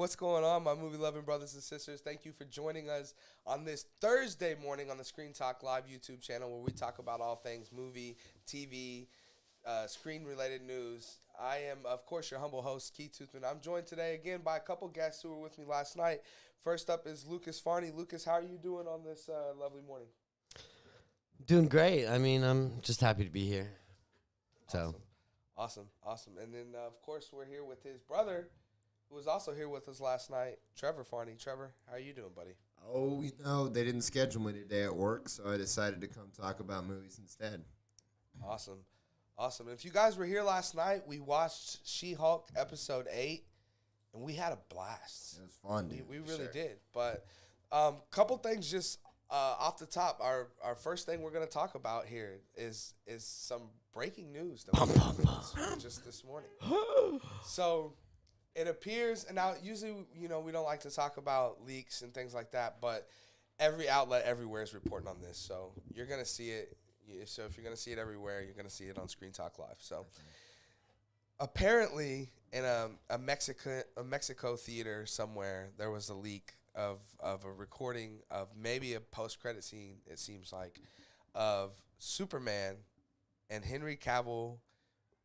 What's going on, my movie-loving brothers and sisters? Thank you for joining us on this Thursday morning on the Screen Talk Live YouTube channel where we talk about all things movie, TV, screen-related news. I am, of course, your humble host, Keith Toothman. I'm joined today again by a couple guests who were with me last night. First up is Lucas Farney. Lucas, how are you doing on this lovely morning? Doing great. I mean, I'm just happy to be here. So, Awesome. And then, of course, we're here with his brother, who was also here with us last night, Trevor Farney. Trevor, how are you doing, buddy? Oh, they didn't schedule me today at work, so I decided to come talk about movies instead. Awesome. If you guys were here last night, we watched She-Hulk episode 8, and we had a blast. It was fun, dude. We really did. But couple things just off the top. Our first thing we're going to talk about here is some breaking news that we got just this morning. So it appears, and now usually, we don't like to talk about leaks and things like that, but every outlet everywhere is reporting on this. So you're going to see it. So if you're going to see it everywhere, you're going to see it on Screen Talk Live. So apparently in a Mexico theater somewhere, there was a leak of a recording of maybe a post-credit scene, it seems like, of Superman and Henry Cavill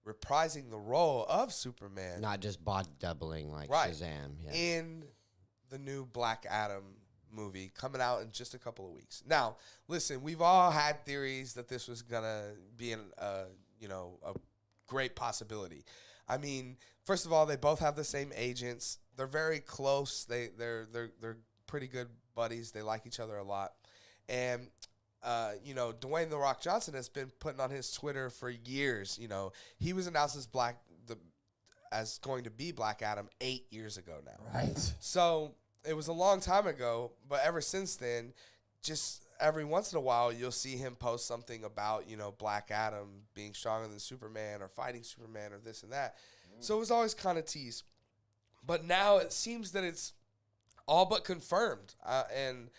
reprising the role of Superman. not just body doubling like Right. Shazam. Yeah. In the new Black Adam movie coming out in just a couple of weeks. Now, listen, we've all had theories that this was gonna be a great possibility. I mean, first of all, they both have the same agents. They're very close. They're pretty good buddies. They like each other a lot. And Dwayne "The Rock" Johnson has been putting on his Twitter for years. He was announced as going to be Black Adam 8 years ago now. Right. So it was a long time ago, but ever since then, just every once in a while, you'll see him post something about, Black Adam being stronger than Superman or fighting Superman or this and that. So it was always kind of teased. But now it seems that it's all but confirmed. And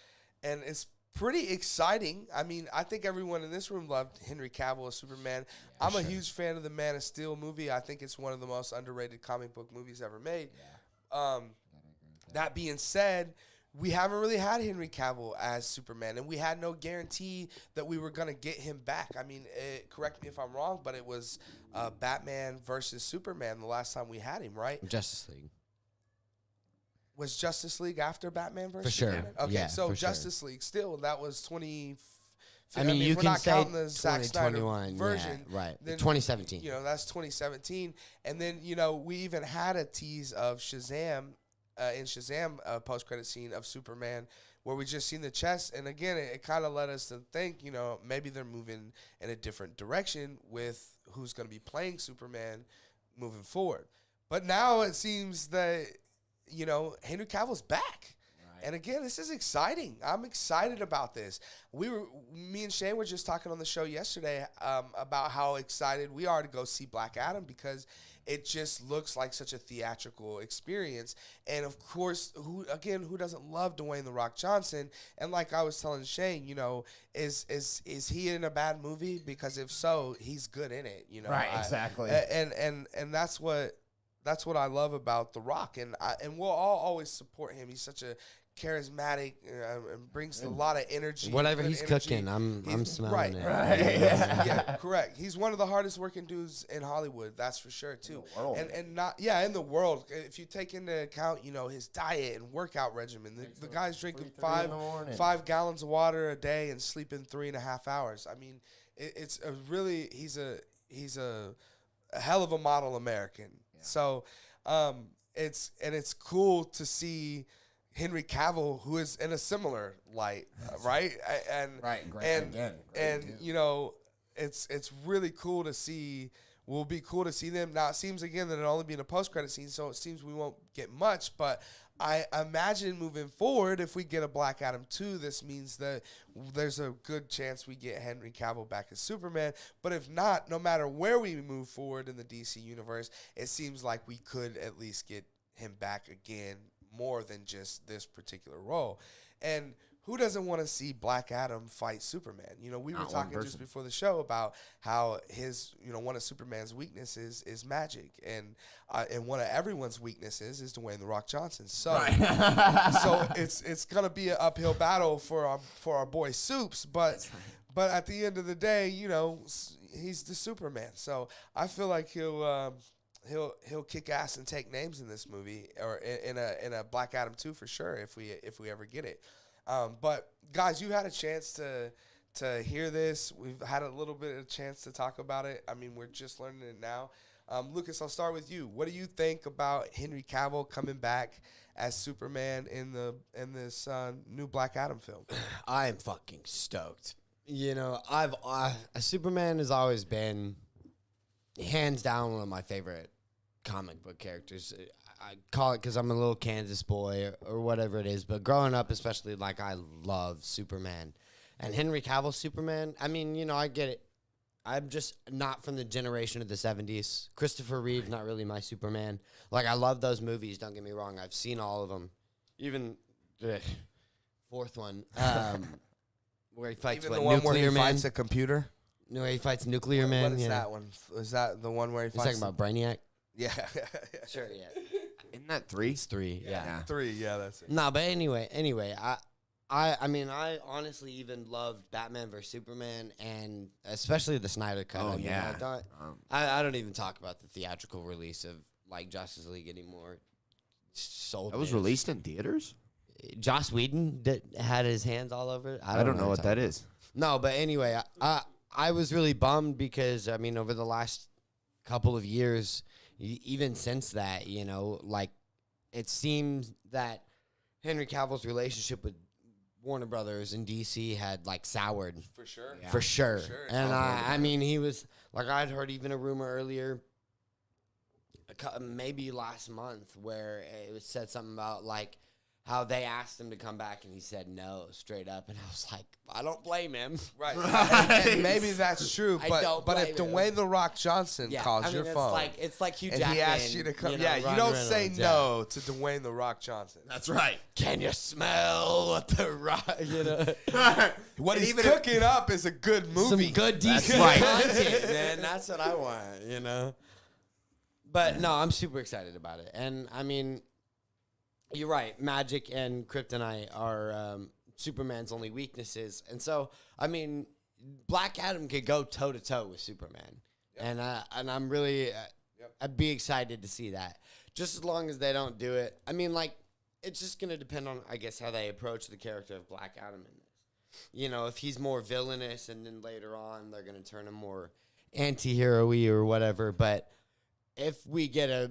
it's pretty exciting. I mean, I think everyone in this room loved Henry Cavill as Superman. Yeah, I'm a huge fan of the Man of Steel movie. I think it's one of the most underrated comic book movies ever made. Yeah. That being said, we haven't really had Henry Cavill as Superman, and we had no guarantee that we were going to get him back. I mean, correct me if I'm wrong, but it was Batman versus Superman the last time we had him, right? Justice League. Was Justice League after Batman versus For sure. Superman? Okay, Yeah, so for sure. Justice League, still, that was 20... I mean, you we're can not say counting the Zack Snyder 2021 version. Yeah, right. Then, 2017. That's 2017. And then, we even had a tease of Shazam, in Shazam post-credit scene of Superman where we just seen the chest. And again, it kind of led us to think, maybe they're moving in a different direction with who's going to be playing Superman moving forward. But now it seems that, Henry Cavill's back. And again, this is exciting. I'm excited about this. Me and Shane were just talking on the show yesterday about how excited we are to go see Black Adam because it just looks like such a theatrical experience. And of course, who doesn't love Dwayne "The Rock" Johnson? And like I was telling Shane, is he in a bad movie? Because if so, he's good in it. Right, exactly. And that's what I love about The Rock, and we'll all always support him. He's such a charismatic and brings a lot of energy. Whatever he's energy. cooking, I'm smelling it. Right. Yeah, correct. He's one of the hardest working dudes in Hollywood, that's for sure too. In the world. And not in the world. If you take into account, his diet and workout regimen, the guy's drinking 5 gallons of water a day and sleeping 3.5 hours. I mean, it's a really he's a hell of a model American. Yeah. So it's cool to see Henry Cavill, who is in a similar light, right? It's really cool to see. Will be cool to see them. Now it seems again that it'll only be in a post-credit scene, so it seems we won't get much. But I imagine moving forward, if we get a Black Adam 2, this means that there's a good chance we get Henry Cavill back as Superman. But if not, no matter where we move forward in the DC universe, it seems like we could at least get him back again, more than just this particular role. And who doesn't want to see Black Adam fight Superman? You know, we were Not one talking just person. before the show about how his, you know, one of Superman's weaknesses is magic, and one of everyone's weaknesses is Dwayne the Rock Johnson. So, so it's gonna be an uphill battle for our boy Supes, but at the end of the day, you know, he's the Superman. So I feel like he'll kick ass and take names in this movie, or in a Black Adam 2 for sure if we ever get it. But guys, you had a chance to hear this. We've had a little bit of a chance to talk about it. I mean, we're just learning it now. Lucas, I'll start with you. What do you think about Henry Cavill coming back as Superman in this new Black Adam film? I am fucking stoked. You know, Superman has always been hands down one of my favorite comic book characters. I call it because I'm a little Kansas boy or whatever it is, but growing up, especially, like, I love Superman. And Henry Cavill Superman, I mean, you know, I get it. I'm just not from the generation of the 70s. Christopher Reeve, not really my Superman. Like, I love those movies, don't get me wrong. I've seen all of them. Even the fourth one, where he fights, Even what, the one Nuclear where he Man? fights a computer? No, where he fights Nuclear Man. What is yeah. that one? Is that the one where he You're fights? talking about Brainiac? Yeah. Sure, yeah. Isn't that 3? It's 3, yeah. 3, yeah, that's it. No, but anyway, I mean, I honestly even loved Batman vs Superman, and especially the Snyder cut. Oh, I mean, yeah. I don't even talk about the theatrical release of, like, Justice League anymore. Sold. That was me. released in theaters? Joss Whedon had his hands all over it. I don't know what that is. No, but anyway, I was really bummed because, I mean, over the last couple of years, even since that, you know, like, it seems that Henry Cavill's relationship with Warner Brothers and DC had, like, soured. For sure. Yeah. For sure. For sure. And I mean, he was, like, I'd heard even a rumor earlier, maybe last month, where it was said something about, like, how they asked him to come back and he said no straight up, and I was like, I don't blame him. Right. And maybe that's true, I but don't if blame him. Dwayne the Rock Johnson calls your phone, it's like Hugh and Jackman, he asks you to come, know, you Ryan don't Reynolds, say yeah. no to Dwayne the Rock Johnson. That's right. Can you smell what the rock? You know, What And he's even if- cooking up is a good movie. some good That's decent right. content, man. That's what I want. You know. But no, I'm super excited about it, and I mean, you're right. Magic and kryptonite are Superman's only weaknesses, and so I mean, Black Adam could go toe to toe with Superman, and I'm really I'd be excited to see that. Just as long as they don't do it, I mean, like, it's just gonna depend on, I guess, how they approach the character of Black Adam in this. You know, if he's more villainous, and then later on they're gonna turn him more anti-hero-y or whatever. But if we get a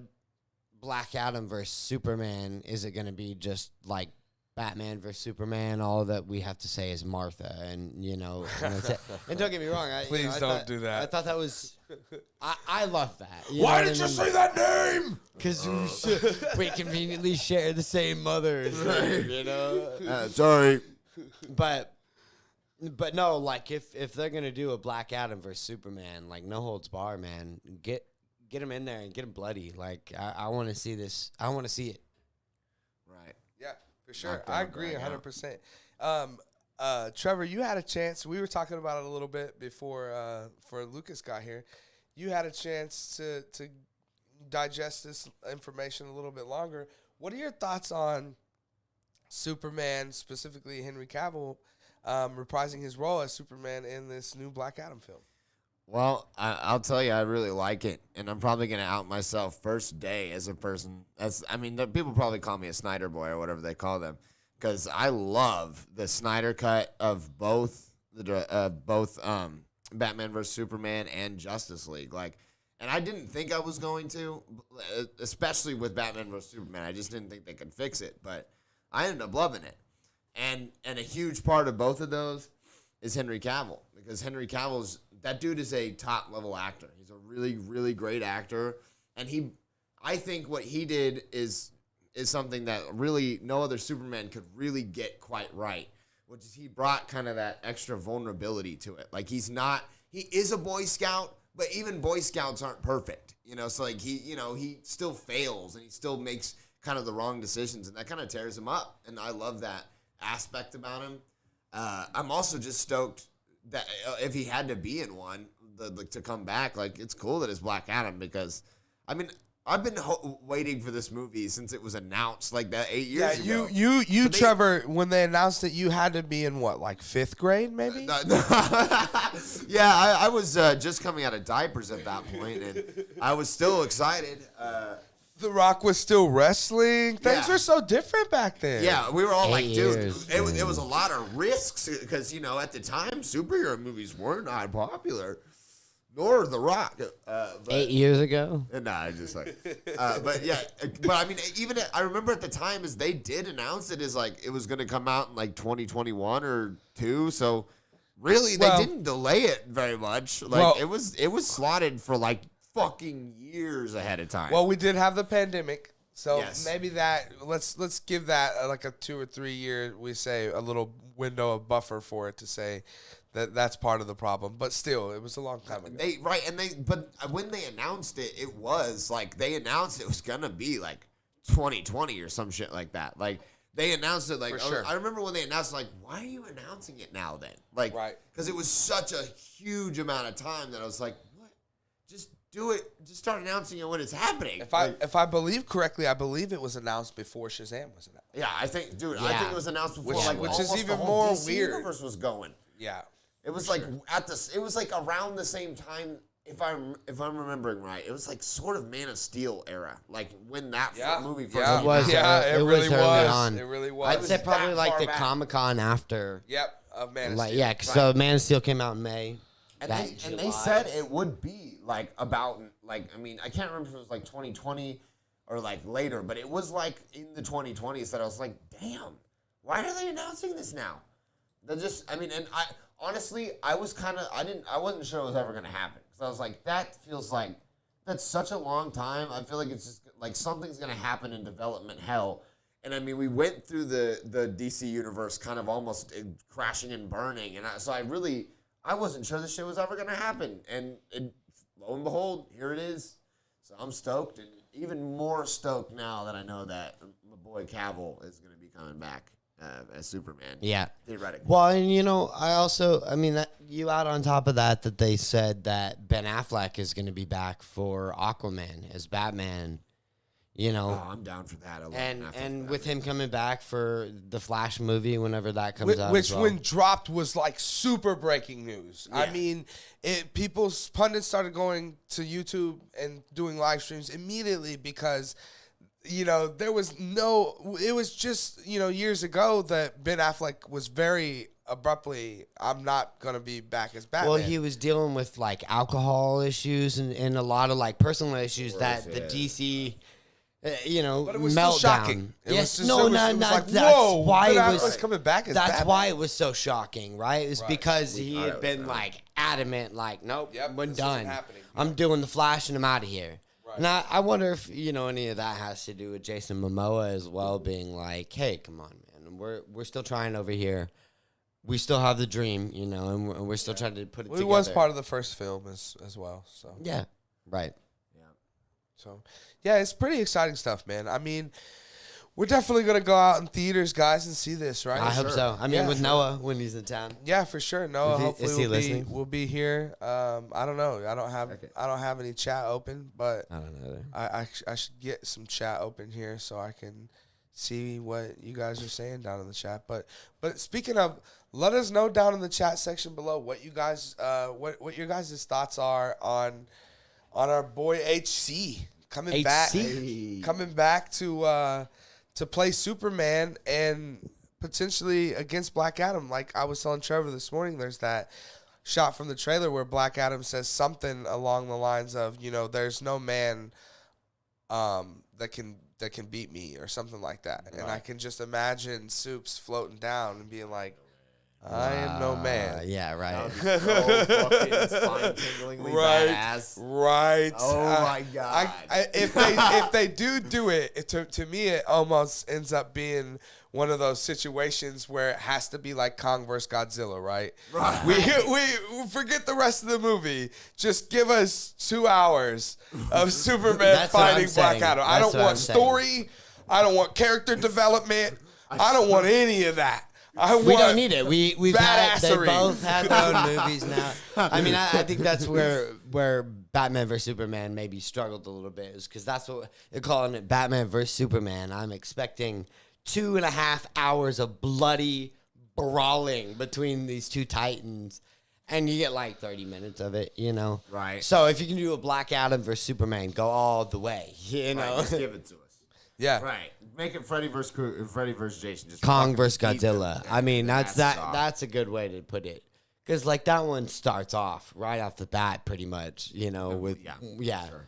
Black Adam versus Superman, is it going to be just like Batman versus Superman? All that we have to say is Martha, and you know, and that's it. And don't get me wrong, Please don't do that. I thought that was, I love that. You Why know did what you I mean? say that name? Because we conveniently share the same mothers, you know. Sorry. But no, like, if they're gonna do a Black Adam versus Superman, like, no holds bar, man, get him in there and get him bloody. Like, I want to see this. I want to see it. Right. Yeah, for sure. Knock down I agree Black Adam. 100%. Trevor, you had a chance. We were talking about it a little bit before Lucas got here. You had a chance to digest this information a little bit longer. What are your thoughts on Superman, specifically Henry Cavill, reprising his role as Superman in this new Black Adam film? Well, I'll tell you, I really like it, and I'm probably going to out myself first day as a person. People probably call me a Snyder boy or whatever they call them, because I love the Snyder cut of both Batman vs Superman and Justice League. Like, and I didn't think I was going to, especially with Batman vs Superman. I just didn't think they could fix it, but I ended up loving it. And a huge part of both of those is Henry Cavill, because Henry Cavill's, that dude is a top level actor. He's a really, really great actor, and I think what he did is something that really no other Superman could really get quite right, which is he brought kind of that extra vulnerability to it. Like, he is a Boy Scout, but even Boy Scouts aren't perfect, you know. So like he still fails and he still makes kind of the wrong decisions, and that kind of tears him up. And I love that aspect about him. I'm also just stoked that if he had to be in one, to come back, like, it's cool that it's Black Adam because, I mean, I've been waiting for this movie since it was announced, like that 8 years ago. You, Trevor, when they announced it, you had to be in what, like 5th grade, maybe? Yeah, I was just coming out of diapers at that point, and I was still excited. The Rock was still wrestling. Things were so different back then. Yeah, we were all like, dude, years, it was a lot of risks because, you know, at the time, superhero movies were not popular. Nor The Rock. 8 years ago? Nah, just like, but yeah, but I mean, even I remember at the time as they did announce it as like it was going to come out in like 2021 or 2. So really, they didn't delay it very much. Like it was slotted for like fucking years ahead of time. Well, we did have the pandemic, so maybe that let's give that like a 2 or 3 year, we say, a little window of buffer for it to say. That's part of the problem, but still, it was a long time ago. But when they announced it, it was like they announced it was gonna be like 2020 or some shit like that. Like they announced it like sure. I remember when they announced like, why are you announcing it now then? Like, because it was such a huge amount of time that I was like, what? Just do it. Just start announcing it when it's happening. If I believe correctly, I believe it was announced before Shazam was announced. Yeah, I think it was announced before, which is even more DC weird. Universe was going. Yeah. It was like it was like around the same time, if I'm remembering right. It was like sort of Man of Steel era, like when that movie first came out. It really was. It really was. I'd say probably like the Comic-Con after. Yep, of Man of Steel. Yeah, so Man of Steel came out in May. And they said it would be like about like, I mean, I can't remember if it was like 2020 or like later, but it was like in the 2020s that I was like, damn, why are they announcing this now? They're just, I mean, and honestly, I wasn't sure it was ever going to happen. Because I was like, that feels like, that's such a long time. I feel like it's just, like, something's going to happen in development hell. And, I mean, we went through the DC universe kind of almost crashing and burning. And so I wasn't sure this shit was ever going to happen. And lo and behold, here it is. So I'm stoked. And even more stoked now that I know that my boy Cavill is going to be coming back. As Superman. Yeah. Theoretically. Well, and I mean, that you add on top of that they said that Ben Affleck is going to be back for Aquaman as Batman, Oh, I'm down for that. And with him coming back for the Flash movie whenever that comes out. Which when dropped was like super breaking news. Yeah. I mean, people's pundits started going to YouTube and doing live streams immediately because it was just, years ago that Ben Affleck was very abruptly, I'm not going to be back as Batman. Well, he was dealing with, like, alcohol issues and a lot of, like, personal issues the DC, but it was meltdown. Still shocking. That's why Ben it was Affleck's coming back as Batman. That's why it was so shocking, right? It was because he had been, like, adamant, like, nope, we're done. I'm doing the Flash and I'm out of here. Now, I wonder if, any of that has to do with Jason Momoa as well, being like, hey, come on, man. We're still trying over here. We still have the dream, and we're still trying to put it together. He was part of the first film as well. So yeah, right. Yeah. So, yeah, it's pretty exciting stuff, man. I mean, we're definitely going to go out in theaters, guys, and see this, right? I hope so. I mean, with Noah when he's in town. Yeah, for sure. Noah, hopefully we'll be here. I don't know. I don't have any chat open, but I don't know either. I should get some chat open here so I can see what you guys are saying down in the chat. But speaking of, let us know down in the chat section below what you guys what your guys' thoughts are on our boy HC coming back to play Superman and potentially against Black Adam. Like I was telling Trevor this morning, there's that shot from the trailer where Black Adam says something along the lines of, there's no man that can beat me or something like that. Right. And I can just imagine Soups floating down and being like, I am no man. Yeah, right. So fucking spine-tinglingly badass. Right. Oh my god. If they do it, to me it almost ends up being one of those situations where it has to be like Kong vs. Godzilla, right? Right. We forget the rest of the movie. Just give us 2 hours of Superman fighting Black Adam. I don't want story. I don't want character development. I don't want any of that. We don't need it. They badassery. both had their own movies now. I mean, I think that's where Batman vs Superman maybe struggled a little bit, is because that's what they're calling it, Batman vs Superman. I'm expecting 2.5 hours of bloody brawling between these two titans, and you get like 30 minutes of it, you know? Right. So if you can do a Black Adam versus Superman, go all the way, you know? Right, just give it to us. Yeah. Right. Make it Freddy versus Jason. Just Kong fucking versus beat them. Godzilla. I mean, that's off. that's a good way to put it. Because, like, that one starts off right off the bat, pretty much, you know, with, yeah. Sure.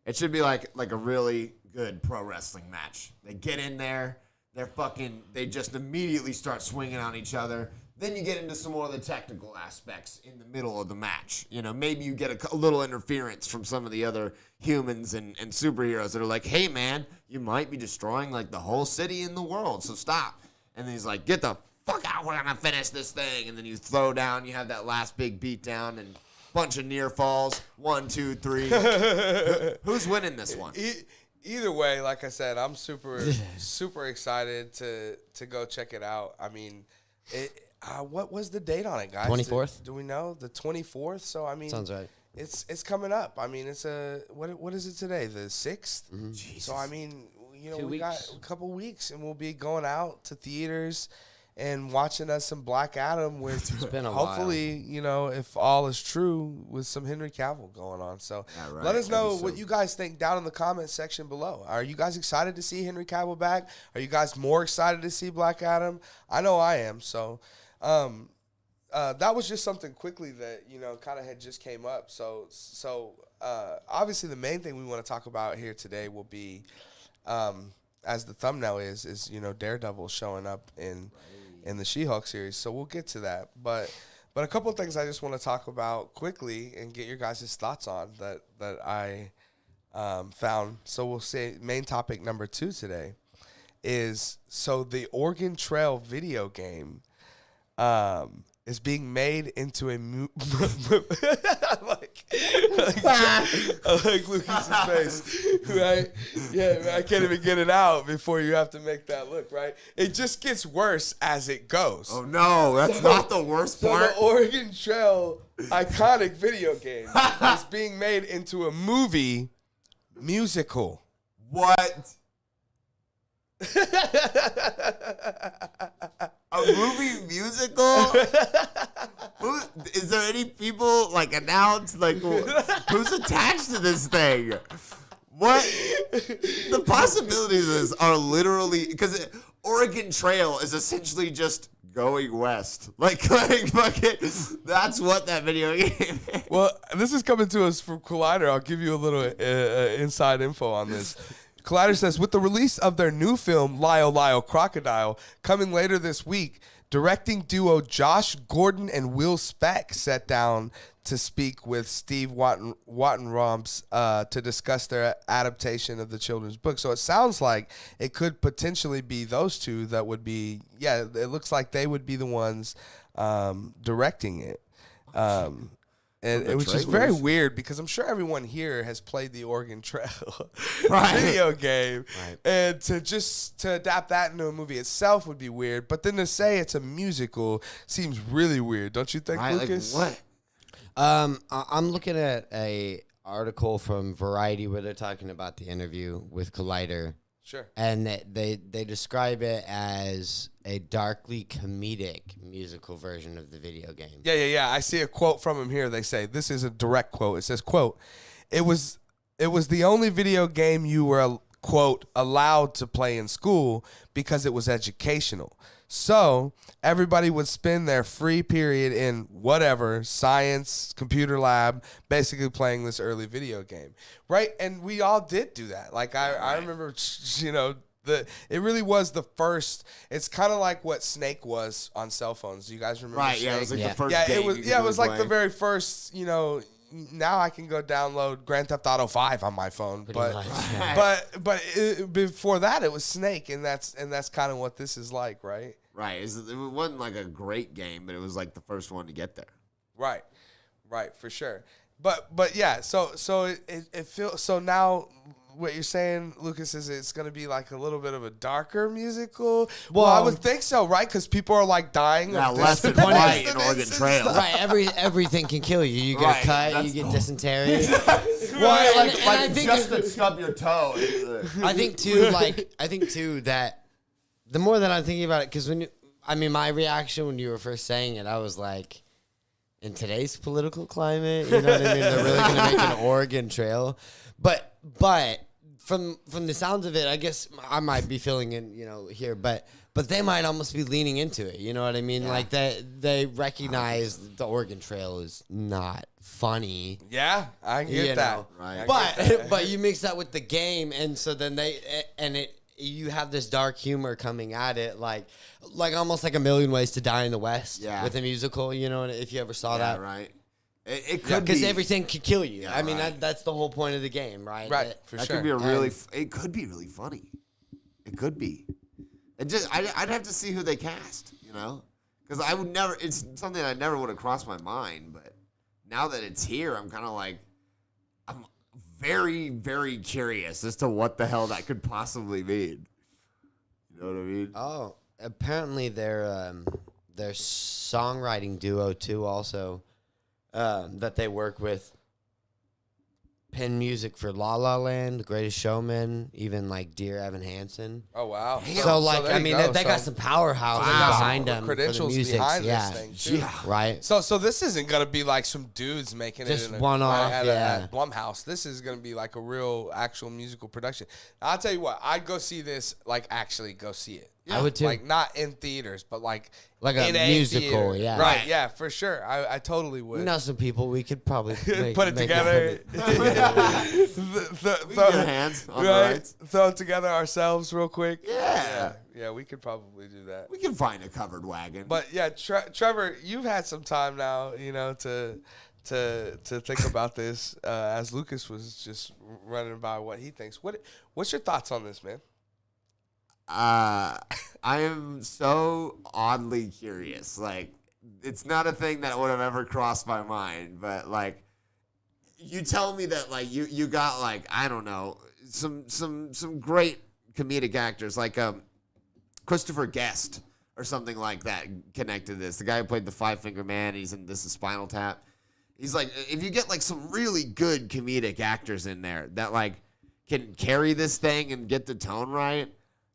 It should be like a really good pro wrestling match. They get in there, they just immediately start swinging on each other. Then you get into some more of the technical aspects in the middle of the match. You know, maybe you get a little interference from some of the other humans and superheroes that are like, hey, man, you might be destroying, like, the whole city in the world, so stop. And then he's like, get the fuck out, we're going to finish this thing. And then you throw down, you have that last big beat down and bunch of near falls. 1, 2, 3. Who's winning this one? Either way, like I said, I'm super excited to go check it out. I mean, what was the date on it, guys? 24th? Do we know? The 24th? So, I mean. Sounds right. It's coming up. I mean, it's what is it today? The 6th? Mm-hmm. So, I mean, you know, 2 we got a couple weeks, and we'll be going out to theaters and watching us some Black Adam with been a hopefully, you know, if all is true, with some Henry Cavill going on. So Yeah, right. let us know That'd be what you guys think down in the comment section below. Are you guys excited to see Henry Cavill back? Are you guys more excited to see Black Adam? I know I am. So that was just something quickly that, you know, kind of had just came up. So obviously the main thing we want to talk about here today will be, as the thumbnail is, you know, Daredevil showing up in the She-Hulk series. So we'll get to that. But a couple of things I just want to talk about quickly and get your guys' thoughts on that I found. So we'll say main topic number 2 today is, so the Oregon Trail video game is being made into a I like Lucas's face, right? Yeah, I can't even get it out before you have to make that look, right? It just gets worse as it goes. Oh, no. That's not the worst So part. the Oregon Trail iconic video game is being made into a movie musical. What? A movie musical? Is there any people, like, announced, like, who's attached to this thing? What? The possibilities of this are literally, because Oregon Trail is essentially just going west. Like fucking, that's what that video game is. Well, this is coming to us from Collider. I'll give you a little inside info on this. Collider says, with the release of their new film, Lyle Lyle Crocodile, coming later this week, directing duo Josh Gordon and Will Speck sat down to speak with Steve Wattenromps to discuss their adaptation of the children's book. So it sounds like it could potentially be those two that would be, it looks like they would be the ones directing it. And it was just very weird because I'm sure everyone here has played the Oregon Trail video game. Right. And to adapt that into a movie itself would be weird. But then to say it's a musical seems really weird. Don't you think, Lucas? Like, what? I'm looking at a article from Variety where they're talking about the interview with Collider. Sure. And they describe it as a darkly comedic musical version of the video game. Yeah. I see a quote from him here. They say, this is a direct quote. It says, quote, it was the only video game you were, quote, allowed to play in school because it was educational. So everybody would spend their free period in whatever, science, computer lab, basically playing this early video game. Right? And we all did do that. Like, I remember, you know, it really was the first. It's kind of like what Snake was on cell phones. Do you guys remember Right, Snake? yeah, it was like the first Yeah, game it was like the very first, you know. Now I can go download Grand Theft Auto 5 on my phone, but before that it was Snake, and that's kind of what this is like, right? Right. It wasn't like a great game, but it was like the first one to get there. Right, for sure. But yeah, so it feels, so now what you're saying, Lucas, is it's going to be like a little bit of a darker musical. Well, I would think so, right? Because people are like dying. Yeah, of less than white in Oregon Trail. Right, everything can kill you. You get Right, a cut, that's you get dysentery. Well, and I think just to stub your toe. I think too that the more that I'm thinking about it, because my reaction when you were first saying it, I was like, in today's political climate, you know what I mean? They're really going to make an Oregon Trail, but from the sounds of it, I guess I might be filling in, here, but they might almost be leaning into it. You know what I mean? Yeah. Like they recognize the Oregon Trail is not funny. Yeah, I get that. Right. But you mix that with the game, and so then you have this dark humor coming at it, like almost like A Million Ways to Die in the West with a musical. You know, if you ever saw that, right? It could because be, everything could kill you. Yeah, I mean, right. that's the whole point of the game, right? Right, for that sure. Could be it could be really funny. It could be. It just I'd have to see who they cast, because I would never. It's something I never would have crossed my mind, but now that it's here, I'm kind of like, I'm very, very curious as to what the hell that could possibly mean. You know what I mean? Oh, apparently their songwriting duo too also that they work with pen music for La La Land, Greatest Showman, even like Dear Evan Hansen. Oh wow! So like they got some powerhouse behind them, credentials for the music. behind this thing too. Yeah. Right. So this isn't gonna be like some dudes making Just it in one-off, at Blumhouse. This is gonna be like a real actual musical production. I'll tell you what, I'd go see this. Like actually go see it. Yeah. I would too. Like not in theaters, but like a in musical, theater. yeah. Right, yeah, for sure. I totally would. We know some people we could probably put it together. We get hands on the rights. Throw it together ourselves real quick. Yeah, we could probably do that. we can find a covered wagon. But yeah, Trevor, you've had some time now, to think about this as Lucas was just running by what he thinks. What's your thoughts on this, man? I am so oddly curious. Like, it's not a thing that would have ever crossed my mind, but like, you tell me that like you got like, I don't know, some great comedic actors like Christopher Guest or something like that connected to this. The guy who played the Five Finger Man, he's in This Is Spinal Tap. He's like, if you get like some really good comedic actors in there that like can carry this thing and get the tone right,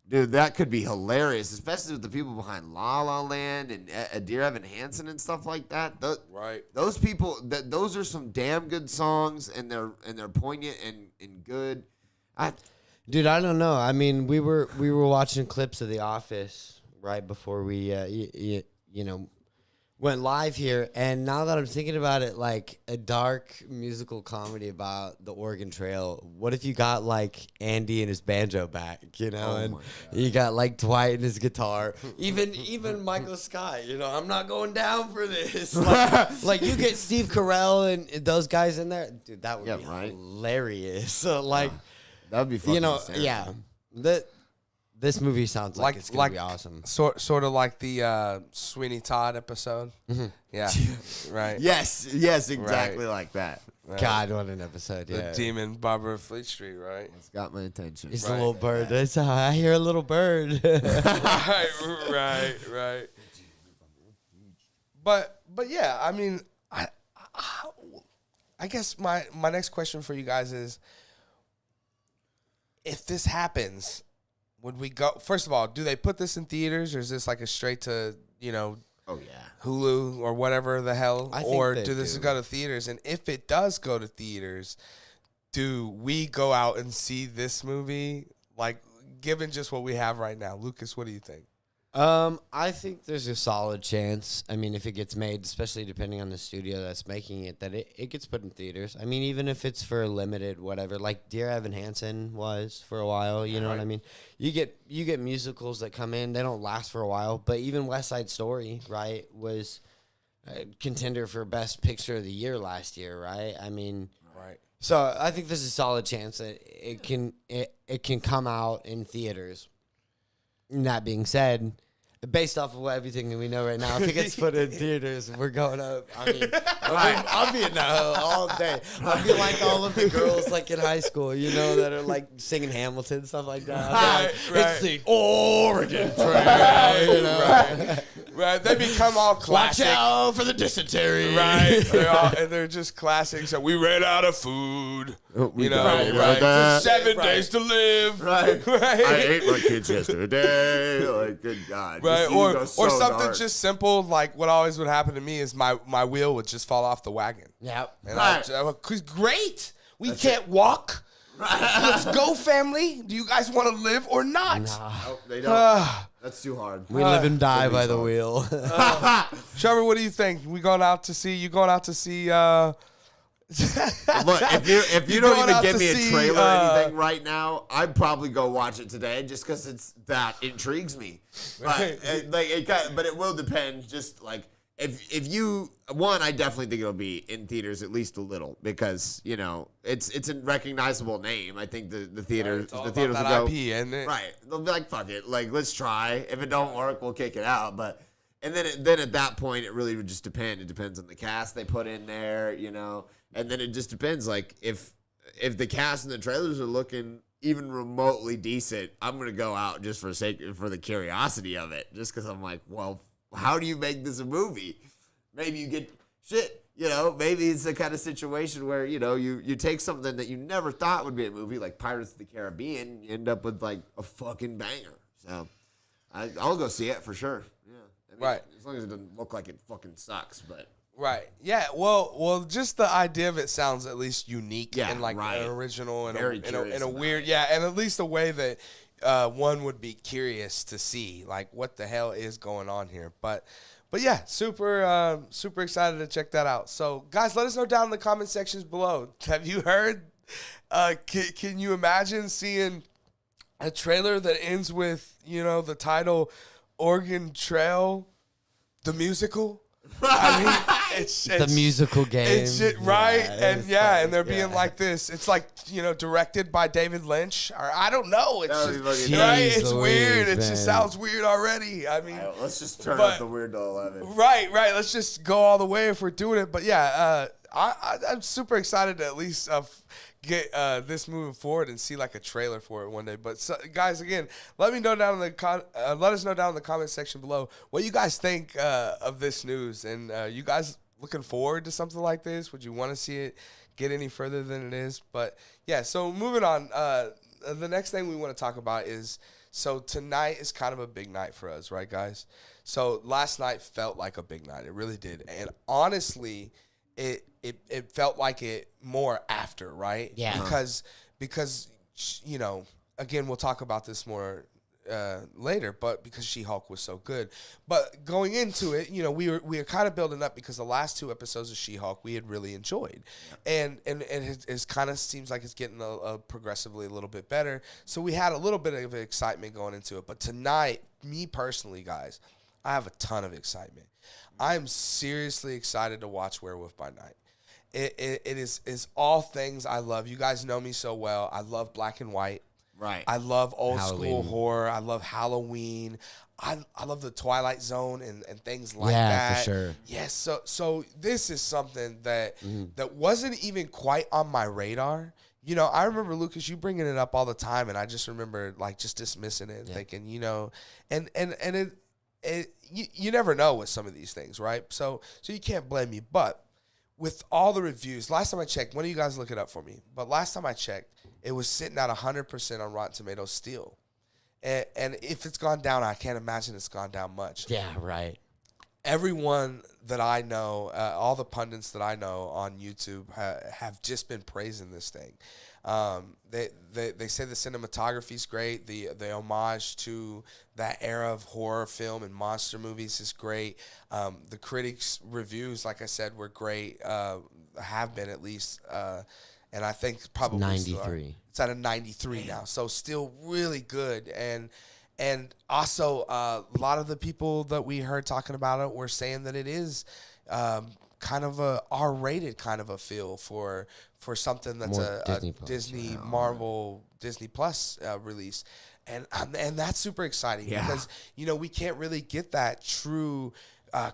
dude, that could be hilarious, especially with the people behind La La Land and Dear Evan Hansen and stuff like that. Right. Those people, those are some damn good songs, and they're poignant and good. Dude, I don't know. I mean, we were watching clips of The Office right before we went live here, and now that I'm thinking about it, like a dark musical comedy about the Oregon Trail. What if you got like Andy and his banjo back, and you got like Dwight and his guitar, even Michael Scott. I'm not going down for this. Like you get Steve Carell and those guys in there, dude. That would be hilarious. So like, that would be fun. yeah. This movie sounds like it's gonna be awesome. Sort of like the Sweeney Todd episode. Mm-hmm. Yeah, right. Yes, exactly like that. Right. God, what an episode! The demon barber of Fleet Street, right? It's got my attention. It's the little bird. That's how I hear a little bird. right. But yeah, I mean, I guess my next question for you guys is, if this happens, would we go? First of all, do they put this in theaters, or is this like a straight to Hulu or whatever the hell, or do this go to theaters? And if it does go to theaters, do we go out and see this movie? Like, given just what we have right now, Lucas, what do you think? I think there's a solid chance. I mean, if it gets made, especially depending on the studio that's making it, that it gets put in theaters. I mean, even if it's for a limited whatever, like Dear Evan Hansen was for a while, you know what I mean? You get musicals that come in, they don't last for a while, but even West Side Story, right, was a contender for Best Picture of the Year last year, right? I mean, so I think there's a solid chance that it can come out in theaters. And that being said, based off of everything we know right now, if it gets put in theaters, we're going up. I mean, I'll be in the hoe all day. I'll be like all of the girls like in high school, you know, that are like singing Hamilton, stuff like that. Right. It's the Oregon Trail, you know? Right. They become all classic. Watch out for the dysentery. Right. They're just classics. So we ran out of food. You know, right. Just 7 days to live. Right. I ate my kids yesterday. Like, good God. Right. Or something dark. Just simple, like what always would happen to me is my wheel would just fall off the wagon. Yep. And great. We can't walk. Let's go, family. Do you guys want to live or not? Nah. Nope, they don't. That's too hard. We live and die by the wheel. Trevor, what do you think? You going out to see? Look, if you don't even give me a trailer or anything right now, I'd probably go watch it today just because that intrigues me. But but it will depend. Just like if you I definitely think it'll be in theaters at least a little because you know it's a recognizable name. I think the theaters will go IP, isn't it? Right. They'll be like, fuck it, like let's try. If it don't work, we'll kick it out. But and then at that point, it really would just depend. It depends on the cast they put in there, you know. And then it just depends, like, if the cast and the trailers are looking even remotely decent, I'm going to go out just for the curiosity of it. Just because I'm like, well, how do you make this a movie? Maybe you get shit, you know. Maybe it's the kind of situation where, you know, you take something that you never thought would be a movie, like Pirates of the Caribbean, you end up with, like, a fucking banger. So I'll go see it for sure. Yeah. I mean, right. As long as it doesn't look like it fucking sucks, but... Right. Yeah. Well, just the idea of it sounds at least unique and like an original and in a weird, and at least a way that one would be curious to see like what the hell is going on here. But yeah, super excited to check that out. So guys, let us know down in the comment sections below. Have you heard? Can you imagine seeing a trailer that ends with, you know, the title Oregon Trail, the musical? I mean, it's the musical game. It's just, right, and they're being like this. It's like, you know, directed by David Lynch, or I don't know. It's just, right. It's weird. It just sounds weird already. I mean, let's just turn up the weird to 11. Right. Let's just go all the way if we're doing it. But yeah, I'm super excited to at least get this moving forward and see like a trailer for it one day. But guys, again, let us know down in the comment section below what you guys think of this news, and you guys looking forward to something like this? Would you want to see it get any further than it is? But yeah, so moving on, the next thing we want to talk about is, so tonight is kind of a big night for us, right, guys? So last night felt like a big night. It really did. And honestly, it felt like it more after, right? Yeah. Because you know, again, we'll talk about this more later, but because She-Hulk was so good. But going into it, you know, we were kind of building up because the last 2 episodes of She-Hulk we had really enjoyed. And it kind of seems like it's getting progressively a little bit better. So we had a little bit of excitement going into it. But tonight, me personally, guys, I have a ton of excitement. I'm seriously excited to watch Werewolf by Night. It is all things I love. You guys know me so well. I love black and white. Right. I love old Halloween. school horror. I love Halloween. I love the Twilight Zone and things like that. Yeah, for sure. Yes. So this is something that wasn't even quite on my radar. You know, I remember, Lucas, you bringing it up all the time, and I just remember like just dismissing it and thinking, you know, and you never know with some of these things, right? So you can't blame me. But with all the reviews, last time I checked, one of you guys look it up for me, but last time I checked, it was sitting at 100% on Rotten Tomatoes still. And if it's gone down, I can't imagine it's gone down much. Yeah, right. Everyone that I know, all the pundits that I know on YouTube have just been praising this thing. They say the cinematography is great. The homage to that era of horror film and monster movies is great. The critics' reviews, like I said, were great. Have been at least. And I think probably 93. It's at a 93 now, so still really good. And also a lot of the people that we heard talking about it were saying that it is kind of a R-rated kind of a feel for something that's More a Disney Plus. Disney Marvel Disney Plus release. And that's super exciting Yeah. because, you know, we can't really get that true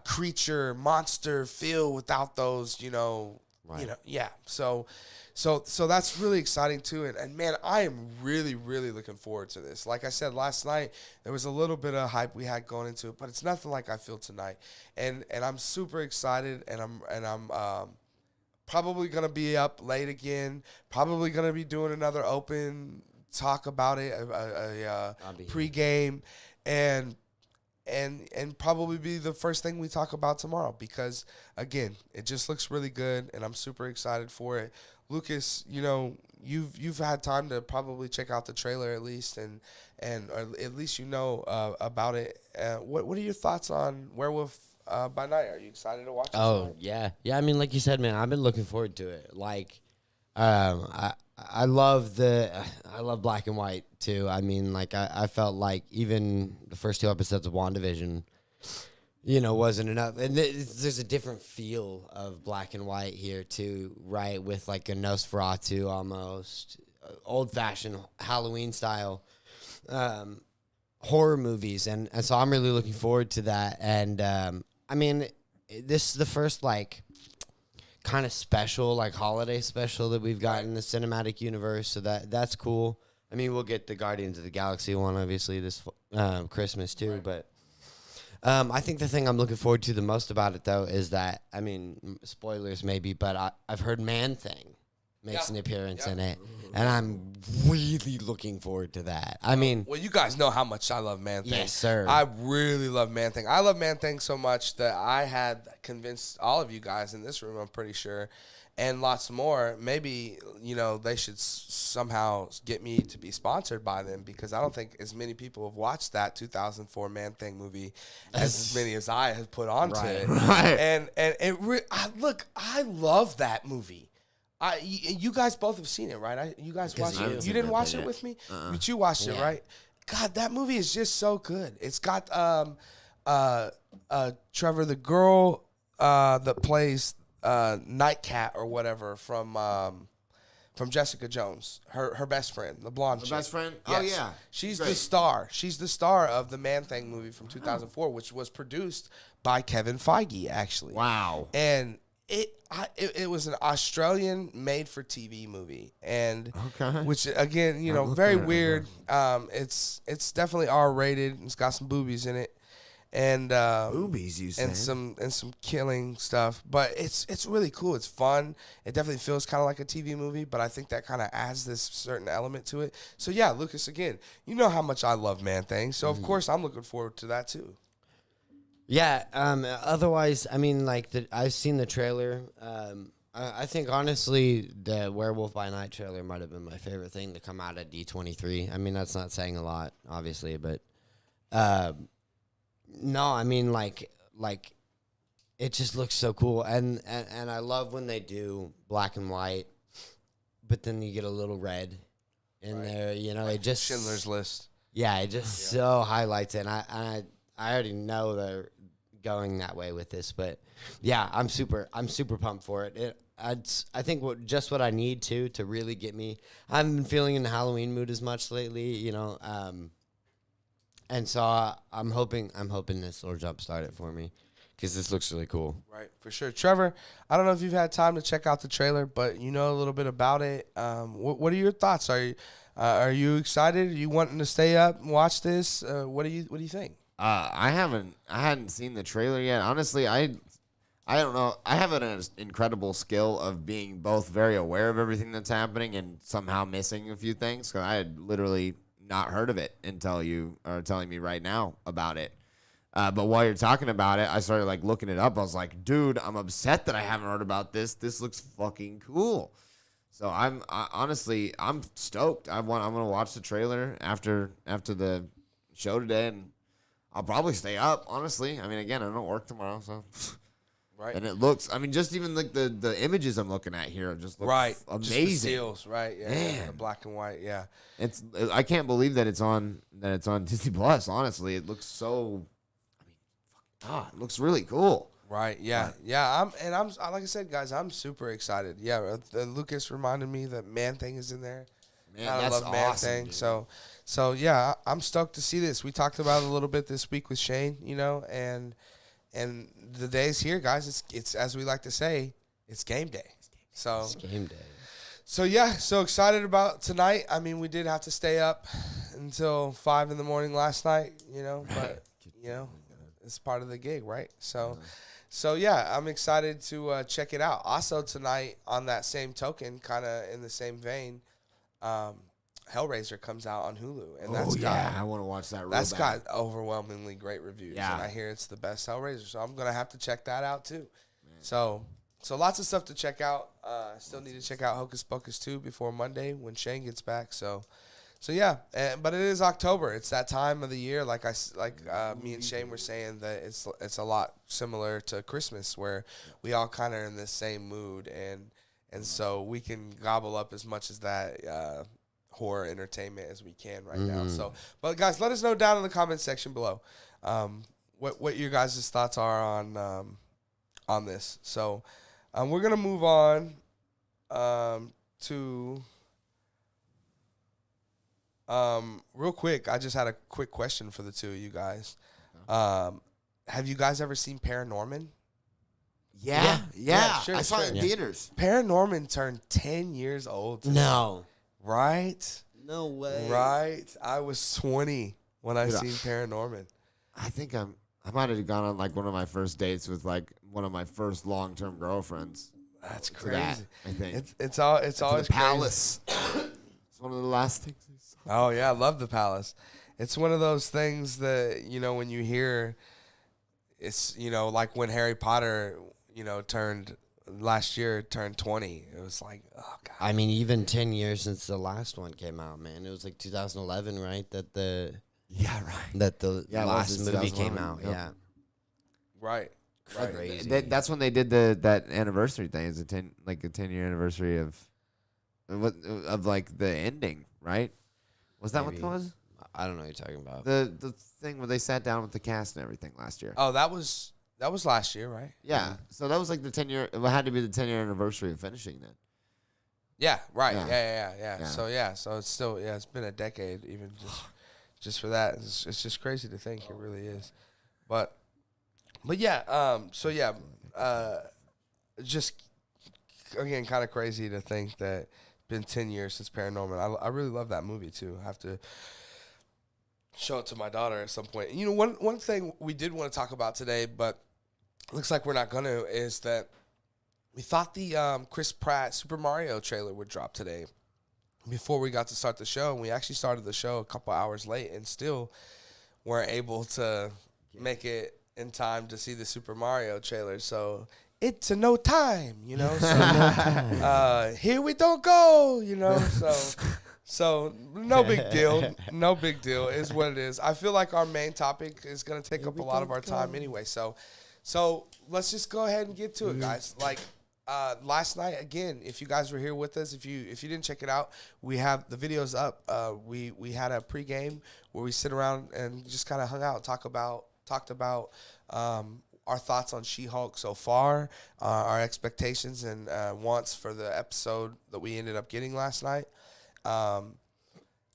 creature monster feel without those, you know, yeah. So that's really exciting too. And man, I am really, really looking forward to this. Like I said last night, there was a little bit of hype we had going into it, but it's nothing like I feel tonight. And I'm super excited, and I'm probably gonna be up late again. Probably gonna be doing another open talk about it, a pregame, and probably be the first thing we talk about tomorrow, because again, it just looks really good, and I'm super excited for it. Lucas, you know, you've had time to probably check out the trailer at least, and or at least you know about it. What are your thoughts on Werewolf by Night? Are you excited to watch it? Oh, yeah. I mean, like you said, man, I've been looking forward to it. Like, I love black and white too. I mean, like I felt like even the first 2 episodes of WandaVision, you know, wasn't enough. And there's a different feel of black and white here too, right? With like a Nosferatu almost, old fashioned Halloween style horror movies, and so I'm really looking forward to that. And I mean, this is the first like kind of special, like holiday special that we've got in the cinematic universe, so that's cool. I mean, we'll get the Guardians of the Galaxy one obviously this Christmas too, but I think the thing I'm looking forward to the most about it though is that, I mean, spoilers maybe, but I've heard Man-Thing makes an appearance in it, and I'm really looking forward to that. I mean, well, you guys know how much I love Man-Thing. Yes, sir. I really love Man-Thing. I love Man-Thing so much that I had convinced all of you guys in this room, I'm pretty sure, and lots more. Maybe, you know, they should somehow get me to be sponsored by them, because I don't think as many people have watched that 2004 Man-Thing movie as many as I have put onto it. Right. And look, I love that movie. You guys both have seen it, right? You guys watched it. You didn't watch it with me, but you watched it, right? God, that movie is just so good. It's got Trevor, the girl that plays Nightcat or whatever from Jessica Jones, her best friend, the blonde chick. Best friend? Yes. Oh, yeah. She's Great. the star. She's the star of the Man-Thing movie from 2004, which was produced by Kevin Feige, actually. Wow. And it was an Australian made-for-TV movie, and which again, you know, very weird. It's definitely R-rated. It's got some boobies in it, and Boobies, you say? and some killing stuff. But it's really cool. It's fun. It definitely feels kind of like a TV movie, but I think that kind of adds this certain element to it. So yeah, Lucas, again, you know how much I love Man-Thing, so of course I'm looking forward to that too. yeah. Otherwise, I mean, like I've seen the trailer. I think honestly, the Werewolf by Night trailer might have been my favorite thing to come out at D23. I mean, that's not saying a lot, obviously, but no, I mean, like it just looks so cool, and I love when they do black and white, but then you get a little red in there. You know, it just Schindler's List. Yeah, it just so highlights it. And I already know they're going that way with this, but yeah, I'm super pumped for it. I think what I need to really get me. I haven't been feeling in the Halloween mood as much lately, you know, and so I'm hoping this will jumpstart it for me, because this looks really cool. Right, for sure. Trevor, I don't know if you've had time to check out the trailer, but you know a little bit about it. What are your thoughts? Are you excited? Are you wanting to stay up and watch this? What do you think? I hadn't seen the trailer yet. Honestly, I don't know. I have an incredible skill of being both very aware of everything that's happening and somehow missing a few things, because I had literally not heard of it until you are telling me right now about it. But while you're talking about it, I started like looking it up. I was like, dude, I'm upset that I haven't heard about this. This looks fucking cool. So honestly, I'm stoked. I'm gonna watch the trailer after the show today, and I'll probably stay up. Honestly, I mean, again, I don't work tomorrow, so. Right. And it looks, I mean, just even like the images I'm looking at here just look amazing. Just the seals, right? Yeah, Man. the black and white. Yeah. I can't believe that it's on Disney Plus. Honestly, it looks so. I mean, fucking God, it looks really cool. Right. Yeah. Yeah. I'm like I said, guys, I'm super excited. Yeah. Lucas reminded me that Man-Thing is in there. Man, not a that's love man awesome, thing. dude. So yeah, I'm stoked to see this. We talked about it a little bit this week with Shane, and the day's here, guys. It's as we like to say, it's game day. So It's game day. So yeah, so excited about tonight. I mean, we did have to stay up until 5 a.m. last night, but it's part of the gig, right? So yeah, I'm excited to check it out. Also tonight, on that same token, kind of in the same vein, Hellraiser comes out on Hulu, and I want to watch that. Real that's bad. got overwhelmingly great reviews, Yeah. and I hear it's the best Hellraiser. So I'm gonna have to check that out too. So lots of stuff to check out. Still need to check out Hocus Pocus 2 before Monday when Shane gets back. So yeah, but it is October. It's that time of the year. Like me and Shane were saying that it's a lot similar to Christmas, where we all kind of are in the same mood, and so we can gobble up as much as that horror entertainment as we can right now. So, but guys, let us know down in the comment section below what your guys' thoughts are on this. So. We're going to move on to, real quick, I just had a quick question for the two of you guys. Have you guys ever seen Paranorman? Yeah. Sure, I saw it in Yeah. theaters. Paranorman turned 10 years old today. No. Right? No way. Right. I was 20 when I Dude, seen Paranorman. I think I might have gone on like one of my first dates with like one of my first long-term girlfriends. That's To crazy. that, I think. It's always the crazy. Palace. It's one of the last things I saw. Oh, yeah, I love the Palace. It's one of those things that, when you hear, it's, like when Harry Potter, turned 20. It was like, oh, God. I mean, even 10 years since the last one came out, man. It was like 2011, right? That the last it was movie came 2011, out. yep. Yeah. Right. Crazy. That's when they did that anniversary thing. It's a 10-year anniversary of like the ending, right? Was that Maybe. what it was? I don't know what you're talking about. The thing where they sat down with the cast and everything last year. Oh, that was last year, right? Yeah. So that was like the 10-year. It had to be the 10-year anniversary of finishing then. Yeah, right. Yeah. Yeah. So it's still, it's been a decade even just for that. It's just crazy to think. It really is. But yeah, just again, kind of crazy to think that it's been 10 years since Paranorman. I really love that movie too. I have to show it to my daughter at some point. One thing we did want to talk about today, but looks like we're not going to, is that we thought the Chris Pratt Super Mario trailer would drop today before we got to start the show, and we actually started the show a couple hours late and still weren't able to make it in time to see the Super Mario trailer. So it's a no time, So here we don't go, So no big deal. No big deal is what it is. I feel like our main topic is going to take up a lot of our time anyway. So let's just go ahead and get to it, guys. Like last night, again, if you guys were here with us, if you didn't check it out, we have the videos up. We had a pregame where we sit around and just kind of hung out, talked about our thoughts on She-Hulk so far, our expectations and wants for the episode that we ended up getting last night.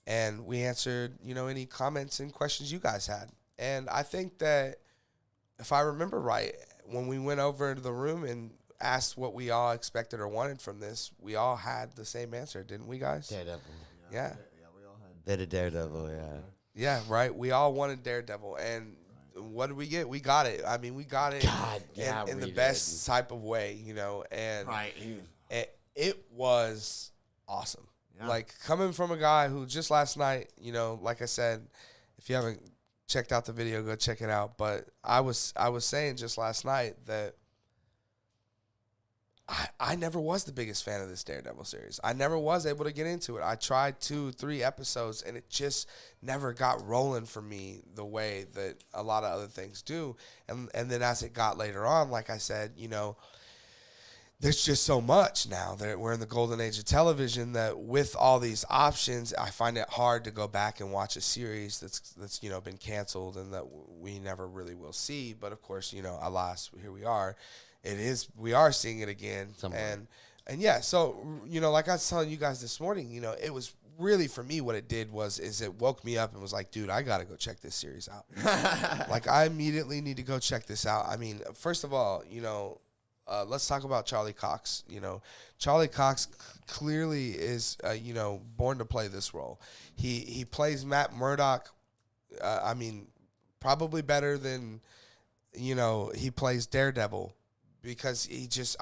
And we answered, any comments and questions you guys had. And I think that if I remember right, when we went over into the room and asked what we all expected or wanted from this, we all had the same answer, didn't we, guys? Daredevil. Yeah. We all had. Bit of Daredevil, yeah. Yeah, right. We all wanted Daredevil. And what did we get? We got it. I mean, we got it in the best type of way, and Right. it was awesome. Yeah. Like, coming from a guy who just last night, like I said, if you haven't checked out the video, go check it out. But I was saying just last night that I never was the biggest fan of this Daredevil series. I never was able to get into it. I tried 2-3 episodes, and it just never got rolling for me the way that a lot of other things do. And then as it got later on, like I said, there's just so much now that we're in the golden age of television that with all these options, I find it hard to go back and watch a series that's been canceled and that we never really will see. But of course, alas, here we are. We are seeing it again. Somewhere. And yeah, so, like I was telling you guys this morning, it was really for me what it did is it woke me up and was like, dude, I gotta go check this series out. Like I immediately need to go check this out. I mean, first of all, let's talk about Charlie Cox. Charlie Cox clearly is born to play this role. He plays Matt Murdock. I mean, probably better than he plays Daredevil. Because he just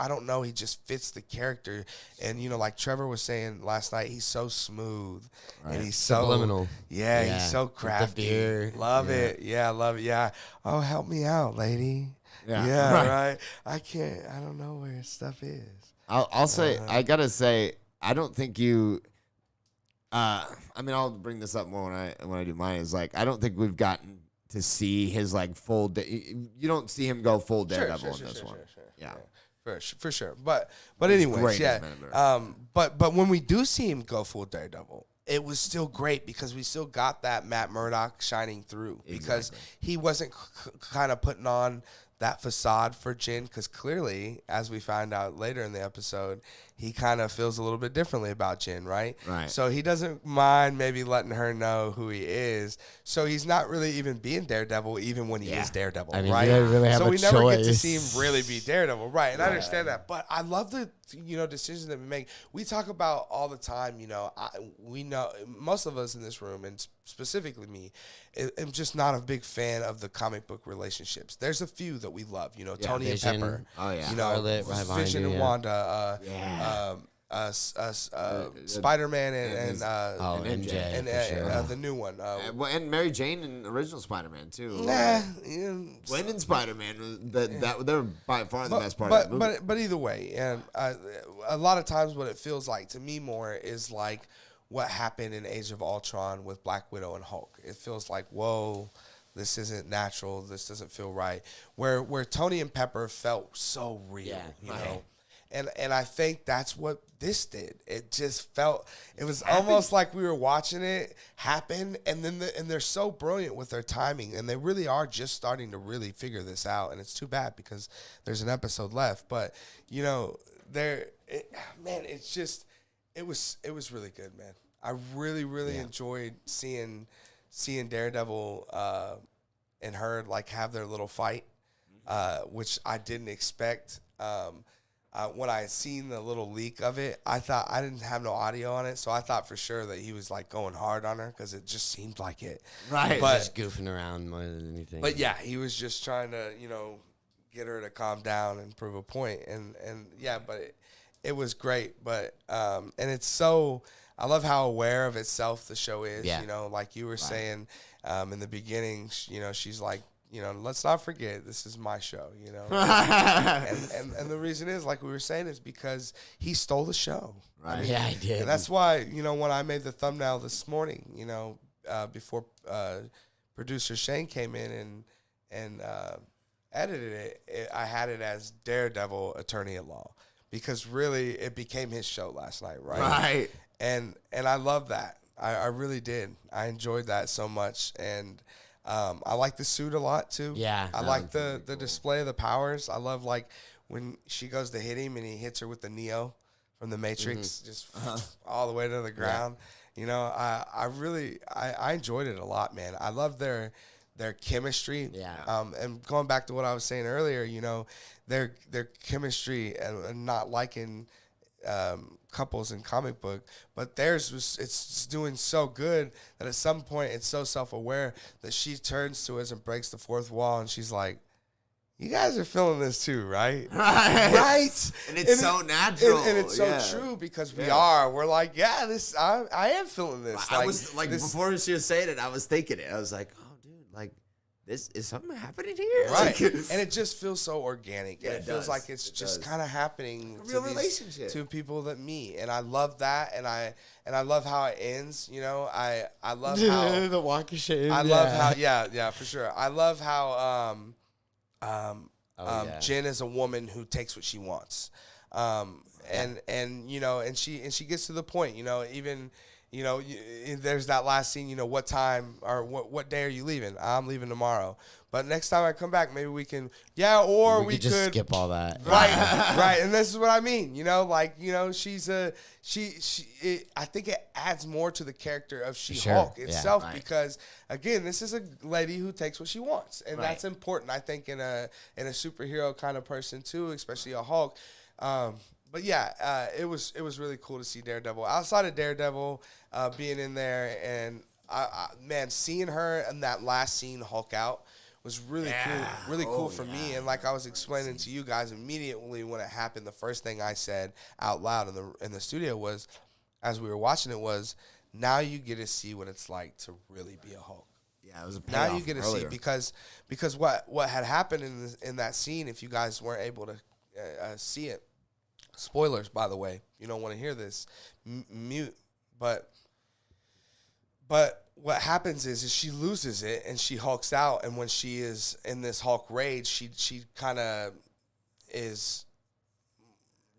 fits the character. And, like Trevor was saying last night, he's so smooth. Right. And he's so... Subliminal. Yeah, he's so crafty. The beer. Love it. Yeah, love it. Yeah. Oh, help me out, lady. Yeah, right. I don't know where stuff is. I'll say, I got to say, I don't think you... I'll bring this up more when I do mine. Is like, I don't think we've gotten to see his, like, full... you don't see him go full Daredevil in this one. Sure. Yeah, for sure. But anyways, yeah. But when we do see him go full Daredevil, it was still great because we still got that Matt Murdock shining through because he wasn't kind of putting on that facade for Jin because clearly, as we find out later in the episode, he kind of feels a little bit differently about Jin, right? Right. So he doesn't mind maybe letting her know who he is. So he's not really even being Daredevil even when he is Daredevil, right? Really have so we never get to choice. see him really be Daredevil, right? And I understand that. But I love the decisions that we make. We talk about all the time, we know, most of us in this room, and specifically me, I'm just not a big fan of the comic book relationships. There's a few that we love, Tony Vision. and Pepper. Oh, yeah. Scarlet, Vision and Wanda. Spider-Man and MJ and the new one. And Mary Jane in original Spider-Man too. Gwen and Spider-Man, they're by far the best part of the movie. But either way, and a lot of times what it feels like to me more is like what happened in Age of Ultron with Black Widow and Hulk. It feels like, whoa, this isn't natural. This doesn't feel right. Where Tony and Pepper felt so real, you know. And I think that's what this did. It just felt, it was almost like we were watching it happen, and then and they're so brilliant with their timing, and they really are just starting to really figure this out. And it's too bad because there's an episode left, but it was really good, man. I really enjoyed seeing Daredevil and her like have their little fight, which I didn't expect. When I had seen the little leak of it, I thought, I didn't have no audio on it, so I thought for sure that he was like going hard on her because it just seemed like it. Right. But, just goofing around more than anything. But yeah, he was just trying to, get her to calm down and prove a point. And yeah, but it was great. But, and it's so, I love how aware of itself the show is, like you were saying in the beginning, she's like, let's not forget, this is my show, and the reason is, like we were saying, is because he stole the show. Right. Yeah, I did. And that's why, when I made the thumbnail this morning, before producer Shane came in and edited it, I had it as Daredevil Attorney-at-Law, because really it became his show last night, right? Right. And I love that. I really did. I enjoyed that so much, and I like the suit a lot too. Yeah, I like the display of the powers. I love like when she goes to hit him and he hits her with the Neo from the Matrix, just all the way to the ground. Yeah. I enjoyed it a lot, man. I love their chemistry. Yeah. And going back to what I was saying earlier, their chemistry and not liking couples in comic book, but it's doing so good that at some point it's so self-aware that she turns to us and breaks the fourth wall, and she's like, you guys are feeling this too, right? Right. And it's so natural. And it's so true, because we're like, I am feeling this. I was like, before she was saying it, I was thinking it. I was like, oh, dude, like, this is something happening here, right? And it just feels so organic. Yeah, it feels like it's just kind of happening. A real relationship to people that meet, and I love that, and I love how it ends. I love how the walk of shame. I love how for sure. I love how Jen is a woman who takes what she wants, and she gets to the point. Even You know, there's that last scene, you know, what time or what day are you leaving? I'm leaving tomorrow. But next time I come back, maybe we can, or we could just skip all that. Right, right. And this is what I mean, you know, like, you know, I think it adds more to the character of She-Hulk itself because, again, this is a lady who takes what she wants. And that's important, I think, in a superhero kind of person, too, especially a Hulk. But yeah, it was really cool to see Daredevil. Outside of Daredevil being in there, and man, seeing her in that last scene Hulk out was really cool for me. And like I was explaining to you guys immediately when it happened, the first thing I said out loud in the studio was, as we were watching it, was, now you get to see what it's like to really be a Hulk. Yeah, it was a payoff. Now you get to see because what had happened in that scene, if you guys weren't able to see it. Spoilers, by the way. You don't want to hear this. Mute. But what happens is she loses it and she hulks out. And when she is in this Hulk rage, she kind of is,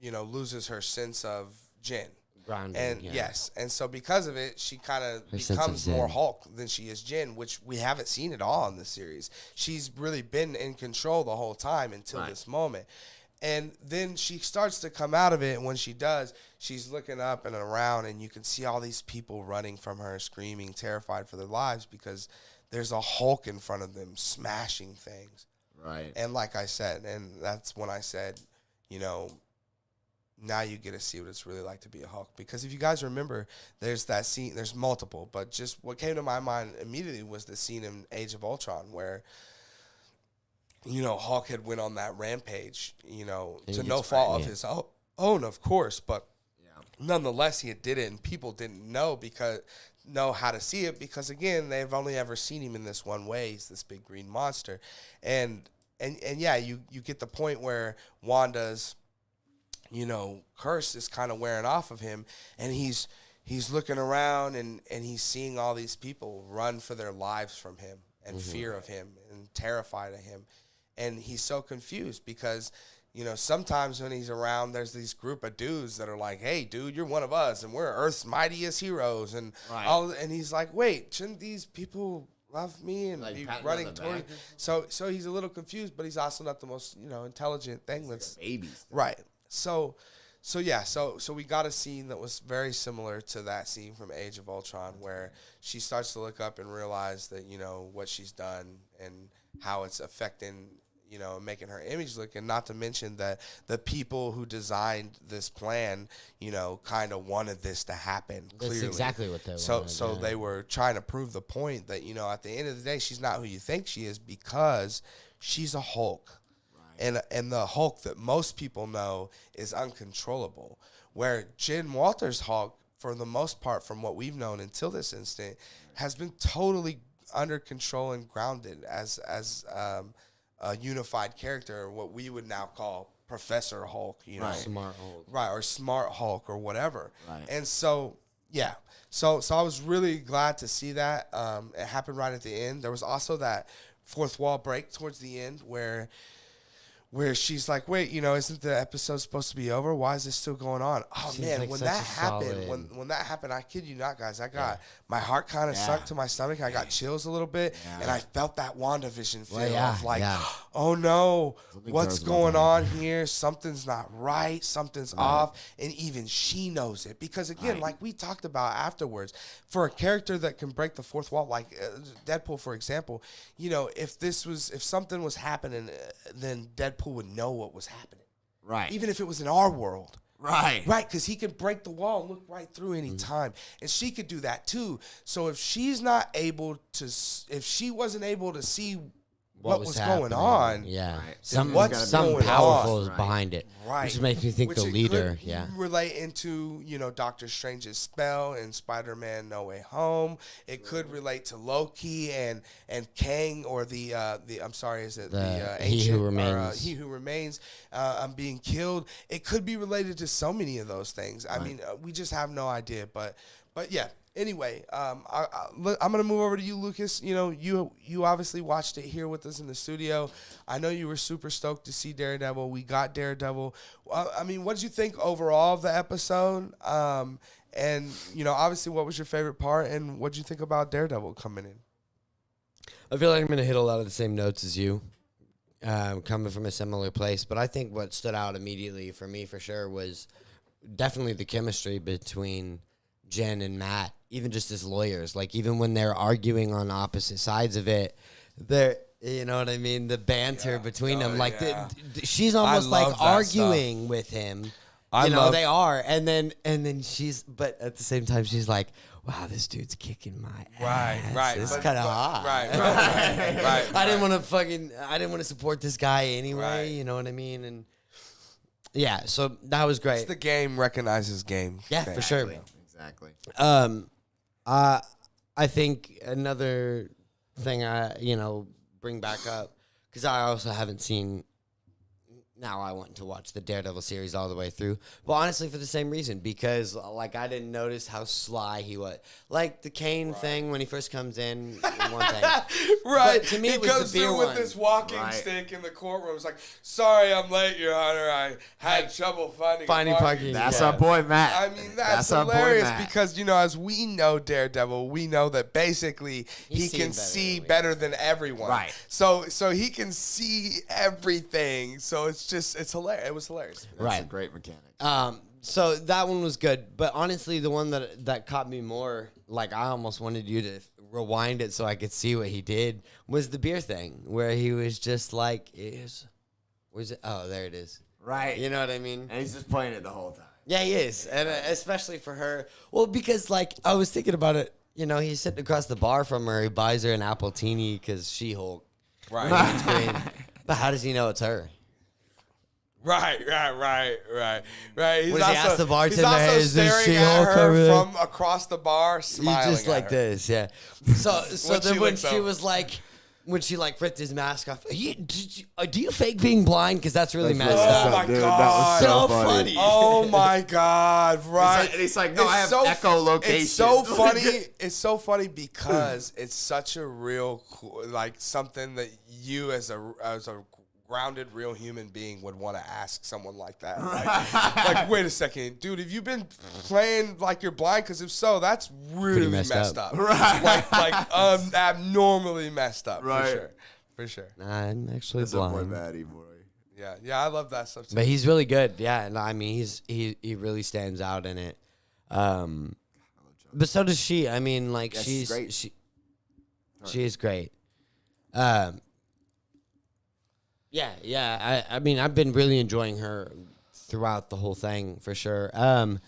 you know, loses her sense of Jin. Grounding, and yes. And so because of it, she kind of becomes more Hulk than she is Jin, which we haven't seen at all in this series. She's really been in control the whole time until this moment. And then she starts to come out of it, and when she does, she's looking up and around, and you can see all these people running from her, screaming, terrified for their lives, because there's a Hulk in front of them smashing things. Right. And like I said, and that's when I said, you know, now you get to see what it's really like to be a Hulk. Because if you guys remember, there's that scene, there's multiple, but just what came to my mind immediately was the scene in Age of Ultron where, you know, Hulk had went on that rampage, you know, to no fault of his own, of course, but nonetheless, he did it, and people didn't know how to see it because, again, they've only ever seen him in this one way. He's this big green monster, and yeah, you get the point where Wanda's, you know, curse is kind of wearing off of him, and he's looking around and he's seeing all these people run for their lives from him and fear of him and terrified of him. And he's so confused because, you know, sometimes when he's around, there's these group of dudes that are like, hey, dude, you're one of us, and we're Earth's mightiest heroes. And and he's like, wait, shouldn't these people love me and like be running toward me? So he's a little confused, but he's also not the most, you know, intelligent thing. That's like babies. Right. So we got a scene that was very similar to that scene from Age of Ultron where she starts to look up and realize that, you know, what she's done and how it's affecting, you know, making her image look, and not to mention that the people who designed this plan, you know, kind of wanted this to happen. That's clearly exactly what they wanted. So they were trying to prove the point that, you know, at the end of the day, she's not who you think she is because she's a Hulk. Right. And the Hulk that most people know is uncontrollable. Where Jen Walter's Hulk, for the most part, from what we've known until this instant, has been totally under control and grounded as a unified character, what we would now call Professor Hulk, you know, Smart Hulk, right, or Smart Hulk or whatever. Right. And so, yeah, so I was really glad to see that. It happened right at the end. There was also that fourth wall break towards the end where she's like, wait, you know, isn't the episode supposed to be over? Why is this still going on? Oh, seems man, like when that happened, when that happened, I kid you not, guys, I got, my heart kind of sunk to my stomach. I got chills a little bit, and I felt that WandaVision feel of like, oh no, what's going on here? Something's not right. Something's off. And even she knows it. Because again, like we talked about afterwards, for a character that can break the fourth wall, like Deadpool, for example, you know, if something was happening, then Deadpool would know what was happening. Right. Even if it was in our world. Right. Right, because he could break the wall and look right through any time. And she could do that too. So if she wasn't able to see what was going on. Yeah. Right. Something powerful is behind it. Right. Which makes me think the leader. Relate into, you know, Doctor Strange's spell in Spider-Man No Way Home. It could relate to Loki and Kang or the I'm sorry, is it the ancient He Who Remains being killed. It could be related to so many of those things. I mean, we just have no idea. But yeah. Anyway, I'm going to move over to you, Lucas. You know, you obviously watched it here with us in the studio. I know you were super stoked to see Daredevil. We got Daredevil. I mean, what did you think overall of the episode? And obviously, what was your favorite part, and what did you think about Daredevil coming in? I feel like I'm going to hit a lot of the same notes as you, coming from a similar place. But I think what stood out immediately for me, for sure, was definitely the chemistry between Jen and Matt, even just as lawyers. Like, even when they're arguing on opposite sides of it, you know what I mean? The banter between them. Like, she's almost like arguing with him. They are. And then but at the same time, she's like, wow, this dude's kicking my ass. Right. It's kind of hot. Right. I didn't want to support this guy anyway. Right. You know what I mean? And yeah, so that was great. It's the game recognizes game. Yeah, for sure. Exactly. I think another thing bring back up, because I also haven't seen. Now I want to watch the Daredevil series all the way through. But honestly, for the same reason, because like I didn't notice how sly he was. Like the Kane thing when he first comes in, one thing. Right. But to me, he it was comes the beer through with one. this walking stick in the courtroom. It's like, sorry, I'm late, Your Honor. I had trouble finding parking. That's our boy Matt. I mean, that's hilarious because as we know Daredevil, we know that basically he can see better than everyone. Right. So he can see everything. So it's hilarious. It was hilarious. That's a great mechanic. So that one was good, but honestly, the one that caught me more, like I almost wanted you to rewind it so I could see what he did, was the beer thing, where he was just like, where's it? Oh, there it is. Right. You know what I mean? And he's just playing it the whole time. Yeah, he is, and especially for her. Well, because like I was thinking about it, he's sitting across the bar from her. He buys her an apple teeny because She-Hulk. Right. But how does he know it's her? Right. He's asked the bartender, he's also "Hey, is this staring at She-Hulk her over there?" from across the bar, smiling just at like her. this, yeah. So then when she was like, when she like ripped his mask off, do you fake being blind? Because that's really messed up. Oh my Dude, God. that was So funny. Oh my God! Right? He's like, no, I have echolocation. It's so funny. It's so funny because it's such a real, like something that you as a grounded, real human being would want to ask someone like that. Like, wait a second, dude, have you been playing like you're blind? Because if so, that's really messed up. Right. Like abnormally messed up. Right. For sure. Nah, I'm actually That's a blind. boy Matty boy. Yeah, I love that stuff too. But he's really good. Yeah, and I mean, he really stands out in it. But so does she. I mean, like she's great. She is great. Yeah. I mean, I've been really enjoying her throughout the whole thing for sure. I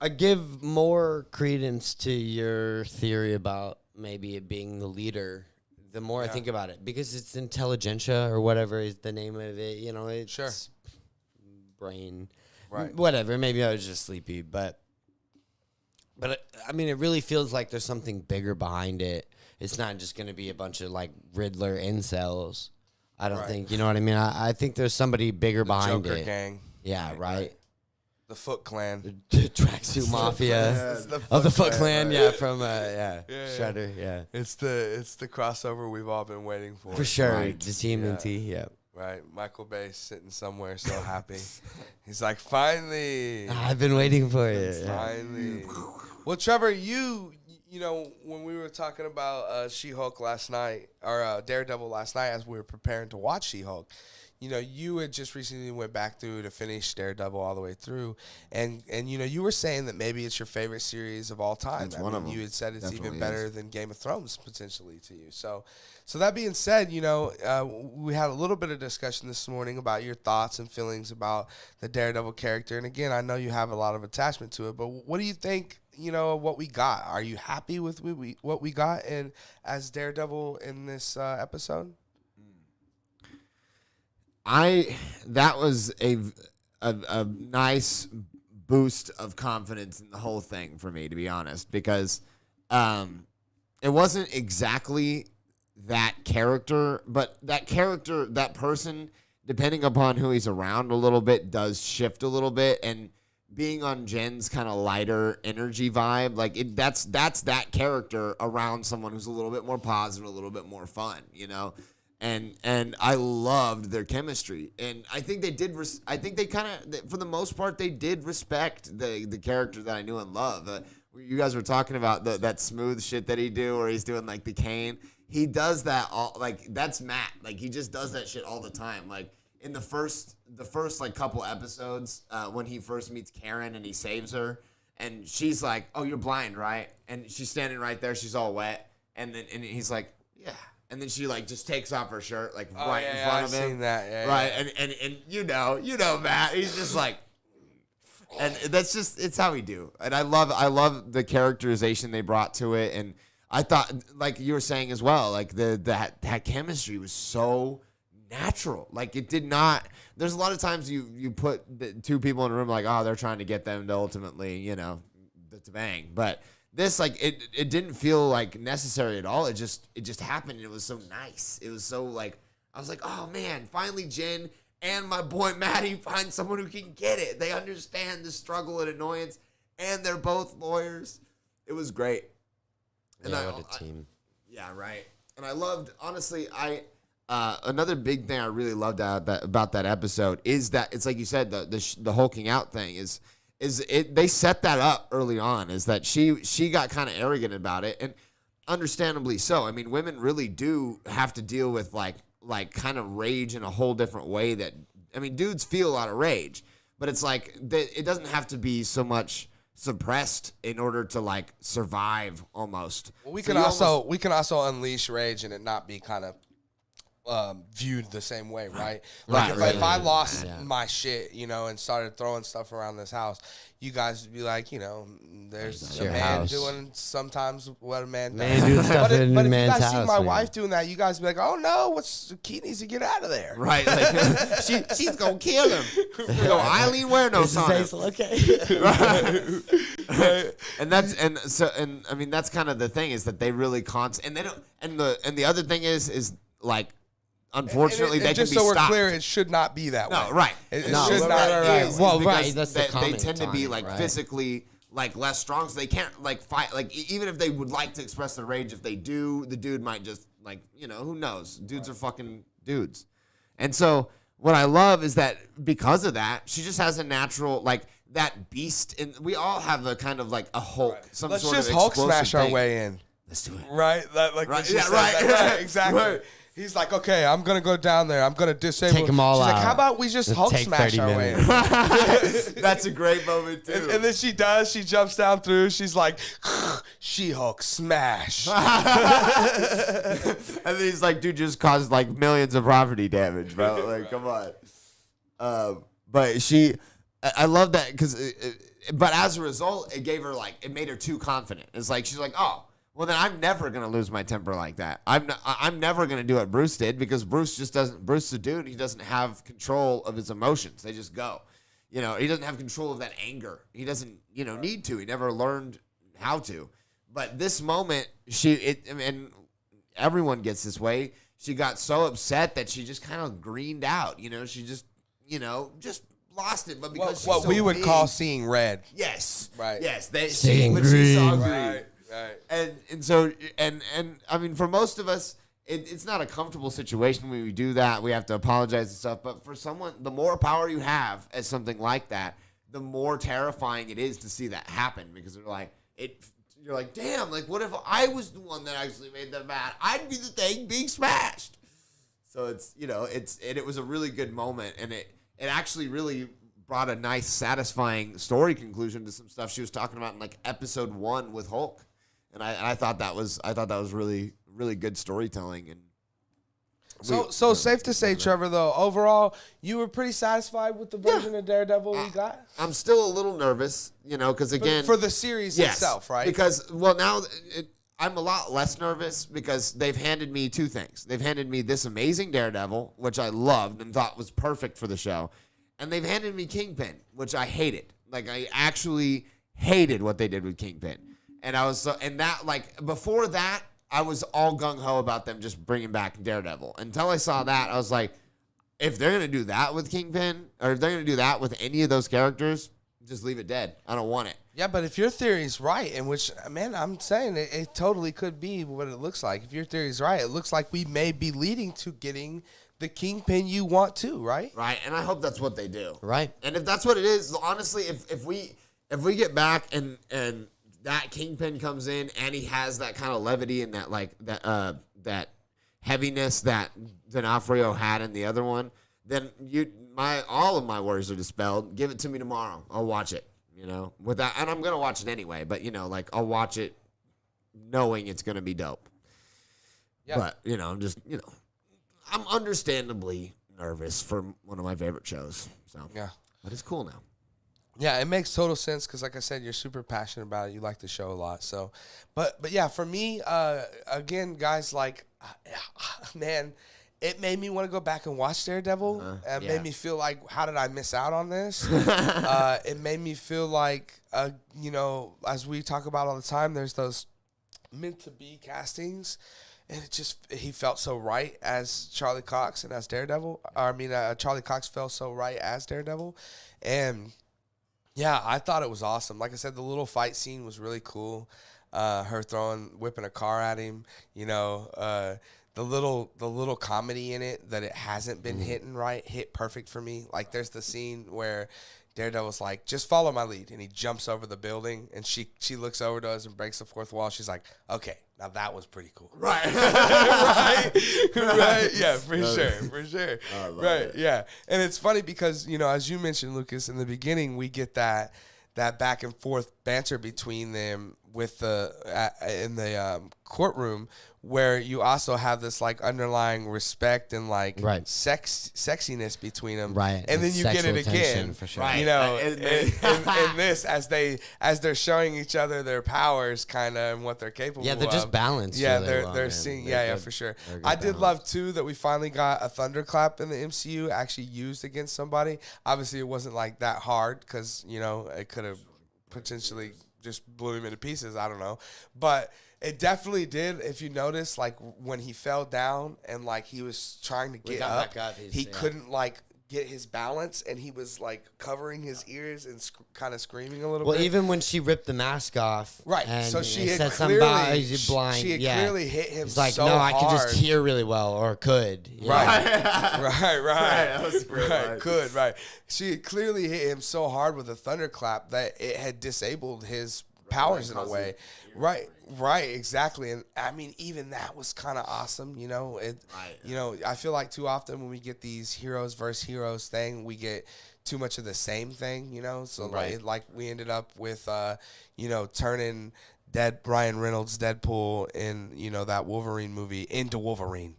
give more credence to your theory about maybe it being the leader the more I think about it, because it's intelligentsia or whatever is the name of it. It's brain, Right. Whatever. Maybe I was just sleepy, but I mean, it really feels like there's something bigger behind it. It's not just going to be a bunch of like Riddler incels. I don't think, you know what I mean? I think there's somebody bigger behind Joker it. gang. Yeah, right. The Foot Clan. The Tracksuit Mafia. The Foot Clan, yeah, from Shredder, yeah. It's the crossover we've all been waiting for. For sure. Right. The TMNT, yeah. Right. Michael Bay sitting somewhere so happy. He's like, finally. I've been waiting for it. Finally. Well, Trevor, you know, when we were talking about She-Hulk last night, or Daredevil last night as we were preparing to watch She-Hulk, you know, you had just recently went back through to finish Daredevil all the way through, and you know, you were saying that maybe it's your favorite series of all time. It's one of them. You had said it's Definitely even better is. than Game of Thrones potentially to you. So that being said, you know, we had a little bit of discussion this morning about your thoughts and feelings about the Daredevil character, and again, I know you have a lot of attachment to it, but what do you think? You know, what we got? Are you happy with what we got in as Daredevil in this episode? That was a nice boost of confidence in the whole thing for me, to be honest, because it wasn't exactly that character, but that person, depending upon who he's around a little bit, does shift a little bit, and being on Jen's kind of lighter energy vibe, like that's that character around someone who's a little bit more positive, a little bit more fun, you know? and I loved their chemistry, and I think they did. I think they kind of, for the most part, they did respect the character that I knew and loved. You guys were talking about that smooth shit that he do, where he's doing like the cane. He does that all, like that's Matt. Like he just does that shit all the time. Like in the first like couple episodes, when he first meets Karen and he saves her, and she's like, "Oh, you're blind, right?" And she's standing right there. She's all wet, and he's like, "Yeah." And then she like just takes off her shirt like in front of him. I've seen that. Yeah, right. Yeah. And you know Matt. He's just like, and that's just, it's how we do. And I love the characterization they brought to it. And I thought, like you were saying as well, like that chemistry was so natural. Like it did not. There's a lot of times you put the two people in a room like, oh, they're trying to get them to ultimately, to bang, but. This like it didn't feel like necessary at all. It just happened, and it was so nice. It was so like I was like, oh man, finally Jen and my boy Maddie find someone who can get it. They understand the struggle and annoyance, and they're both lawyers. It was great. And what a team. Yeah, right. And I loved, honestly, another big thing I really loved about that episode is that it's like you said, the hulking out thing is they set that up early on, is that she got kind of arrogant about it, and understandably so. I mean, women really do have to deal with like kind of rage in a whole different way that, I mean, dudes feel a lot of rage, but it's like it doesn't have to be so much suppressed in order to like survive almost. Well, we can also unleash rage and it not be kind of viewed the same way, right? Like if I lost my shit, and started throwing stuff around this house, you guys would be like, there's a man doing sometimes what a man does. But if you guys see my wife doing that, you guys would be like, oh no, Key needs to get out of there. Right. Like, she's going to kill him. Eileen Wernos on him. Okay. Right. And I mean, that's kind of the thing, is that they really and they don't, and the other thing is like, unfortunately, they just can be so stopped. we're clear, it should not be that way. No, right. It no, should not. Right. Well, right. That's the they tend to be like right? physically like less strong, so they can't like fight. Like even if they would like to express their rage, if they do, the dude might just like who knows? Dudes are fucking dudes. And so what I love is that because of that, she just has a natural like that beast, and we all have a kind of like a Hulk. Right. Some Let's sort just of Hulk explosive smash our thing. way in. Let's do it. Right? Right. Yeah, right. Exactly. Right. He's like, okay, I'm going to go down there. I'm going to disable. Take them all She's out. like, how about we just Hulk take smash 30 our way in? That's a great moment too. And then she does. She jumps down through. She's like, She-Hulk smash. And then he's like, dude, just caused like millions of property damage, bro. Like, come on. But I love that because, but as a result, it made her too confident. It's like, she's like, oh, well, then I'm never going to lose my temper like that. I'm never going to do what Bruce did, because Bruce is a dude. He doesn't have control of his emotions. They just go. He doesn't have control of that anger. He doesn't, need to. He never learned how to. But this moment, and everyone gets this way. She got so upset that she just kind of greened out. She just, just lost it. But because what we would call seeing red. Yes. Right. Yes. Seeing she green. saw green. Right. Right. And so I mean, for most of us, it's not a comfortable situation when we do that. We have to apologize and stuff. But for someone, the more power you have as something like that, the more terrifying it is to see that happen, because you're like, damn, like what if I was the one that actually made them mad? I'd be the thing being smashed. So it was a really good moment, and it actually really brought a nice, satisfying story conclusion to some stuff she was talking about in like episode 1 with Hulk. And I thought that was really, really good storytelling. And so safe to say, Trevor, though, overall, you were pretty satisfied with the version of Daredevil we got? I'm still a little nervous, because again, for the series itself, right? Because now I'm a lot less nervous, because they've handed me two things. They've handed me this amazing Daredevil, which I loved and thought was perfect for the show, and they've handed me Kingpin, which I hated. Like, I actually hated what they did with Kingpin. And before that, I was all gung-ho about them just bringing back Daredevil. Until I saw that, I was like, if they're going to do that with Kingpin, or if they're going to do that with any of those characters, just leave it dead. I don't want it. Yeah, but if your theory is right, in which, man, I'm saying it totally could be what it looks like. If your theory is right, it looks like we may be leading to getting the Kingpin you want to, right? Right, and I hope that's what they do. Right. And if that's what it is, honestly, if we get back and that Kingpin comes in and he has that kind of levity and that that heaviness that D'Onofrio had in the other one, then all of my worries are dispelled. Give it to me tomorrow. I'll watch it. With that, and I'm gonna watch it anyway. But I'll watch it knowing it's gonna be dope. Yeah. But I'm just I'm understandably nervous for one of my favorite shows. So yeah, but it's cool now. Yeah, it makes total sense because, like I said, you're super passionate about it. You like the show a lot. So, but yeah, for me, again, guys, like, man, it made me want to go back and watch Daredevil. It made me feel like, how did I miss out on this? It made me feel like, as we talk about all the time, there's those meant to be castings. And he felt so right as Charlie Cox and as Daredevil. Charlie Cox felt so right as Daredevil. And yeah, I thought it was awesome. Like I said, the little fight scene was really cool. Her whipping a car at him, the little comedy in it that it hasn't been hit perfect for me. Like there's the scene where Daredevil's like, just follow my lead. And he jumps over the building and she looks over to us and breaks the fourth wall. She's like, okay, now that was pretty cool. Right. right. Yeah, for sure. Right. Yeah. And it's funny because, as you mentioned, Lucas, in the beginning, we get that back and forth banter between them with in the courtroom, where you also have this like underlying respect and like sexiness between them, right? And then you get it again, for sure. Right. In this as they're showing each other their powers, kind of, and what they're capable. Yeah, they're of. just balanced. Yeah, really they're seeing. Yeah, for sure. I did love too that we finally got a thunderclap in the MCU actually used against somebody. Obviously, it wasn't like that hard because it could have potentially just blew him into pieces. I don't know, but it definitely did. If you notice, like when he fell down and like he was trying to get up, he couldn't like get his balance, and he was like covering his ears and kind of screaming a little bit. Well, even when she ripped the mask off, right? And so she had said clearly, he's blind. She had clearly hit him. He's like, so no, hard. I can just hear really well, or could. Right. That was great. Right. Could. Right. She had clearly hit him so hard with a thunderclap that it had disabled his powers in a way. Right, exactly. And I mean, even that was kind of awesome, I feel like too often when we get these heroes versus heroes thing, we get too much of the same thing, so like we ended up with turning Ryan Reynolds Deadpool in that Wolverine movie into Wolverine.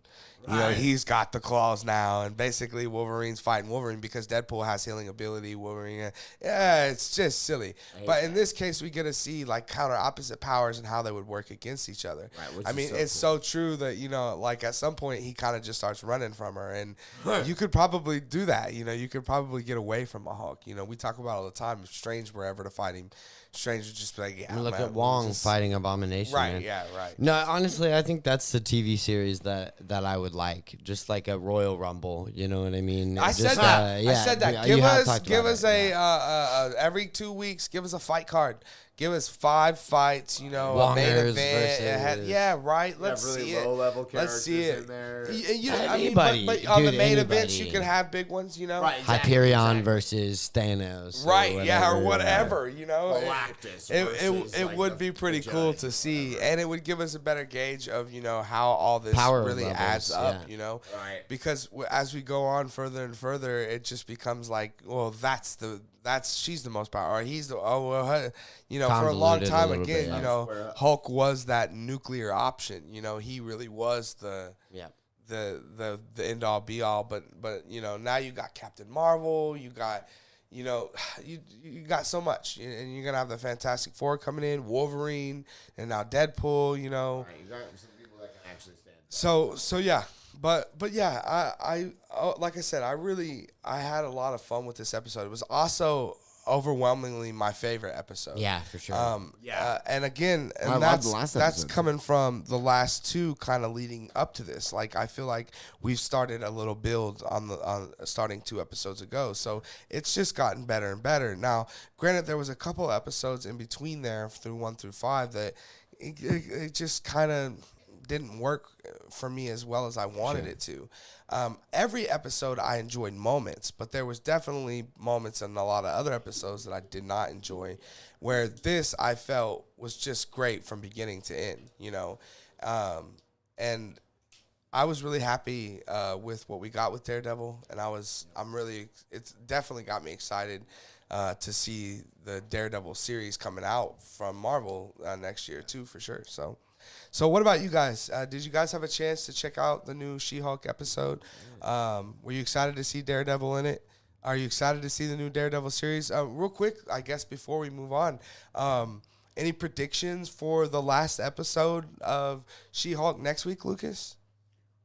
He's got the claws now, and basically Wolverine's fighting Wolverine because Deadpool has healing ability. Wolverine, it's just silly. But in this case, we get to see like counter opposite powers and how they would work against each other. Right, I mean, it's so true that like at some point he kind of just starts running from her, and you could probably do that. You could probably get away from a Hulk. We talk about all the time. If Strange were ever to fight him, Strange would just be like, yeah. Look at Wong fighting Abomination. Right. Man. Yeah. Right. No, honestly, I think that's the TV series that I would like, just like a Royal Rumble. You know what I mean? I said that. Give us a every 2 weeks. Give us a fight card. Give us 5 fights. A main event. Let's see it. Low-level characters Let's see it. in there. But on the main events, you can have big ones. Right. Hyperion versus Thanos. Right. Or whatever. Galactus. It would be pretty cool to see, and it would give us a better gauge of how all this really adds up. Right. Because as we go on further and further, it just becomes like, well, she's the most powerful, or he's the for a long time again, Hulk was that nuclear option. He really was the end all be all. But now you got Captain Marvel, you got you got so much, and you're gonna have the Fantastic Four coming in, Wolverine, and now Deadpool. Right, you got some people that can actually stand. So yeah. But yeah, I like I said, I had a lot of fun with this episode. It was also overwhelmingly my favorite episode. Yeah, for sure. And again, I and loved the that's last episode, coming from the last two kind of leading up to this. Like I feel like we've started a little build on starting 2 episodes ago, so it's just gotten better and better. Now, granted, there was a couple episodes in between there through 1 through 5 that it just kind of didn't work for me as well as I wanted it to. Every episode I enjoyed moments, but there was definitely moments in a lot of other episodes that I did not enjoy, where this I felt was just great from beginning to end, you know. And I was really happy with what we got with Daredevil, and it's definitely got me excited to see the Daredevil series coming out from Marvel next year too, for sure. So what about you guys? Did you guys have a chance to check out the new She-Hulk episode? Were you excited to see Daredevil in it? Are you excited to see the new Daredevil series? Real quick, I guess before we move on, any predictions for the last episode of She-Hulk next week, Lucas?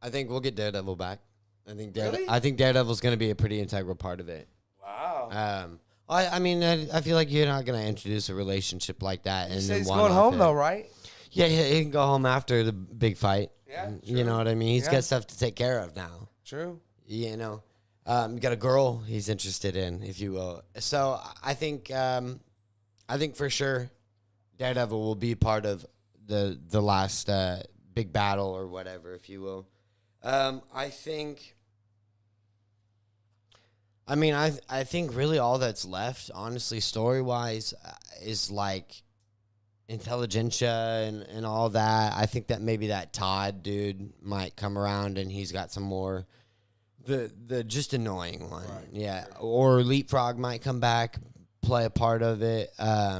I think we'll get Daredevil back. Really? I think Daredevil's going to be a pretty integral part of it. Wow. I mean, I feel like you're not going to introduce a relationship like that. You say he's going home, though, right? Yeah, he can go home after the big fight. Yeah, You know what I mean? He's Yeah. got stuff to take care of now. True. You know, you got a girl he's interested in, if you will. So I think for sure Daredevil will be part of the last big battle or whatever, if you will. I think really all that's left, honestly, story-wise, is like Intelligentsia and all that. I think that maybe that Todd dude might come around and he's got some more the just annoying one. Right. Yeah. Or Leapfrog might come back, play a part of it. I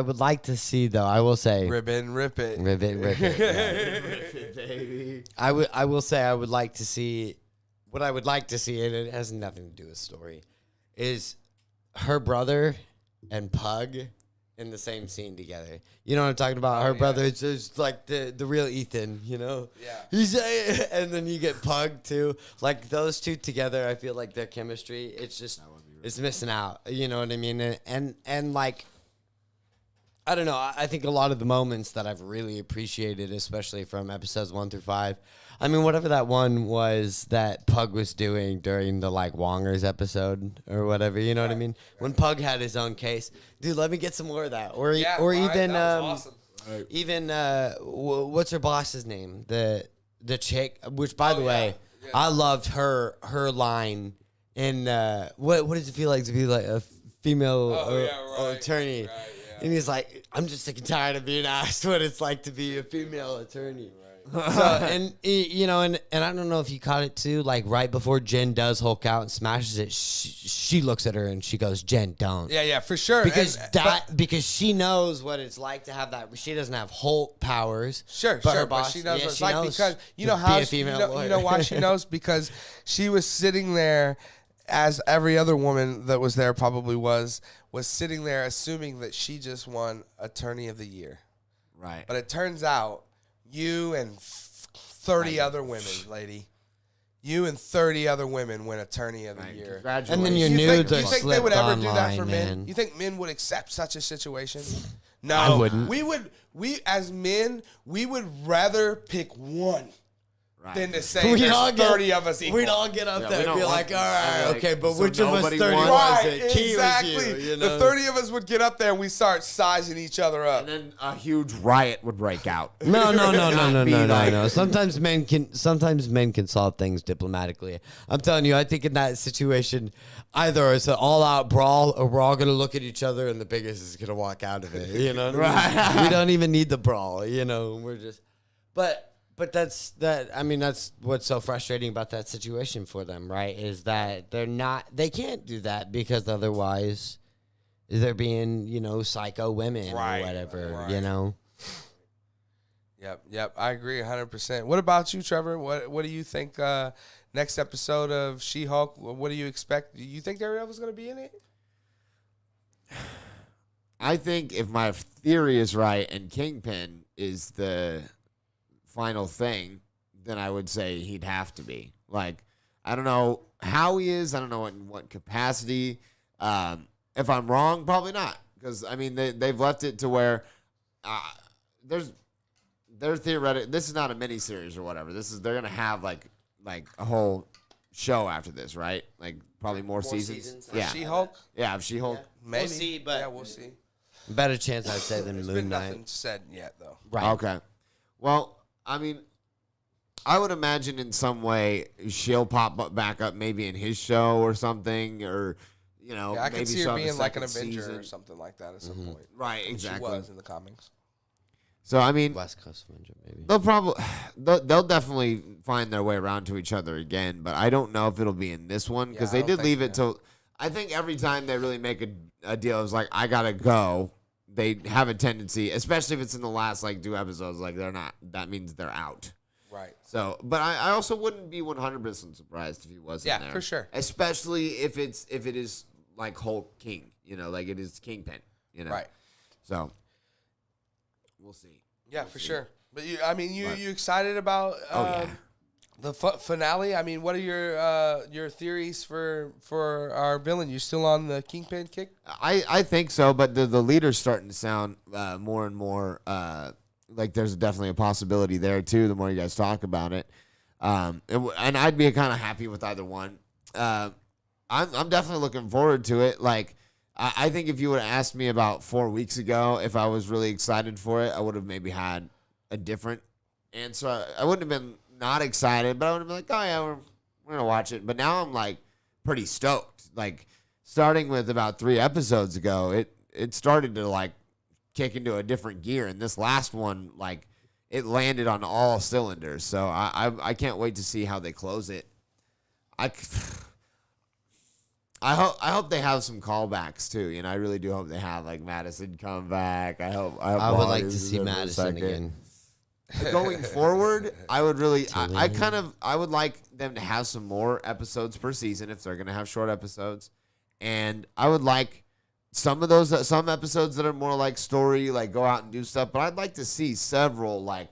would like to see, though, I will say Ribbon, rip it. Ribbit, rip it. Yeah. Rip it, baby. I will say I would like to see what I would like to see, and it has nothing to do with story, is her brother and Pug in the same scene together. You know what I'm talking about? Her brother is just like the real Ethan, you know? Yeah. And then you get Pug too. Like those two together, I feel like their chemistry, it's just it's missing out. You know what I mean? And like, I don't know. I think a lot of the moments that I've really appreciated, especially from episodes 1 through 5, I mean, whatever that one was that Pug was doing during the like Wongers episode or whatever, you know what I mean? When Pug had his own case, dude, let me get some more of that. Or even that was awesome. even what's her boss's name? The chick, which by the way, I loved her line in what does it feel like to be like a female attorney? Right, yeah. And he's like, I'm just sick and tired of being asked what it's like to be a female attorney. So, and you know, and I don't know if you caught it too, like right before Jen does Hulk out and smashes it, she looks at her and she goes, "Jen, don't." Yeah, for sure. Because she knows what it's like to have that. She doesn't have Hulk powers. Sure, but but she knows what it's like because you know how you know why she knows, because she was sitting there, as every other woman that was there probably was sitting there assuming that she just won Attorney of the Year. Right. But it turns out you and 30 other women, lady. You and 30 other women win Attorney of the Year. Congratulations. And then your You nudes think, are you think they would slipped ever do that online, for man. men? You think men would accept such a situation? No. I wouldn't. We as men, we would rather pick one than to say We'd there's all 30 of us equal. We'd all get up Yeah, there we and be don't like, want- all right, like, okay, but so which of us 30 nobody won? was Right, it? Key exactly. was you know? The 30 of us would get up there and we start sizing each other up. And then a huge riot would break out. No. Be like- Sometimes men can solve things diplomatically. I'm telling you, I think in that situation, either it's an all-out brawl, or we're all gonna look at each other, and the biggest is gonna walk out of it. You know, Right. We don't even need the brawl. You know, we're just, but that's that. I mean, that's what's so frustrating about that situation for them, right? Is that they can't do that because otherwise, they're being, you know, psycho women or whatever. Right. You know. Yep. I agree 100%. What about you, Trevor? What do you think next episode of She-Hulk, what do you expect? Do you think Daredevil's going to be in it? I think if my theory is right and Kingpin is the final thing, then I would say he'd have to be. Like, I don't know how he is. I don't know in what capacity. If I'm wrong, probably not. Because, I mean, they've left it to where they're theoretic. This is not a miniseries or whatever. They're going to have, like a whole show after this, right? Like, probably more seasons. Yeah. She-Hulk? Yeah, of She-Hulk. Yeah. Maybe. We'll see, but yeah, we'll see. better chance I'd say than There's Moon been Knight. nothing said yet, though. Right. Okay. Well, I mean, I would imagine in some way she'll back up maybe in his show or something, or, you know, Yeah, I maybe could see her show up a being like an second Avenger season. or something like that at some point. Right, Which exactly. She was in the comics. So, I mean, West Coast Avenger, maybe. they'll definitely find their way around to each other again, but I don't know if it'll be in this one because Yeah, I they don't did leave think it till. I think every time they really make a deal, it's like I gotta go. They have a tendency, especially if it's in the last like 2 episodes, like they're not. That means they're out. Right. So, but I also wouldn't be 100% surprised if he wasn't there. Yeah, for sure. Especially if it is like Hulk King, you know, like it is Kingpin, you know. Right. So, we'll see. Yeah, We'll for see. sure. But you But- excited about yeah. the finale? I mean, what are your theories for our villain? You still on the Kingpin kick? I think so, but the leader's starting to sound more and more like there's definitely a possibility there too. The more you guys talk about it, and I'd be kind of happy with either one. I'm definitely looking forward to it. Like I think if you would have asked me about 4 weeks ago if I was really excited for it, I would have maybe had a different answer. I wouldn't have been not excited, but I would have been like, oh yeah, we're gonna watch it. But now I'm like pretty stoked. Like starting with about 3 episodes ago, it started to like kick into a different gear, and this last one, like it landed on all cylinders. So I can't wait to see how they close it. I hope they have some callbacks too. You know, I really do hope they have like Madison come back. I I would like to Marty's see there for a Madison second. again. Going forward, I would really, I would like them to have some more episodes per season if they're going to have short episodes. And I would like some episodes that are more like story, like go out and do stuff. But I'd like to see several like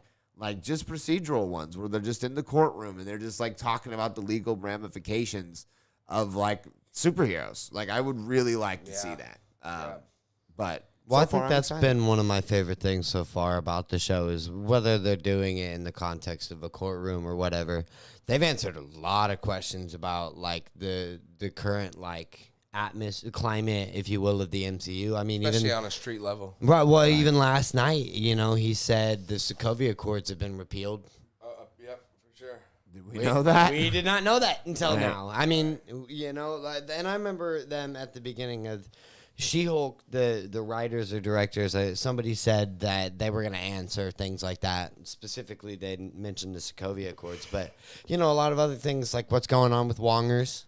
just procedural ones where they're just in the courtroom and they're just like talking about the legal ramifications of like superheroes. Like I would really like to see that. But Well, I so far, think I'm that's excited. been one of my favorite things so far about the show is whether they're doing it in the context of a courtroom or whatever. They've answered a lot of questions about like the current like climate, if you will, of the MCU. I mean, Especially even on a street level. right. Well, even last night, you know, he said the Sokovia Accords have been repealed. Yep, for sure. Did we know that? We did not know that until Right. now. I mean, you know, and I remember them at the beginning of She-Hulk, the writers or directors, somebody said that they were going to answer things like that. Specifically, they mentioned the Sokovia Accords, but, you know, a lot of other things like what's going on with Wongers.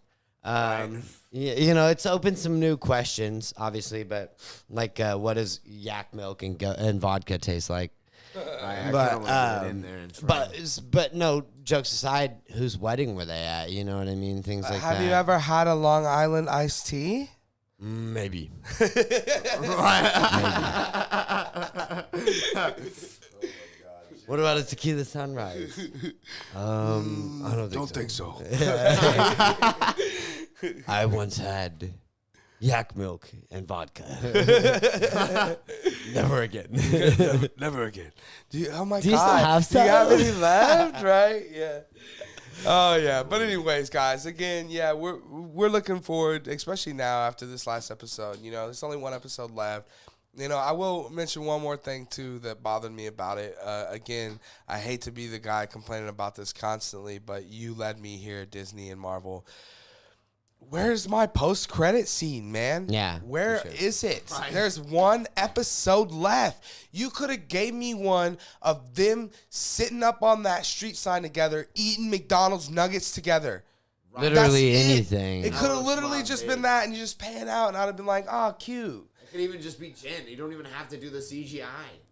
You know, it's opened some new questions, obviously, but like what does yak milk and vodka taste like? I But, kinda wanna get in there and try. But no, jokes aside, whose wedding were they at? You know what I mean? Things like that. Have you ever had a Long Island iced tea? Maybe. What about a tequila sunrise? I don't think so. I once had yak milk and vodka. Never again. Never again. Oh my Do you still God. have Do you have some? any left? Right? Yeah. Oh yeah. But anyways, guys, again, yeah, we're looking forward, especially now after this last episode. You know, there's only 1 episode left. You know, I will mention one more thing too that bothered me about it. Again, I hate to be the guy complaining about this constantly, but you led me here, Disney and Marvel. Where's my post-credit scene, man? Yeah, Where for sure. is it? There's 1 episode left. You could have gave me one of them sitting up on that street sign together, eating McDonald's nuggets together. Literally That's it. anything. It could have was literally my just baby. been that, and you just pan out, and I'd have been like, oh, cute. It could even just be Jen. You don't even have to do the CGI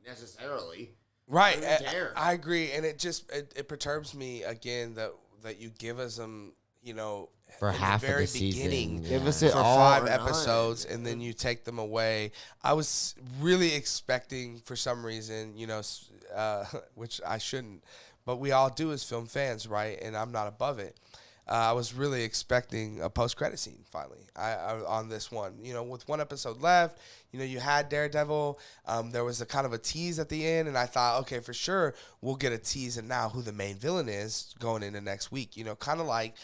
necessarily. Right. I don't care. I agree, and it perturbs me again that you give us them, you know, For in half the of very the season. beginning. Yeah. Give us it For all 5 or none. episodes, and then you take them away. I was really expecting, for some reason, you know, which I shouldn't, but we all do as film fans, right? And I'm not above it. I was really expecting a post-credit scene finally on this one. You know, with one episode left, you know, you had Daredevil. There was a kind of a tease at the end, and I thought, okay, for sure, we'll get a tease and now who the main villain is going into next week. You know, kind of like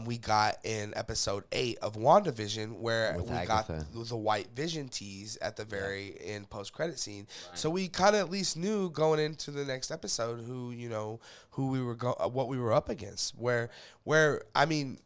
we got in episode 8 of WandaVision, where we got the White Vision tease at the very end post-credit scene. Right. So we kind of at least knew going into the next episode who we were what we were up against. Where I mean,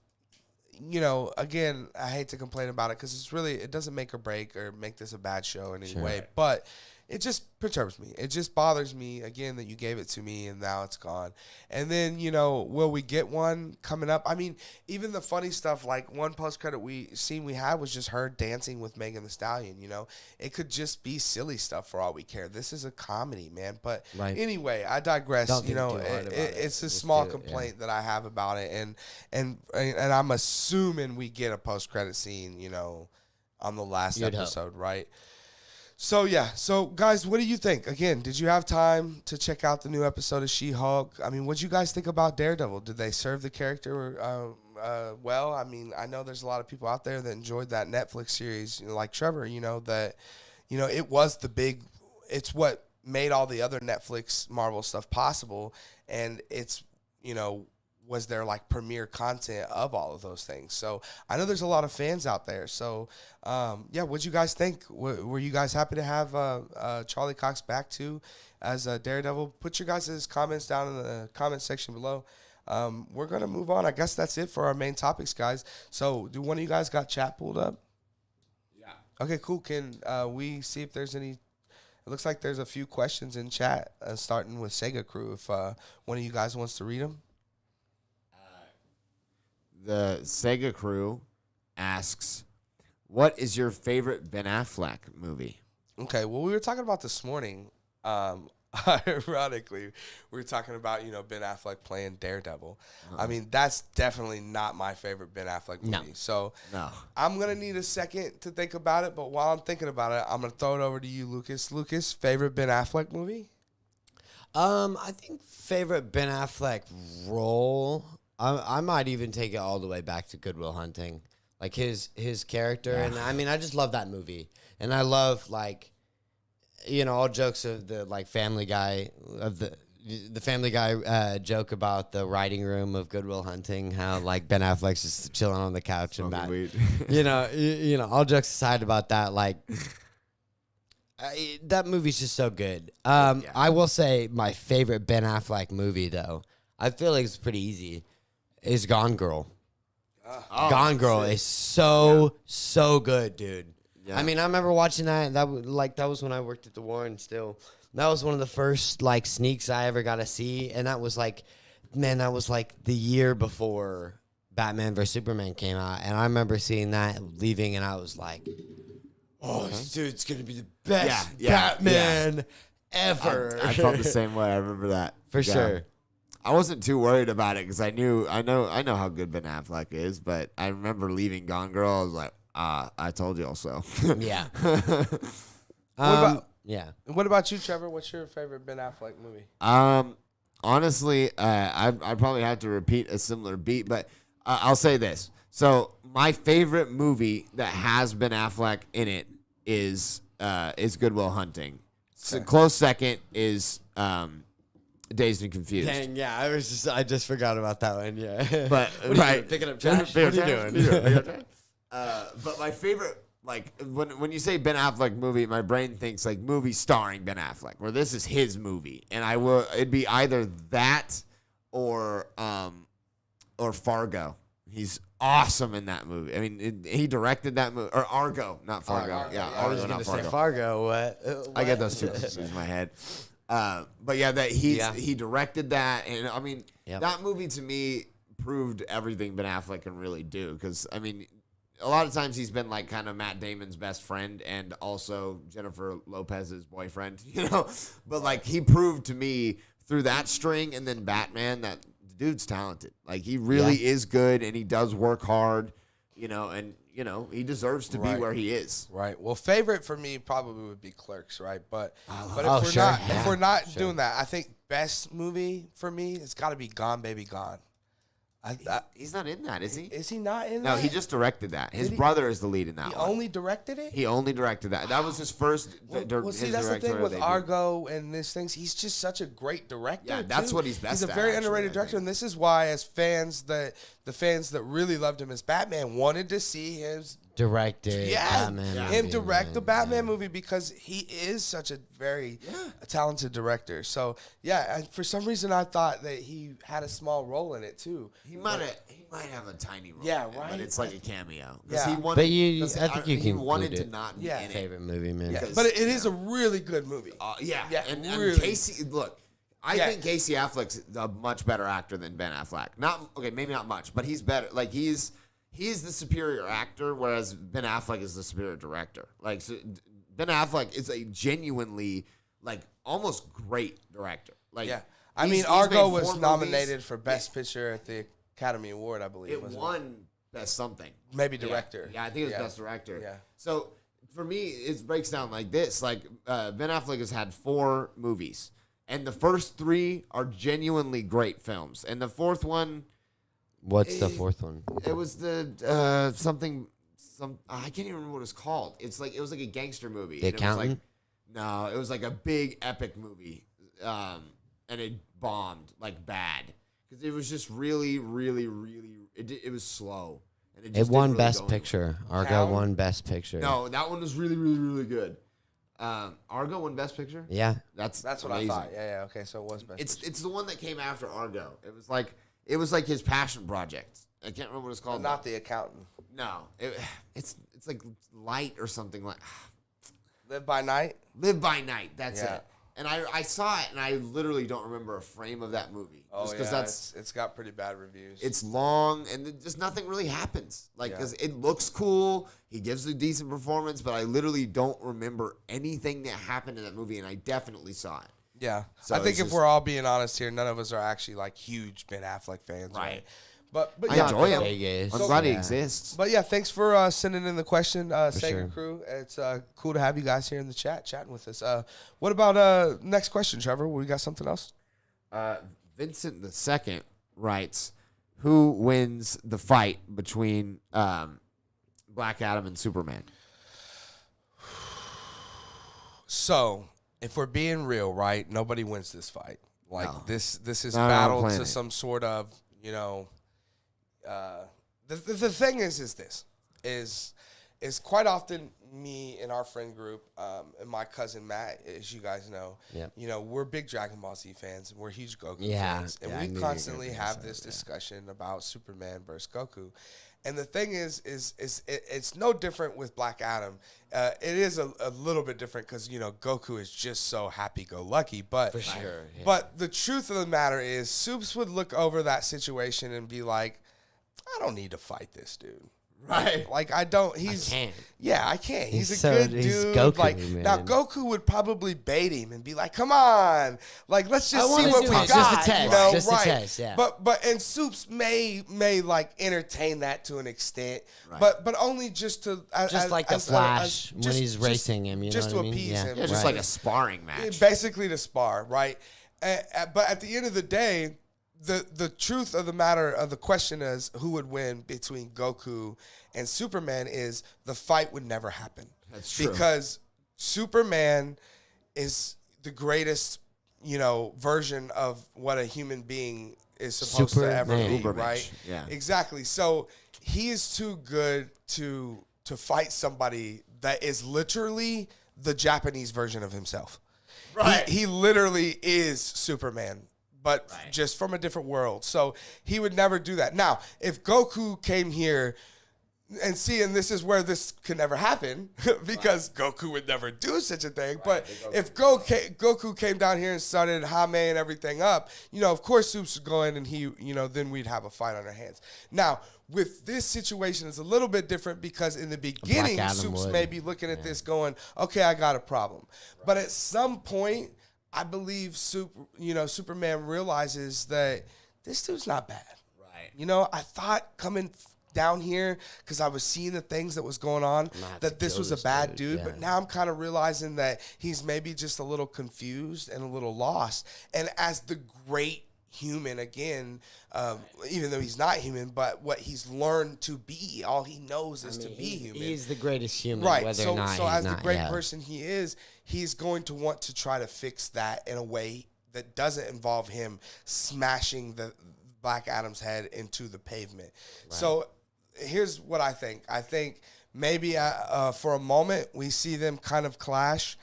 you know, again, I hate to complain about it because it doesn't make or break or make this a bad show in any way, but it just perturbs me. It just bothers me, again, that you gave it to me and now it's gone. And then, you know, will we get one coming up? I mean, even the funny stuff, like one post-credit scene we had was just her dancing with Megan Thee Stallion, you know. It could just be silly stuff for all we care. This is a comedy, man. But anyway, I digress. You know, it's a small complaint that I have about it. And I'm assuming we get a post-credit scene, you know, on the last episode, right? So, So, guys, what do you think? Again, did you have time to check out the new episode of She-Hulk? I mean, what did you guys think about Daredevil? Did they serve the character well? I mean, I know there's a lot of people out there that enjoyed that Netflix series, you know, like Trevor, you know, that, you know, it was it's what made all the other Netflix Marvel stuff possible. And it's, you know, was their like premiere content of all of those things. So I know there's a lot of fans out there. So what'd you guys think? Were you guys happy to have Charlie Cox back too as Daredevil? Put your guys' comments down in the comment section below. We're gonna move on. I guess that's it for our main topics, guys. So do one of you guys got chat pulled up? Yeah. Okay, cool. Can we see if there's any? It looks like there's a few questions in chat, starting with Sega Crew. If one of you guys wants to read them. The Sega Crew asks, what is your favorite Ben Affleck movie? Okay, well, we were talking about this morning. Ironically, we were talking about, you know, Ben Affleck playing Daredevil. I mean, that's definitely not my favorite Ben Affleck movie. No. So I'm going to need a second to think about it. But while I'm thinking about it, I'm going to throw it over to you, Lucas. Lucas, favorite Ben Affleck movie? I think favorite Ben Affleck role... I might even take it all the way back to Good Will Hunting, like his character, and I mean I just love that movie, and I love, like, you know, all jokes of the like Family Guy of the Family Guy joke about the writing room of Good Will Hunting, how like Ben Affleck's just chilling on the couch and that, you know, all jokes aside about that, like that movie's just so good. I will say my favorite Ben Affleck movie though, I feel like it's pretty easy. Is Gone Girl. Gone Girl is so good, dude. Yeah. I mean, I remember watching that. That was when I worked at the Warren still. That was one of the first like sneaks I ever got to see, and that was like the year before Batman vs Superman came out, and I remember seeing that, leaving, and I was like, "Oh, this dude's gonna be the best Batman ever." I felt the same way. I remember that for sure. I wasn't too worried about it because I know how good Ben Affleck is, but I remember leaving Gone Girl. I was like, I told y'all so. Yeah. What about you, Trevor? What's your favorite Ben Affleck movie? Honestly, I'd probably have to repeat a similar beat, but I'll say this. So my favorite movie that has Ben Affleck in it is Good Will Hunting. Okay. So close second is Dazed and Confused. Dang, yeah, I just forgot about that one. Yeah, but right, picking up trash. What are you doing? But my favorite, like when you say Ben Affleck movie, my brain thinks like movie starring Ben Affleck, where this is his movie, and it'd be either that or Fargo. He's awesome in that movie. I mean, he directed that movie, or Argo, not Fargo. I was going to say Fargo. What? I get those two in my head. But yeah, he directed that, and I mean that movie to me proved everything Ben Affleck can really do. Because I mean, a lot of times he's been like kind of Matt Damon's best friend and also Jennifer Lopez's boyfriend, you know. But like he proved to me through that string and then Batman that the dude's talented. Like he really is good, and he does work hard, you know, and you know, he deserves to be where he is. Right. Well, favorite for me probably would be Clerks, right? But if we're not doing that, I think best movie for me, it's got to be Gone Baby Gone. He's not in that, is he? Is he not in No, that? he just directed that. His Did he? brother is the lead in that He one. only directed it? He only directed that. That was his first. Well, see, that's the thing with Argo and these things. He's just such a great director. Yeah, that's too. what he's best He's a at, very actually, underrated I director, think. and this is why, as fans, the fans that really loved him as Batman wanted to see his Directed Batman him movie, direct man. the Batman movie because he is such a very talented director. So yeah, and for some reason I thought that he had a small role in it too. He might have a tiny role. Yeah, in it, right. But it's like a cameo. Yeah. He wanted, But you, 'cause I think you he can wanted include to it. not be Yeah. in it. Favorite movie, man. Yeah, Because, but it is a really good movie. Yeah, and and really. Casey, look, I think Casey Affleck's a much better actor than Ben Affleck. Maybe not much, but he's better. Like he's the superior actor, whereas Ben Affleck is the superior director. Like Ben Affleck is a genuinely like almost great director. Like Yeah, I he's mean, made Argo 4 was movies. nominated for Best Picture at the Academy Award, I believe. It wasn't won best something. Maybe director. Yeah, I think it was best director. Yeah. So for me, it breaks down like this: like Ben Affleck has had 4 movies, and the first 3 are genuinely great films, and the fourth one, What's the fourth one? it was the I can't even remember what it was called. It was like a gangster movie. The and it was like, Accountant? no, it was like a big epic movie, and it bombed like bad because it was just really, really, really. It was slow. And It just won didn't really Best go Picture. Argo Count? won Best Picture. No, that one was really, really, really good. Argo won Best Picture. Yeah. That's That's what amazing. I thought. Yeah. Okay, so it was Best Picture. It's the one that came after Argo. It was like his passion project. I can't remember what it's called. Not The Accountant. No, it's like Light or something like Live by Night. Live by Night. That's Yeah. it. And I saw it, and I literally don't remember a frame of that movie. Oh Just yeah, because it's got pretty bad reviews. it's long, and just nothing really happens. Like, because it looks cool, he gives a decent performance, but I literally don't remember anything that happened in that movie, and I definitely saw it. Yeah, So I think it's if just- we're all being honest here, none of us are actually like huge Ben Affleck fans, right? But I yeah, enjoy him. Vegas. I'm glad he Yeah. exists. But yeah, thanks for sending in the question, Sega sure. Crew. It's cool to have you guys here in the chat, chatting with us. What about next question, Trevor? We got something else? Vincent II writes, "Who wins the fight between Black Adam and Superman?" So, if we're being real, right? Nobody wins this fight. Like No. this is Not on our battle to planet. some sort of, the thing is quite often me and our friend group and my cousin Matt, as you guys know, Yep. we're big Dragon Ball Z fans and we're huge Goku Yeah. fans, and Yeah, I we knew you were constantly gonna have say this that, yeah. discussion about Superman versus Goku. And the thing is it's no different with Black Adam. It is a little bit different because Goku is just so happy-go-lucky. But For sure, yeah. But the truth of the matter is, Soups would look over that situation and be like, "I don't need to fight this dude." Right. Like I don't. He's can't. Yeah, I can't. He's He's a good he's dude. Goku, like man. now, Goku would probably bait him and be like, "Come on, like let's just see wanna what do we it. got." Just a test. You know, Just a right? test, yeah. But and Soups may like entertain that to an extent, Right. but only just to Just like the Flash when he's racing him, you know just what I to mean? appease Yeah. him. Yeah, just Right. like a sparring match. Basically to spar, right? But at the end of the day, the truth of the matter of the question is who would win between Goku and Superman is the fight would never happen. That's true. Because Superman is the greatest, version of what a human being is supposed to ever Superman. be, Ubermensch, right? yeah. Exactly. So he is too good to fight somebody that is literally the Japanese version of himself. Right. He literally is Superman, but just from a different world. So he would never do that. Now, if Goku came here and this is where this could never happen because Goku would never do such a thing. But if Goku came down here and started Hame and everything up, of course Soups would go in and he, then we'd have a fight on our hands. Now, with this situation, it's a little bit different because in the beginning, Adam Soups would. may be looking at this going, okay, I got a problem. But at some point, I believe Superman realizes that this dude's not bad. Right. I thought coming down here because I was seeing the things that was going on gonna have that to this kill was a this bad dude, dude, but yeah. now I'm kind of realizing that he's maybe just a little confused and a little lost. And as the great human again, even though he's not human, but what he's learned to be. All he knows is to be human. He's the greatest human, right. whether So, or not so he's as not, the great person he is, he's going to want to try to fix that in a way that doesn't involve him smashing the Black Adam's head into the pavement. Right. So here's what I think. I think maybe for a moment we see them kind of clash.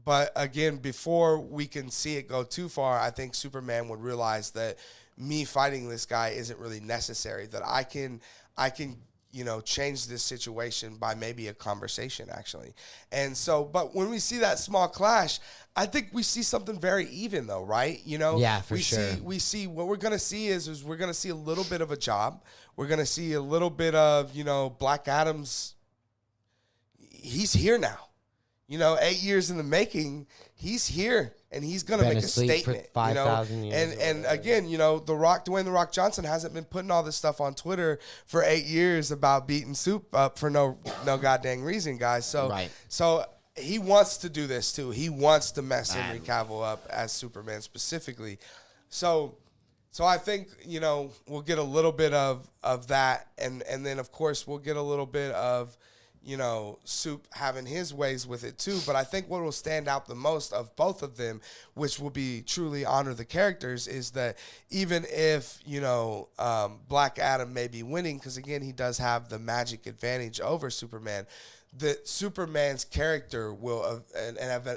But again, before we can see it go too far, I think Superman would realize that me fighting this guy isn't really necessary, that I can change this situation by maybe a conversation, actually. And so, but when we see that small clash, I think we see something very even, though, right? Yeah, for sure. We see what we're going to see is we're going to see a little bit of a job. We're going to see a little bit of, Black Adam's, he's here now. 8 years in the making, he's here, and he's going to make a statement. For 5,000 years. And again, Dwayne The Rock Johnson hasn't been putting all this stuff on Twitter for 8 years about beating Soup up for no goddamn reason, guys. So he wants to do this too. He wants to mess Henry Cavill up as Superman specifically. So I think, we'll get a little bit of that, and then of course we'll get a little bit of Soup having his ways with it too. But I think what will stand out the most of both of them, which will be truly honor the characters, is that even if, Black Adam may be winning, because again, he does have the magic advantage over Superman, that Superman's character will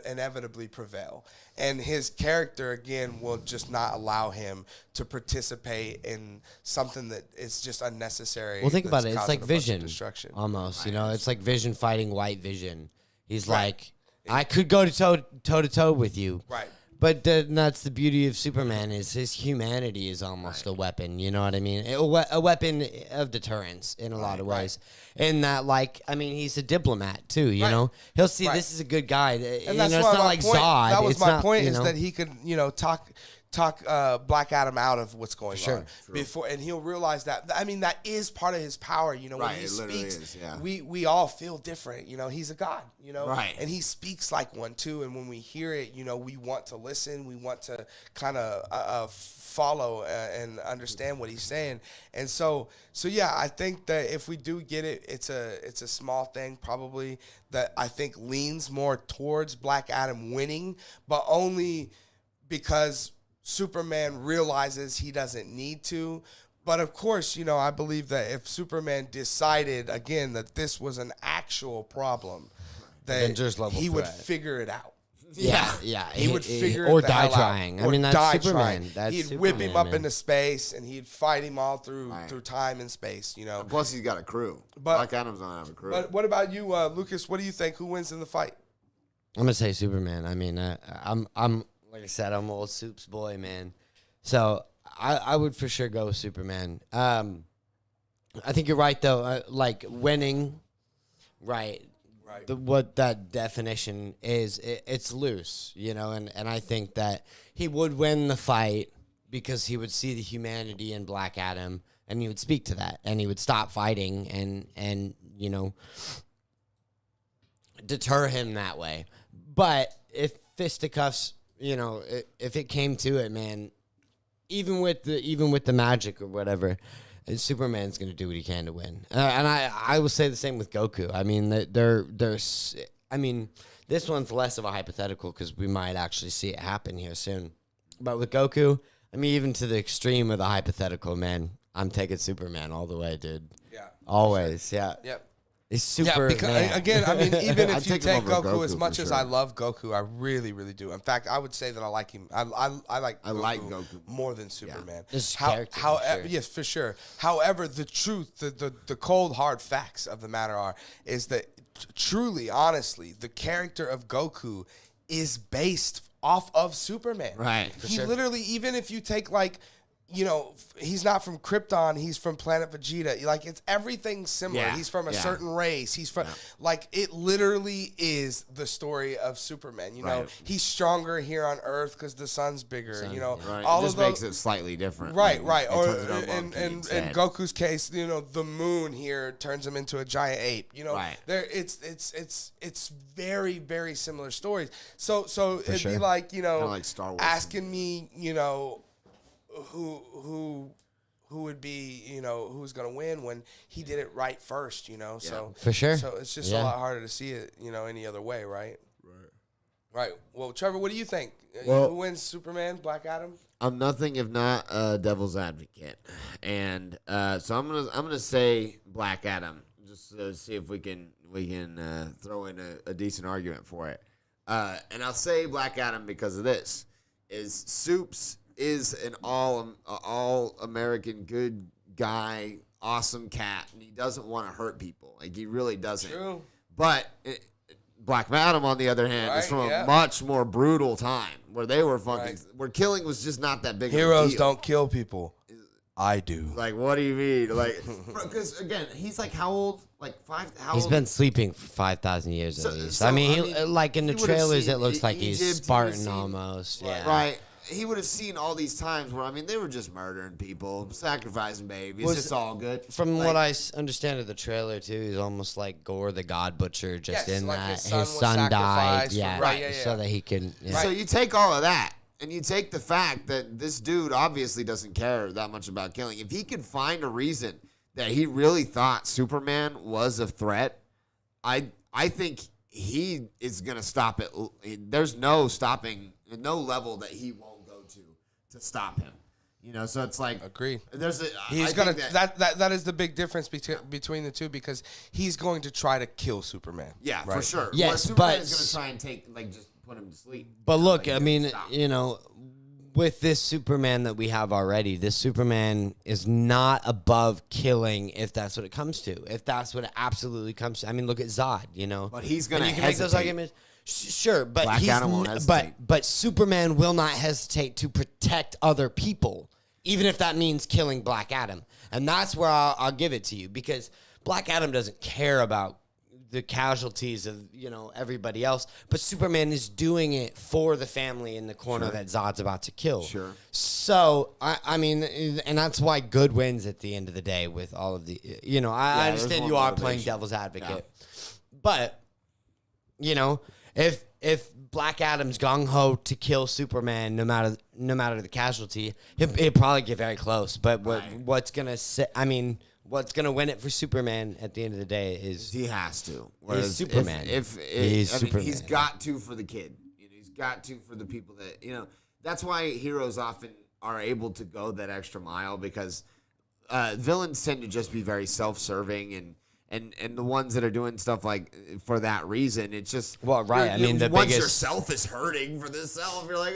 inevitably prevail. And his character, again, will just not allow him to participate in something that is just unnecessary. Well, think about it. It's like Vision, almost. Right. It's like Vision fighting White Vision. He's like, I could go toe-to-toe with you. Right. But that's the beauty of Superman, is his humanity is almost a weapon. You know what I mean? A weapon of deterrence in a lot of ways. And that, he's a diplomat too. You know, he'll see this is a good guy. And that's it's not like point, Zod. That was my point, is that he could, talk Black Adam out of what's going on before, and he'll realize that. That is part of his power. When he speaks, we all feel different. He's a god. And he speaks like one too. And when we hear it, we want to listen. We want to kind of follow and understand what he's saying. And so yeah, I think that if we do get it, it's a small thing probably that I think leans more towards Black Adam winning, but only because Superman realizes he doesn't need to. But of course, I believe that if Superman decided again that this was an actual problem, that he would figure it out. Yeah. He would figure it or the die hell trying. out. That's Superman. He'd whip him up into space, and he'd fight him all through time and space. Plus, he's got a crew. Black Adam's don't have a crew. But what about you, Lucas? What do you think? Who wins in the fight? I'm gonna say Superman. I'm like I said, I'm old Soup's boy, man. So I would for sure go with Superman. I think you're right, though. Winning, right. What that definition is, it's loose, and I think that he would win the fight because he would see the humanity in Black Adam, and he would speak to that, and he would stop fighting and deter him that way. But if fisticuffs, if it came to it, man, even with the magic or whatever, Superman's going to do what he can to win. And I will say the same with Goku. This one's less of a hypothetical because we might actually see it happen here soon. But with Goku, even to the extreme of the hypothetical, man, I'm taking Superman all the way, dude. Yeah. Always, sure. yeah. Yep. It's super. Yeah, because again, even if you take Goku as much sure. as I love Goku, I really, really do. In fact, I would say that I like him. I like Goku more than Superman. Yeah. Yes, for sure. However, the truth, the cold hard facts of the matter is that truly, honestly, the character of Goku is based off of Superman. Right. He literally, even if you take he's not from Krypton. He's from planet Vegeta. It's everything similar. Yeah. He's from a certain race. He's from it literally is the story of Superman. He's stronger here on Earth because the sun's bigger. All it just makes it slightly different. Right. Or in Goku's case, the moon here turns him into a giant ape. It's very, very similar stories. So it'd be like like Star Wars asking me who would be, who's going to win when he did it right first, So for sure. So it's just a lot harder to see it, any other way, right? Right. Well, Trevor, what do you think? Who wins, Superman, Black Adam? I'm nothing if not a devil's advocate, and so I'm gonna say Black Adam, just to see if we can throw in a decent argument for it. And I'll say Black Adam because of this: is Supes is an all American good guy, awesome cat, and he doesn't want to hurt people. Like he really doesn't. True. But Black Adam, on the other hand, is from a much more brutal time where they were where killing was just not that big. Heroes of a deal. don't kill people. I do. Like, what do you mean? Like, because again, he's like how old? Like He's been sleeping for 5,000 years at least. I mean, like in the trailers, it looks like he's Spartan almost. Yeah. Right. He would have seen all these times where, they were just murdering people, sacrificing babies. It's all good. From what I understand of the trailer, too, he's almost like Gore the God Butcher, just in like that his son died. Yeah. So that he can. Yeah. So you take all of that, and you take the fact that this dude obviously doesn't care that much about killing. If he could find a reason that he really thought Superman was a threat, I think he is going to stop it. There's no stopping, no level that he won't go to stop him. So it's like agreed. He's gonna that is the big difference between the two, because he's going to try to kill Superman. Yeah, right? for sure. Yes, Superman is going to try and just put him to sleep. But look, with this Superman that we have already, this Superman is not above killing if that's what it comes to. If that's what it absolutely comes to. I mean, look at Zod, But he's going to hesitate. Make those arguments. Sure, but Black Adam won't hesitate. But Superman will not hesitate to protect other people, even if that means killing Black Adam. And that's where I'll give it to you, because Black Adam doesn't care about the casualties of, everybody else, but Superman is doing it for the family in the corner that Zod's about to kill. Sure. So, I mean, and that's why good wins at the end of the day with all of the, I understand you are playing devil's advocate, but, if Black Adam's gung-ho to kill Superman, no matter the casualty, he'll probably get very close. But what's gonna win it for Superman at the end of the day is he has to. He's Superman. Superman. He's got to for the kid. He's got to for the people that That's why heroes often are able to go that extra mile, because villains tend to just be very self-serving and the ones that are doing stuff like for that reason, it's just once your self is hurting for this self, you're like,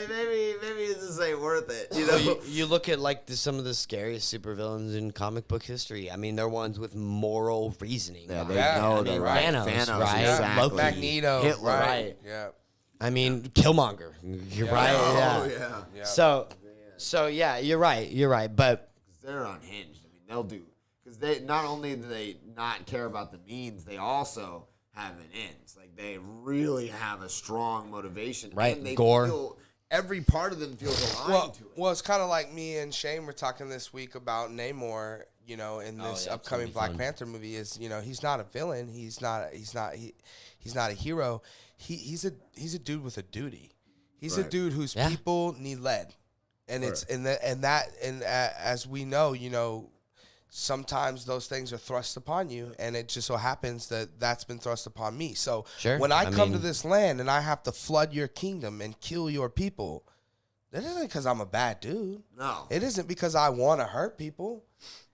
maybe this ain't worth it. You look at like some of the scariest supervillains in comic book history. I mean, they're ones with moral reasoning. Yeah, they know they're right. Thanos, right? Exactly. Loki, Magneto, Hitler, right? Yeah. I mean, Killmonger. You're right. Oh, yeah. So yeah, you're right. But they're unhinged. I mean, they'll do. Because they not only do they not care about the means, they also have an ends. Like, they really have a strong motivation. Right, and they Gore. Every part of them feels aligned to it. Well, it's kind of like me and Shane were talking this week about Namor. In this upcoming Black Panther movie, is he's not a villain. He's not a hero. He's a dude with a duty. He's a dude whose people need led, and it's as we know, sometimes those things are thrust upon you, and it just so happens that that's been thrust upon me. So when I come to this land and I have to flood your kingdom and kill your people, that isn't because I'm a bad dude. No. It isn't because I want to hurt people.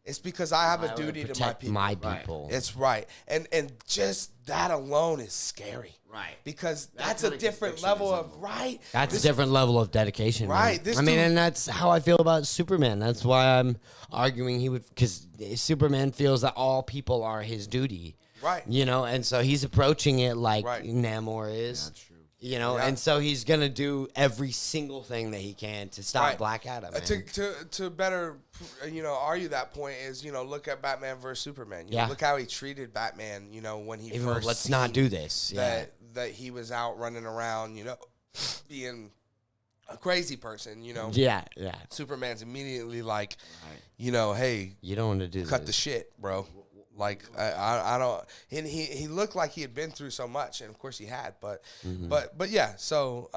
It's because I have a duty to my people. My people. Right. It's right. And just that alone is scary. Right. Because that's a different level of, right? That's a different level of dedication. Right. And that's how I feel about Superman. That's why I'm arguing he would, because Superman feels that all people are his duty. Right. And so he's approaching it like Namor is. That's true. And so he's going to do every single thing that he can to stop Black Adam. To better, argue that point is, look at Batman versus Superman. Look how he treated Batman, when he first let's not do this. That he was out running around, being a crazy person, Yeah. Superman's immediately like, hey, you don't want to do cut the shit, bro. Like I don't, and he looked like he had been through so much, and of course he had, but yeah. So,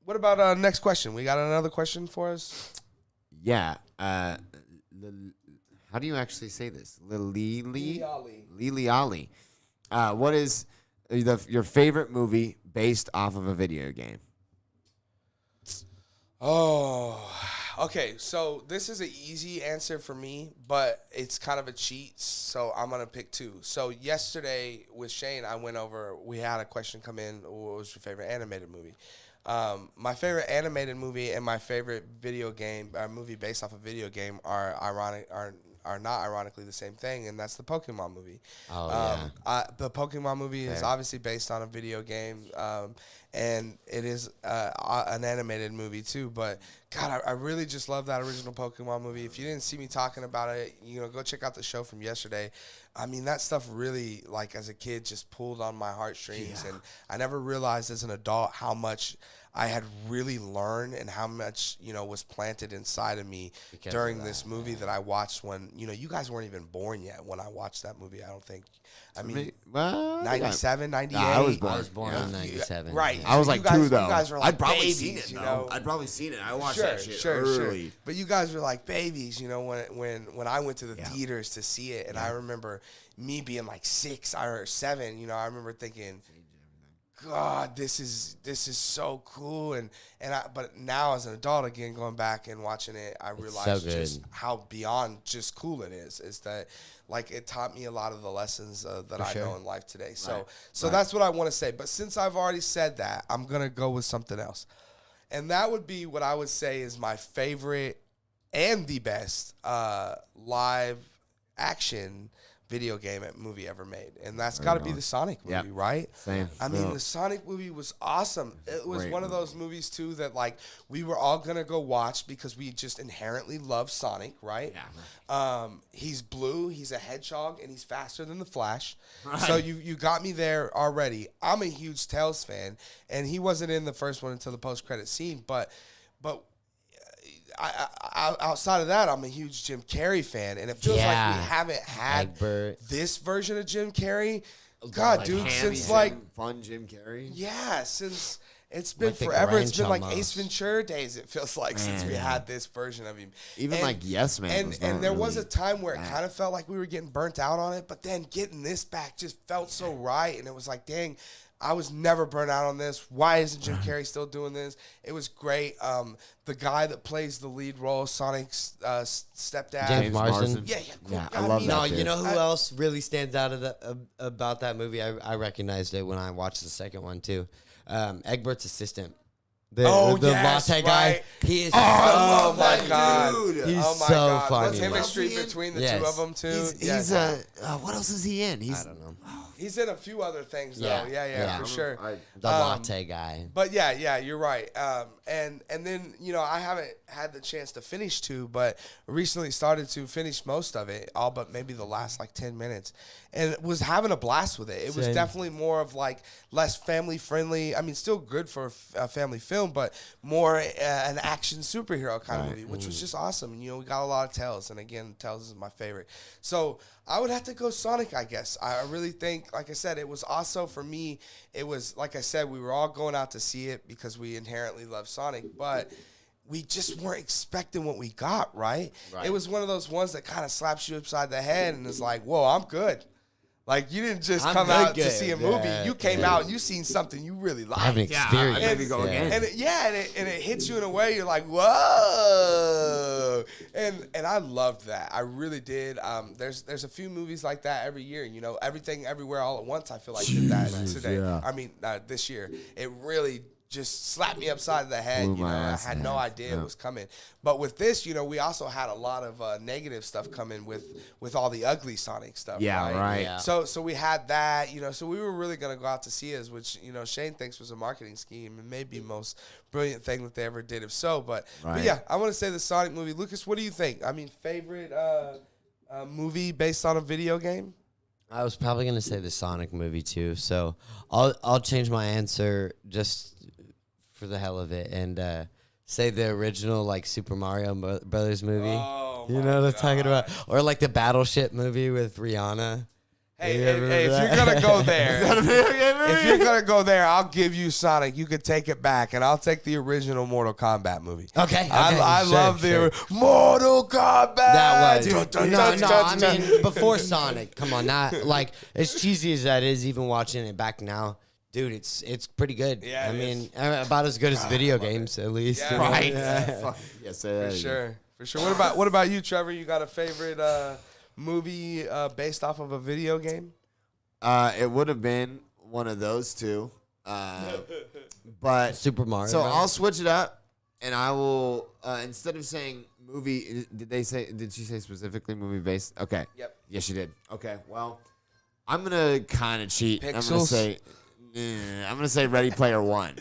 what about next question? We got another question for us. yeah. How do you actually say this? Lily Ali. What is your favorite movie based off of a video game? Oh, okay. So this is an easy answer for me, but it's kind of a cheat. So I'm gonna pick two. So yesterday with Shane, I went over. We had a question come in. What was your favorite animated movie? My favorite animated movie and my favorite video game movie based off a video game are not ironically the same thing, and that's the Pokemon movie. Oh, The Pokemon movie is obviously based on a video game, and it is an animated movie too. But God, I really just love that original Pokemon movie. If you didn't see me talking about it, go check out the show from yesterday. I mean, that stuff really, like as a kid, just pulled on my heartstrings, and I never realized as an adult how much I had really learned and how much, was planted inside of me during this movie that I watched when, you guys weren't even born yet when I watched that movie, I don't think. I mean, 97, 98. I was born in 97. Right. Yeah. I was like 2, though. You guys were like I'd probably babies, seen it, you though. know. I'd probably seen it. I watched that shit early. But you guys were like babies, when I went to the theaters to see it. And I remember me being like 6 or 7, I remember thinking, God, this is so cool, but now as an adult again going back and watching it, I realized just how beyond just cool it is. Is that like it taught me a lot of the lessons that I know in life today. So that's what I want to say. But since I've already said that, I'm gonna go with something else, and that would be what I would say is my favorite and the best live action video game movie ever made, and that's got to be the Sonic movie, right? Same. I mean, the Sonic movie was awesome. It was one of those movies too that like we were all gonna go watch because we just inherently love Sonic, right? Yeah. He's blue, he's a hedgehog, and he's faster than the Flash. Right. So you got me there already. I'm a huge Tails fan, and he wasn't in the first one until the post-credit scene, but. I outside of that, I'm a huge Jim Carrey fan, and it feels like we haven't had this version of Jim Carrey. God, like dude, since like fun Jim Carrey. Yeah, since it's been forever. It's been like Ace Ventura days. It feels like since we had this version of him. Even like Yes Man. And there was a time where it kind of felt like we were getting burnt out on it, but then getting this back just felt so right, and it was like, dang. I was never burnt out on this. Why isn't Jim Carrey still doing this? It was great. The guy that plays the lead role, Sonic's stepdad. James Marsden. Yeah, cool. Yeah, I love that. No, you know who else really stands out about that movie? I recognized it when I watched the second one, too. Egbert's assistant. The latte guy. He is oh my God. Dude. He's so funny. What's chemistry between the two of them, too? He's what else is he in? I don't know. He's in a few other things, though. Yeah, for sure. The latte guy. But yeah, you're right. And then, I haven't had the chance to finish 2, but recently started to finish most of it, all but maybe the last like 10 minutes. And was having a blast with it. It was definitely more of like less family friendly. I mean, still good for a family film, but more an action superhero kind of movie, which was just awesome. We got a lot of Tails, and again, Tails is my favorite. So I would have to go Sonic, I guess. I really think, like I said, it was also for me. It was like I said, we were all going out to see it because we inherently love Sonic, but we just weren't expecting what we got. Right? It was one of those ones that kind of slaps you upside the head and is like, "Whoa, I'm good." Like, you didn't just come out to see a movie. You came out and you seen something you really liked. Have an experience. I maybe go again. And it hits you in a way you're like, whoa. And I loved that. I really did. There's a few movies like that every year. Everything Everywhere All at Once, I feel like did that today. Yeah. I mean, this year. It really just slapped me upside the head. I had no idea it was coming. But with this, we also had a lot of negative stuff coming with all the ugly Sonic stuff. Yeah, right. Yeah. So we had that, so we were really going to go out to see us, which, Shane thinks was a marketing scheme and maybe most brilliant thing that they ever did if so. But yeah, I want to say the Sonic movie. Lucas, what do you think? I mean, favorite movie based on a video game? I was probably going to say the Sonic movie too. So I'll change my answer just for the hell of it, and say the original like Super Mario Brothers movie. Oh, you know what I'm talking about? Or like the Battleship movie with Rihanna. Hey, if you're gonna go there, if you're gonna go there, I'll give you Sonic. You could take it back, and I'll take the original Mortal Kombat movie. Okay. I love the Mortal Kombat. That was I mean, before Sonic. Come on, not like as cheesy as that is. Even watching it back now, dude, it's pretty good. Yeah, I mean, about as good as video games, at least. Yeah, Right. Yes, for sure. What about you, Trevor? You got a favorite movie based off of a video game? It would have been one of those two. But Super Mario. So right? I'll switch it up, and I will instead of saying movie. Did she say specifically movie based? Okay. Yep. Yes, she did. Okay. Well, I'm gonna kind of cheat. Pixels? I'm gonna say Ready Player One.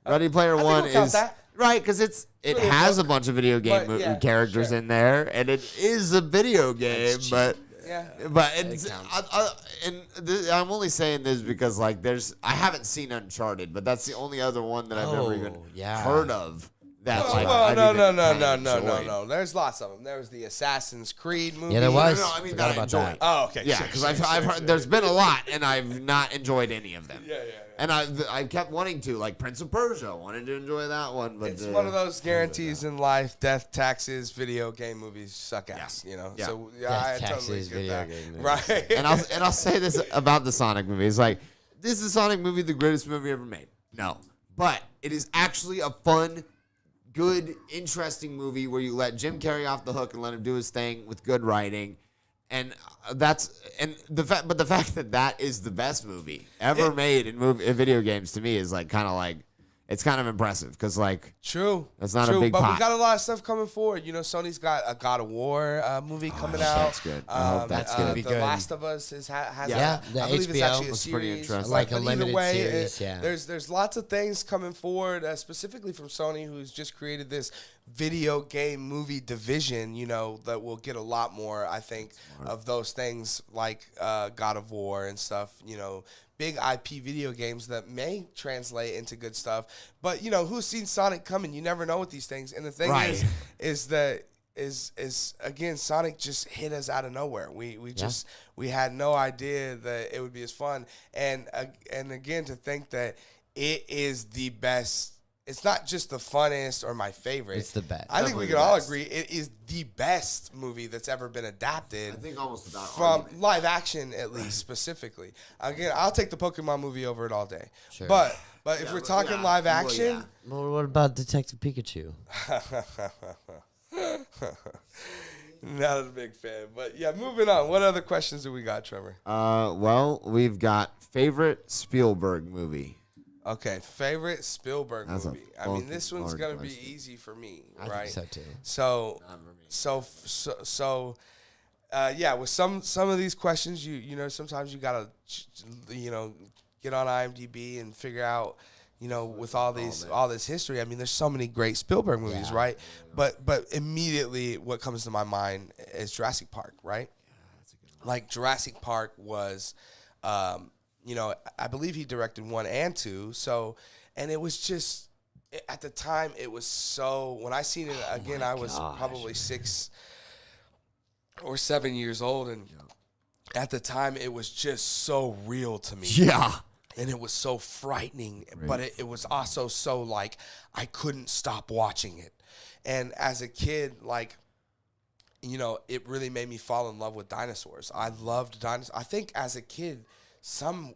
Ready Player One we'll is that. right because it really has a a bunch of video game But, yeah, characters sure. in there, and it is a video game, but. Yeah. But I'm only saying this because like I haven't seen Uncharted, but that's the only other one that I've ever even heard of. That like No. There's lots of them. There was the Assassin's Creed movie. Yeah, there was. No, I mean Forgot that I about enjoyed. that. Oh, okay. Yeah, because I've heard there's been a lot, and I've not enjoyed any of them. Yeah. And I kept wanting to, like Prince of Persia. I wanted to enjoy that one, but It's one of those guarantees in life: death, taxes, video game movies suck ass. You know. Yeah. So Death, I totally taxes, get video that. game movies. Right. And I'll say this about the Sonic movie. It's like, this is the Sonic movie, the greatest movie ever made. No. But it is actually a fun, good, interesting movie where you let Jim Carrey off the hook and let him do his thing with good writing. And the fact that is the best movie ever made in video games to me is like kind of like it's kind of impressive because like True. that's not a big but pot. we got a lot of stuff coming forward. You know, Sony's got a God of War movie coming out. That's good. I hope that's gonna be good. The Last of Us has Yeah, the I believe it's HBO. actually a That's pretty series. interesting. Like a But either limited way, series, yeah. There's lots of things coming forward, specifically from Sony, who's just created this video game movie division. You know, that will get a lot more, I think, of those things like God of War and stuff. You know, big IP video games that may translate into good stuff. But, you know, who's seen Sonic coming? You never know with these things. And the thing is that again, Sonic just hit us out of nowhere. We had no idea that it would be as fun. And again, to think that it is the best. It's not just the funnest or my favorite. It's the best. I think we can all agree it is the best movie that's ever been adapted. I think almost without from argument. live action, at least specifically. Again, I'll take the Pokemon movie over it all day. Sure. But if we're talking live action, Well, what about Detective Pikachu? not a big fan. But yeah, moving on. What other questions do we got, Trevor? Well, we've got favorite Spielberg movie. Okay, favorite Spielberg That's a movie. I mean, this one's hard gonna be question. easy for me, I right? think so too. So, yeah. With some of these questions, you know, sometimes you gotta, you know, get on IMDb and figure out, you know, with all this history. I mean, there's so many great Spielberg movies, Yeah. right? But immediately, what comes to my mind is Jurassic Park, right? Like Jurassic Park was. You know, I believe he directed 1 and 2. So, and it was just at the time it was so. When I seen it again, I was probably 6 or 7 years old, and at the time it was just so real to me. Yeah. And it was so frightening, but it was also so like I couldn't stop watching it. And as a kid, like, you know, it really made me fall in love with dinosaurs. I loved dinosaurs. I think as a kid.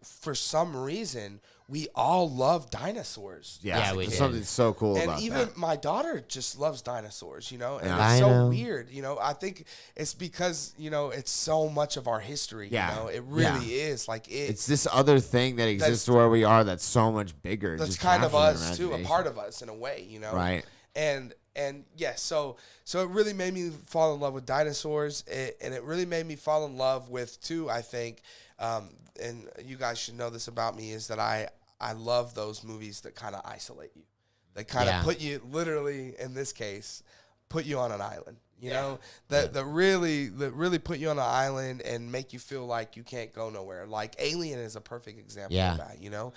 For some reason, we all love dinosaurs. Yeah, we there's did. something so cool And about even that. my daughter just loves dinosaurs, you know? And Yeah. it's I so know. weird, you know? I think it's because, you know, it's so much of our history, Yeah. you know? It really is. Like, It's this other thing that exists where we are that's so much bigger. that's just kind of captures our us, too, a imagination. part of us in a way, you know? Right. And yeah, so it really made me fall in love with dinosaurs, and it really made me fall in love with, too, I think, and you guys should know this about me, is that I love those movies that kind of isolate you. They kind of put you, literally, in this case, put you on an island. You know, that really put you on an island and make you feel like you can't go nowhere. Like Alien is a perfect example of that. You know,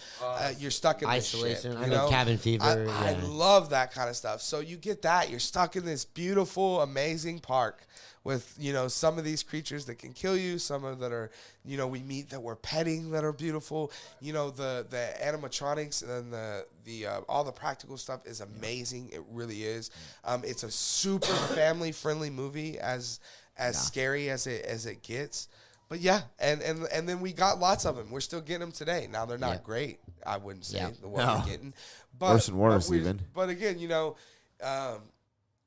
you're stuck in Isolation. This ship, I you know know? Cabin Fever. I love that kind of stuff. So you get that. You're stuck in this beautiful, amazing park with some of these creatures that can kill you, some of that are we meet that we're petting that are beautiful. The animatronics and the all the practical stuff is amazing. It really is. It's a super family friendly movie, as scary as it gets. But yeah, and then we got lots of them. We're still getting them today. Now they're not great, I wouldn't say, the one we're getting. But, worse and worse, even. But again,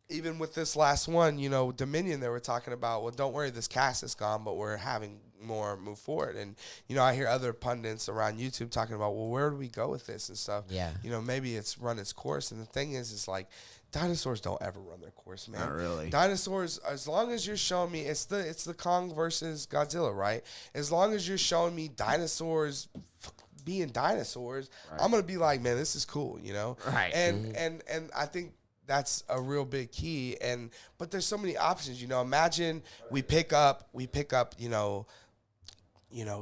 even with this last one, Dominion, they were talking about, well, don't worry, this cast is gone, but we're having more move forward. And, I hear other pundits around YouTube talking about, well, where do we go with this and stuff? Yeah. Maybe it's run its course. And the thing is like, dinosaurs don't ever run their course, man. Not really. Dinosaurs, as long as you're showing me, it's the Kong versus Godzilla, right? As long as you're showing me dinosaurs being dinosaurs, right, I'm gonna be like, man, this is cool, Right. And I think that's a real big key. But there's so many options, Imagine we pick up,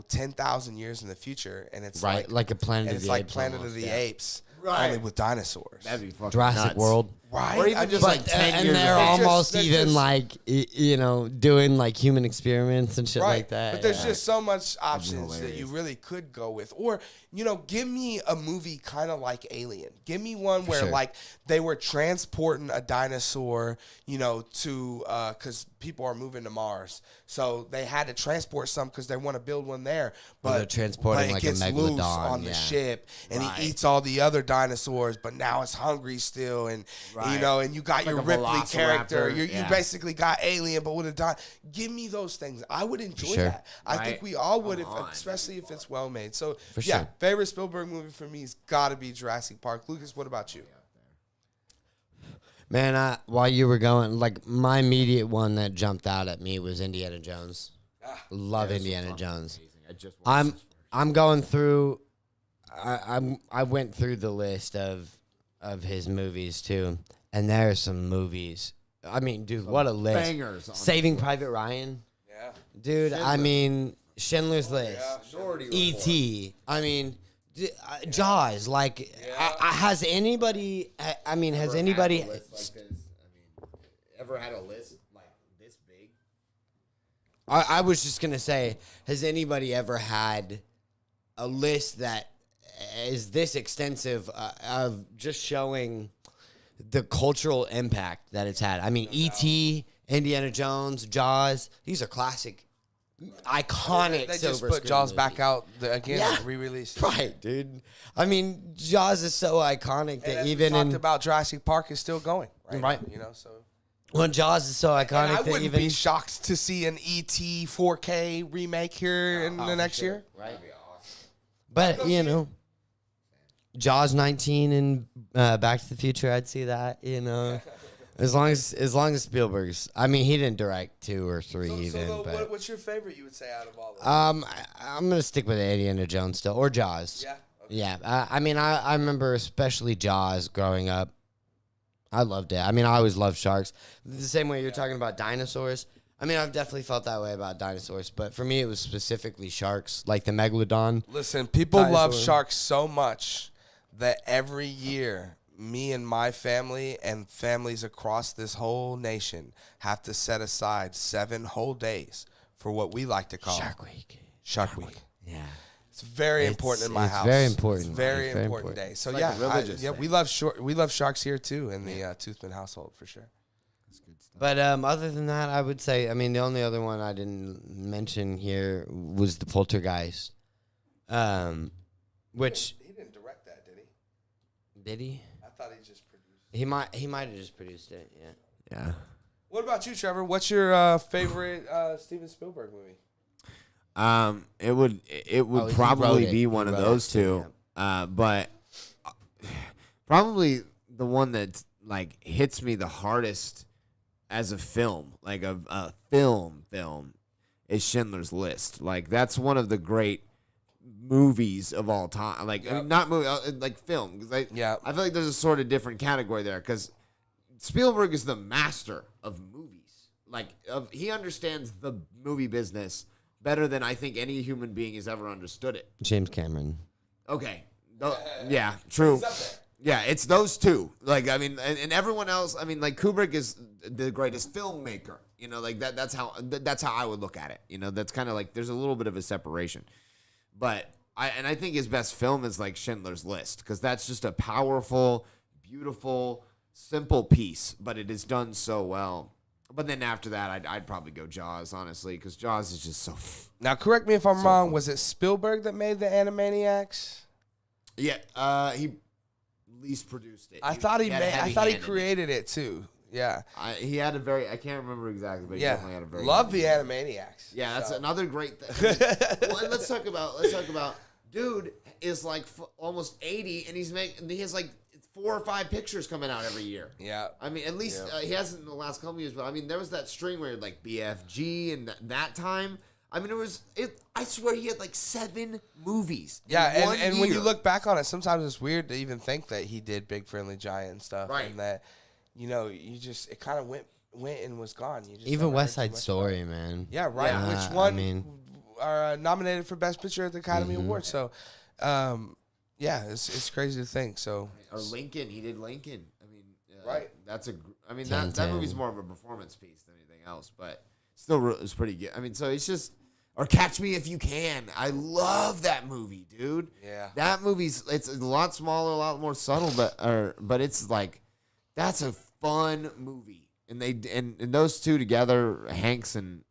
10,000 years in the future, and it's right, like a Planet of the Apes. Like Planet of the Apes. Right. Only with dinosaurs. That'd be fucking Jurassic nuts. World. Right. Or even just like 10 years. And they're ago. almost even like, doing like human experiments and shit like that. But there's just so much options that you really could go with. Or, give me a movie kind of like Alien. Give me one where like they were transporting a dinosaur, to, because people are moving to Mars. So they had to transport some because they want to build one there. But they're transporting it like gets a loose megalodon on the ship, and he eats all the other dinosaurs, but now it's hungry still. And, and you got your a Ripley character. velociraptor. You basically got Alien, but with a give me those things. I would enjoy that. I think we all would, especially if it's well made. So, favorite Spielberg movie for me has got to be Jurassic Park. Lucas, what about you? Man, while you were going, like my immediate one that jumped out at me was Indiana Jones. Love Indiana Jones. I'm going through. I went through the list of his movies too, and there are some movies. I mean, dude, what a list! Bangers. Saving Private Ryan. Yeah. Dude, Schindler's. I mean, Schindler's List. E.T. I mean, Jaws. Like, has anybody? Has anybody? Ever had a list like this big? I was just gonna say, has anybody ever had a list that is this extensive of just showing the cultural impact that it's had? I mean, E.T., Indiana Jones, Jaws, these are classic, iconic They just silver put screen Jaws movies. back out again, re-released. Right, dude. I mean, Jaws is so iconic that And even we talked about Jurassic Park is still going, Right. So. when Jaws is so iconic And I that wouldn't even be shocked to see an ET 4K remake here in the next year. right. But Jaws 19 and Back to the Future, I'd see that. As long as Spielberg's. I mean, he didn't direct 2 or 3 even. But what's your favorite? You would say out of all of them? I'm gonna stick with Indiana Jones still, or Jaws. Yeah. Okay. Yeah. I mean, I remember especially Jaws growing up. I loved it. I mean, I always loved sharks. The same way you're talking about dinosaurs. I mean, I've definitely felt that way about dinosaurs, but for me, it was specifically sharks, like the megalodon. Listen, people Dinosaur. love sharks so much that every year, me and my family and families across this whole nation have to set aside 7 whole days for what we like to call Shark Week. Shark Week. Yeah. It's very important in my house. Very important. It's very It's very important important. day. So It's like a religious thing. we love sharks here too in the Toothman household for sure. But other than that, I would say, I mean, the only other one I didn't mention here was the Poltergeist, which He didn't direct that, did he? did he? I thought he just produced. He might have just produced it. Yeah. Yeah. What about you, Trevor? What's your favorite Steven Spielberg movie? It would he wrote probably it. be He one of wrote those it, two. But probably the one that like hits me the hardest as a film, like a film, is Schindler's List. Like that's one of the great movies of all time. Like I mean, not movie, like film. 'Cause I feel like there's a sort of different category there because Spielberg is the master of movies. Like he understands the movie business better than I think any human being has ever understood it. James Cameron. Okay. Yeah, true. Yeah, it's those two. Like, I mean, and everyone else. I mean, like Kubrick is the greatest filmmaker. You know, like that's how I would look at it. You know, that's kind of like there's a little bit of a separation. But I think his best film is like Schindler's List, because that's just a powerful, beautiful, simple piece, but it is done so well. But then after that, I'd probably go Jaws, honestly, because Jaws is just so. Now, correct me if I'm So wrong. fun. Was it Spielberg that made the Animaniacs? Yeah, he least produced it. I thought he had a made. I heavy thought he hand in it. created it too. Yeah. He had a very. I can't remember exactly, but he Yeah. definitely had a very. Love heavy the hand. Animaniacs. Yeah, that's So. another great thing. Well, and let's talk about. Dude is like almost 80, and he has like 4 or 5 pictures coming out every year. Yeah. I mean, at least he hasn't in the last couple years, but I mean, there was that string where like BFG and that time. I mean, I swear he had like 7 movies. Yeah, in one and when you year. look back on it, sometimes it's weird to even think that he did Big Friendly Giant and stuff, Right. and that, it kind of went and was gone. You just Even never West heard too Side much Story, about it. man. Yeah, right. Yeah. Which I one mean- are nominated for Best Picture at the Academy Awards? So, yeah, it's crazy to think. So, Or Lincoln, he did Lincoln. I mean, Right. That's I mean, that 10-10. movie's more of a performance piece than anything else, but still, it's pretty good. I mean, so it's just. Or Catch Me If You Can. I love that movie, dude. Yeah. That it's a lot smaller, a lot more subtle, but it's like that's a fun movie. And and those two together, Hanks and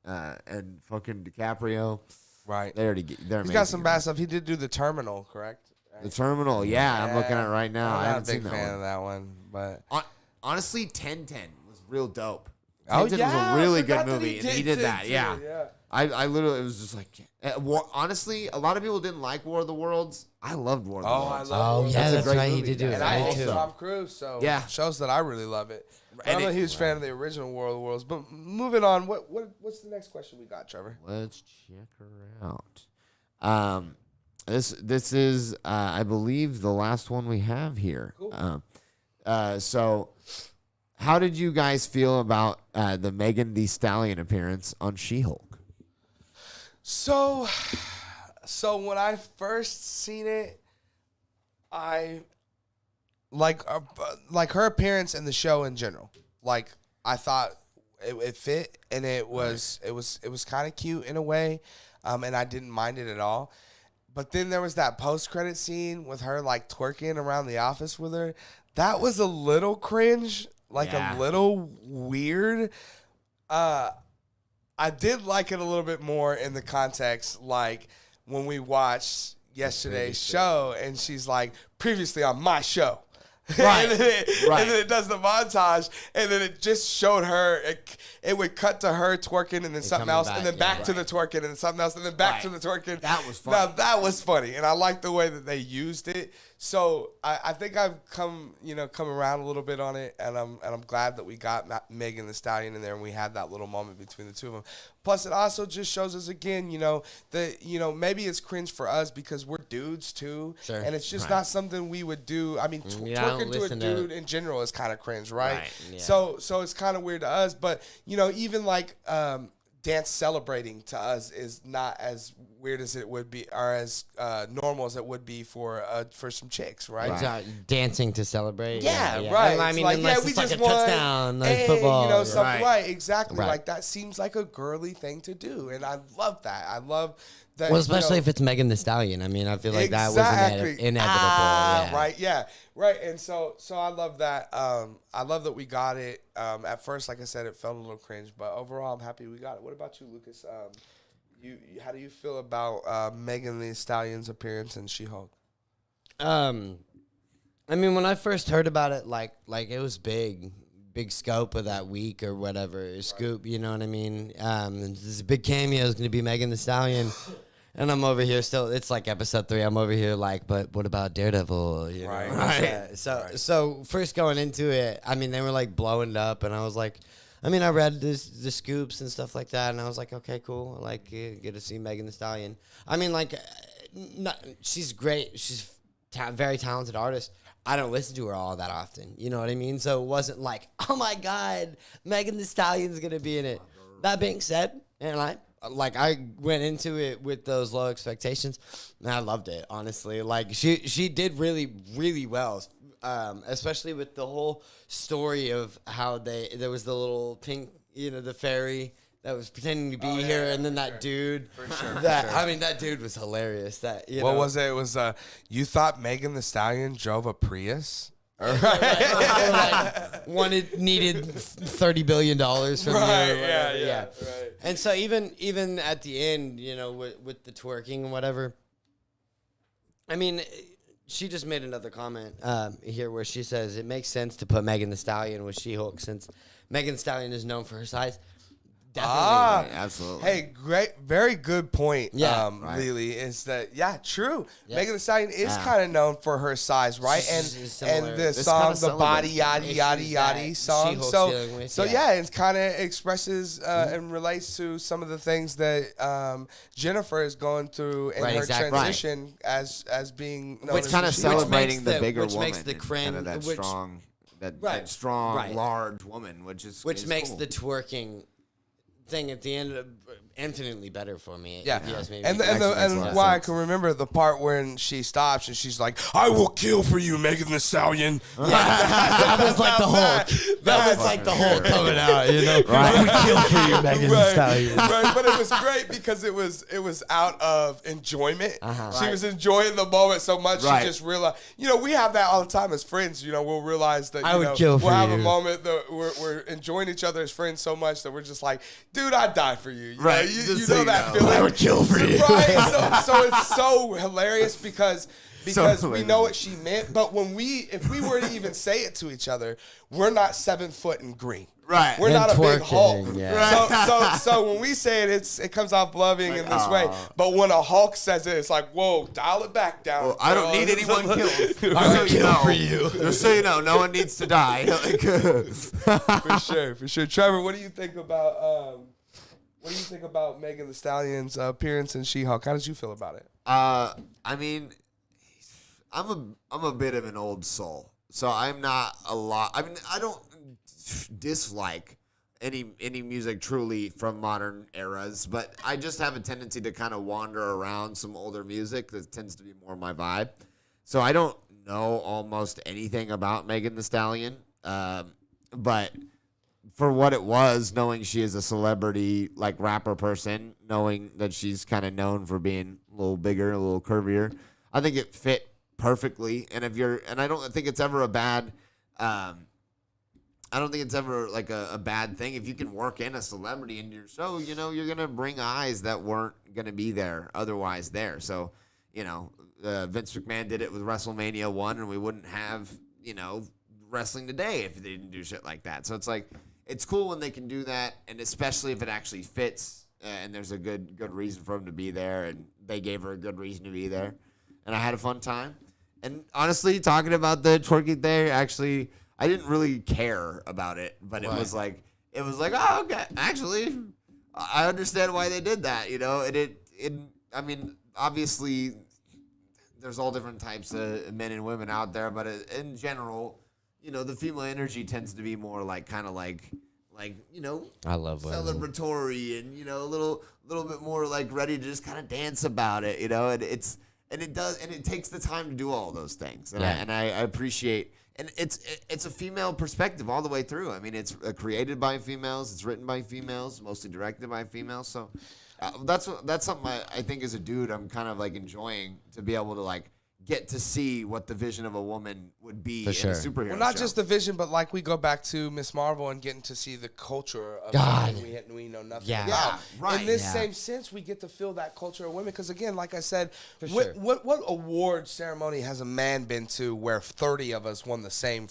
fucking DiCaprio, right. they're He's amazing. got some bad stuff. He did do The Terminal, correct? The Terminal, yeah, I'm looking at it right now. I I'm not haven't a big seen that fan one. of that one, but Honestly, 10-10 was real dope. Oh, 10-10 was yeah, a really I good forgot that movie, he and he did did that. 10-10, Yeah. yeah. I literally, it was just like, honestly, a lot of people didn't like War of the Worlds. I loved War of the Oh, I Worlds. love Oh, War of yeah, the that's great right. He movie. did do it. And I I hate too. Tom Cruise, so Yeah. shows that I really love it. But And I'm a it- huge fan of the original War of the Worlds. But moving on, what's the next question we got, Trevor? Let's check her out. This is, I believe, the last one we have here. Cool. So, how did you guys feel about the Megan Thee Stallion appearance on She-Hulk? So when I first seen it, I like her appearance in the show in general. Like I thought it fit, and it was kind of cute in a way, and I didn't mind it at all. But then there was that post-credit scene with her like twerking around the office with her. That was a little cringe, like Yeah. a little weird. I did like it a little bit more in the context, like when we watched yesterday's show, and she's like, previously on my show. Right. and then it does the montage, and then it just showed her. It would cut to her twerking, and then something coming else, back, and then yeah. back to the twerking, and then something else, and then back to Right. the twerking. That was Now funny. that was funny, and I like the way that they used it. So I think I've come around a little bit on it, and I'm glad that we got Megan Thee Stallion in there, and we had that little moment between the two of them. Plus, it also just shows us again, that maybe it's cringe for us because we're dudes too, Sure. and it's just Right. not something we would do. I mean, Yeah, I don't twerking to a listen to- dude in general is kind of cringe, right? Right, yeah. So it's kind of weird to us, but even like dance celebrating to us is not as weird as it would be, or as normal as it would be for some chicks, right? Exactly. Dancing to celebrate. Yeah, right. I It's mean, like, unless we it's like just a won, touchdown, like hey, football. something, Right. right? Exactly. Right. Like that seems like a girly thing to do, and I love that. I love that. Well, especially if it's Megan Thee Stallion. I mean, I feel like that was inevitable. Yeah. Right, yeah. Right. And so I love that. I love that we got it. At first, like I said, it felt a little cringe, but overall I'm happy we got it. What about you, Lucas? How do you feel about Megan Thee Stallion's appearance in She-Hulk? I mean, when I first heard about it, like it was big scope of that week or whatever, scoop, you know what I mean? This big cameo is going to be Megan Thee Stallion. And I'm over here still, it's like episode 3. I'm over here like, but what about Daredevil? You know? Right. So first going into it, I mean, they were like blowing it up, and I was like, I mean, I read the scoops and stuff like that, and I was like, okay, cool. I like get to see Megan Thee Stallion. I mean, like, she's great. She's very talented artist. I don't listen to her all that often. You know what I mean? So it wasn't like, oh my God, Megan Thee Stallion's gonna be in it. That being said, and I went into it with those low expectations, and I loved it, honestly. Like she did really, really well. especially with the whole story of how there was the little pink, the fairy that was pretending to be here, and then that dude. For sure. I mean, that dude was hilarious. That What was it? It was you thought Megan the Stallion drove a Prius? Needed $30 billion from Right, you. yeah. Right. And so even at the end, with the twerking and whatever. I mean, she just made another comment here where she says it makes sense to put Megan the Stallion with She-Hulk since Megan the Stallion is known for her size. Definitely. Absolutely. Hey, very good point, Yeah. Lily, is that, true. Yeah. Megan Thee Stallion is kind of known for her size, right? She's And similar. the This song, kinda the body, celebrates yada, issues yada, that song. She-Hulk's dealing with, It kind of expresses and relates to some of the things that Jennifer is going through in Right, her exactly. transition as being known Which as kind of She-Hulk. celebrating the bigger which woman, makes the and kind of that which- strong, that Right, strong, right. large woman, which makes cool. the twerking thing at the end infinitely better for me. Yeah, if you ask me. and Actually makes a lot of why I sense. can remember the part when she stops and she's like, "I will kill for you, Megan the Stallion." that was like the Hulk. That was like the Hulk coming out. Right. I would kill for you, Megan Thee Stallion. Right, but it was great because it was out of enjoyment. She was enjoying the moment so much Right. she just realized. We have that all the time as friends. We'll realize that I would kill for we'll have a you. moment that we're enjoying each other as friends so much that we're just like, dude, I'd die for you. Right, You just know so you that know. feeling. I would kill for you. Right. So it's so hilarious because we hilarious. know what she meant, but if we were to even say it to each other, we're not 7 foot and green. Right. We're And not a big twerking, Hulk. yeah. So when we say it, it comes off loving in this way. But when a Hulk says it, it's like, whoa, dial it back down. Well, I don't need anyone killed. I would kill for you. Just so you know, no one needs to die. For sure. Trevor, what do you think about Megan Thee Stallion's appearance in She-Hulk? How did you feel about it? I mean, I'm a bit of an old soul, so I'm not a lot. I mean, I don't dislike any music truly from modern eras, but I just have a tendency to kind of wander around some older music that tends to be more my vibe. So I don't know almost anything about Megan Thee Stallion, but for what it was, knowing she is a celebrity, like rapper person, knowing that she's kind of known for being a little bigger, a little curvier, I think it fit perfectly. And I don't think it's ever a bad, I don't think it's ever like a bad thing if you can work in a celebrity into your show. You're gonna bring eyes that weren't gonna be there otherwise there. So, Vince McMahon did it with WrestleMania 1, and we wouldn't have wrestling today if they didn't do shit like that. So it's like, it's cool when they can do that, and especially if it actually fits and there's a good reason for him to be there, and they gave her a good reason to be there, and I had a fun time. And honestly, talking about the twerking thing, actually, I didn't really care about it, but it was like, oh, okay, actually, I understand why they did that, and I mean, obviously, there's all different types of men and women out there, but in general, the female energy tends to be more like kind of like I love women. celebratory and a little bit more like ready to just kind of dance about it, and it takes the time to do all those things, and I appreciate, and it's a female perspective all the way through. I mean, it's created by females, it's written by females, mostly directed by females, so that's something I think as a dude I'm kind of like enjoying, to be able to like get to see what the vision of a woman would be in a superhero Well, not show. just the vision, but like we go back to Miss Marvel and getting to see the culture of God. women we know nothing Yeah. about. Yeah, right. In this Yeah. same sense, we get to feel that culture of women. Because again, like I said, sure. what award ceremony has a man been to where 30 of us won the same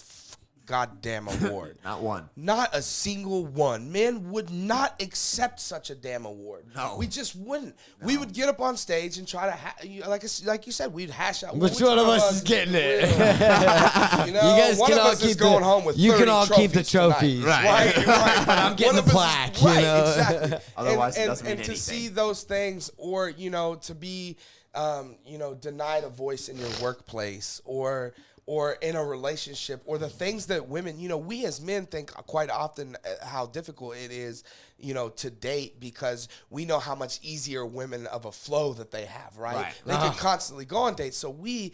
goddamn award? Not one. Not a single one. Men would not accept such a damn award. No. We just wouldn't. No. We would get up on stage and try to, like you said, we'd hash out. Which one of us is getting it? You guys one can of all us is keep going home with you 30 can all keep the trophies trophies. tonight. Right. I'm getting One the of us plaque, is, right, Exactly. Otherwise, it and, doesn't mean and to anything. see those things, or to be, denied a voice in your workplace, or in a relationship, or the things that women, we as men think quite often how difficult it is, to date because we know how much easier women of a flow that they have, right? Right. They can constantly go on dates. So we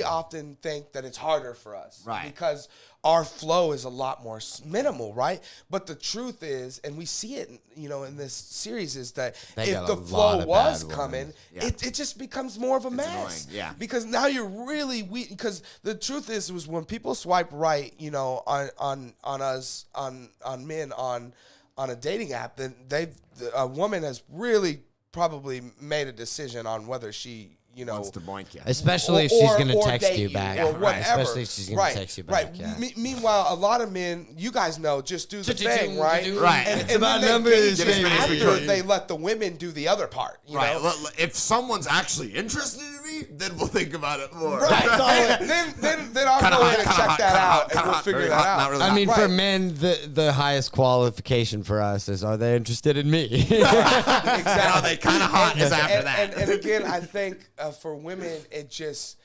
often think that it's harder for us. Right. Because our flow is a lot more minimal, right? But the truth is, and we see it, in this series, is that if the flow was coming, it just becomes more of a mess. Annoying. Yeah. Because now you're really weak. Because the truth is was when people swipe right, on us, on men, on a dating app, then a woman has really probably made a decision on whether she wants to boink you. Especially if she's going to text you back. Or whatever. Especially if she's going to text you back. Right. Yeah. Meanwhile, a lot of men, you guys know, just do the thing, right? Right. And It's about then numbers. after they let the women do the other part. You Right. know? If someone's actually interested in me, then we'll think about it more. Right. then I'll go ahead and check that out, and we'll figure that out. Not really I mean, Right. for men, the highest qualification for us is, are they interested in me? Exactly. Are they kind of hot is after that. And again, I think for women, it just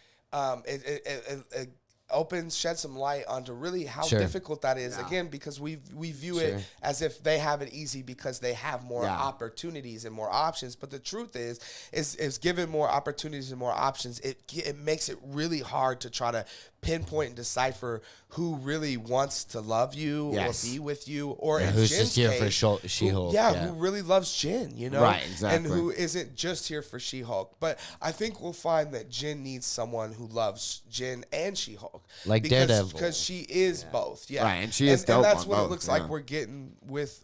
it sheds some light onto really how difficult that is. Yeah. Again, because we view it as if they have it easy because they have more opportunities and more options. But the truth is given more opportunities and more options, it makes it really hard to try to pinpoint and decipher who really wants to love you or be with you, or in who's Jin's just here case, for She-Hulk. who really loves Jin, Right, exactly. and who isn't just here for She-Hulk. But I think we'll find that Jin needs someone who loves Jin and She-Hulk, Like Daredevil. because she is both. Yeah, Right, and she is dope and that's on what both, it looks like we're getting with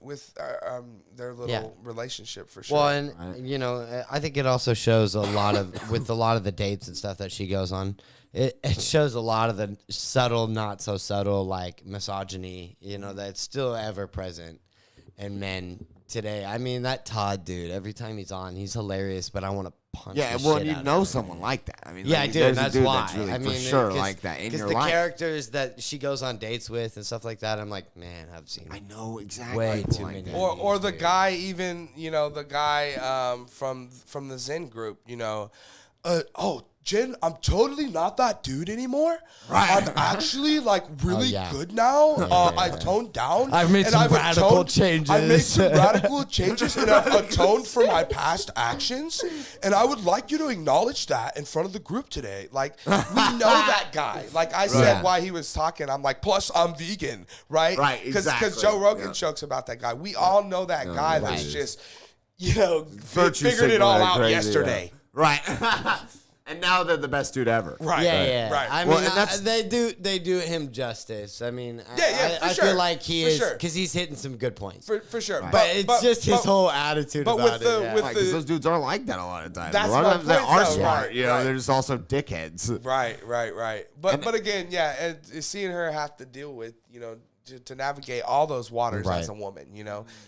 their little relationship for sure. Well, and I think it also shows a lot of with a lot of the dates and stuff that she goes on. It shows a lot of the subtle, not so subtle, like misogyny, that's still ever present in men today. I mean, that Todd dude, every time he's on, he's hilarious, but I want to punch the shit out you of know him. someone like that. I mean, Yeah, dude, that's why. That's really I mean, for sure like that in your the life. characters that she goes on dates with and stuff like that, I'm like, man, I've seen I know exactly. way people too like many. that. or the guy, even the guy from the Zen group, Jen, I'm totally not that dude anymore. Right. I'm actually really good now. I toned down. I've made some radical changes. I made some radical changes and I've atoned for my past actions. And I would like you to acknowledge that in front of the group today. Like, we know that guy. Like I said while he was talking, I'm like, plus I'm vegan, right? Right, exactly. Because Joe Rogan jokes about that guy. We all know that guy that's just, Virtue figured it all signaling out crazy, yesterday. Right. And now they're the best dude ever. Right. Yeah. Right. I Well, mean, and that's- they do him justice. I mean, for I sure. feel like he For is sure. because he's hitting some good points. For sure. But it's just his whole attitude but about with the- it. with Right, 'cause those dudes are like that a lot of times. That's a lot my of times they point, are though. smart. Right, They're right. just also dickheads. Right. But again, seeing her have to deal with, to navigate all those waters as a woman,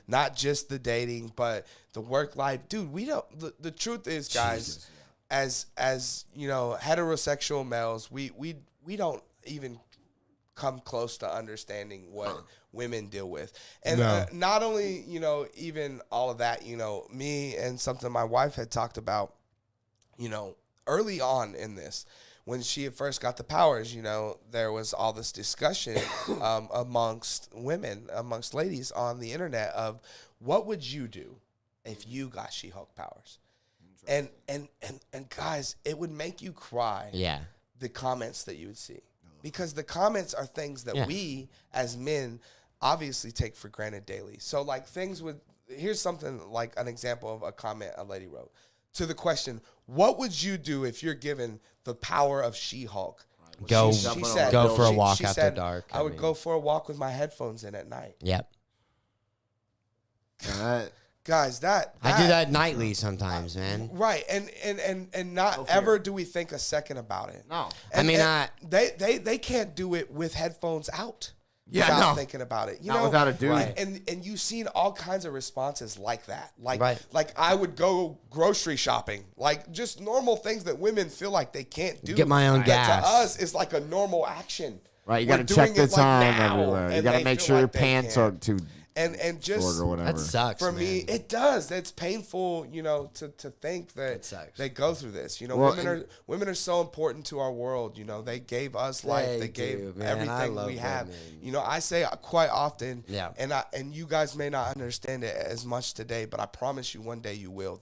not just the dating, but the work life. Dude, we don't. The truth is, guys, as heterosexual males, we don't even come close to understanding what women deal with. And not only, even all of that, me and something my wife had talked about, early on in this, when she had first got the powers, there was all this discussion amongst women, amongst ladies on the internet of what would you do if you got She-Hulk powers? And guys, it would make you cry. Yeah. The comments that you would see, because the comments are things that we as men obviously take for granted daily. So here's something like an example of a comment a lady wrote to the question, what would you do if you're given the power of She-Hulk? Go for a walk she after said, dark. I would go for a walk with my headphones in at night. Yep. Guys, I do that nightly sometimes, man. Right, and not ever do we think a second about it. No. And, I mean, they can't do it with headphones out. Without thinking about it, Not without a dude. Right. And you've seen all kinds of responses like that. Like Right. I would go grocery shopping, like just normal things that women feel like they can't do. Get my own That gas. to us is like a normal action. Right, you We're got to check doing the it, like, time now, everywhere. You and got to they make feel sure your like they pants can't. aren't too and just or whatever. That sucks. for man. me, it does. It's painful, to think that sucks. they go through this. Well, women are so important to our world. They gave us life. They gave man. I everything love we have. women. I say quite often, Yeah. and you guys may not understand it as much today, but I promise you one day you will.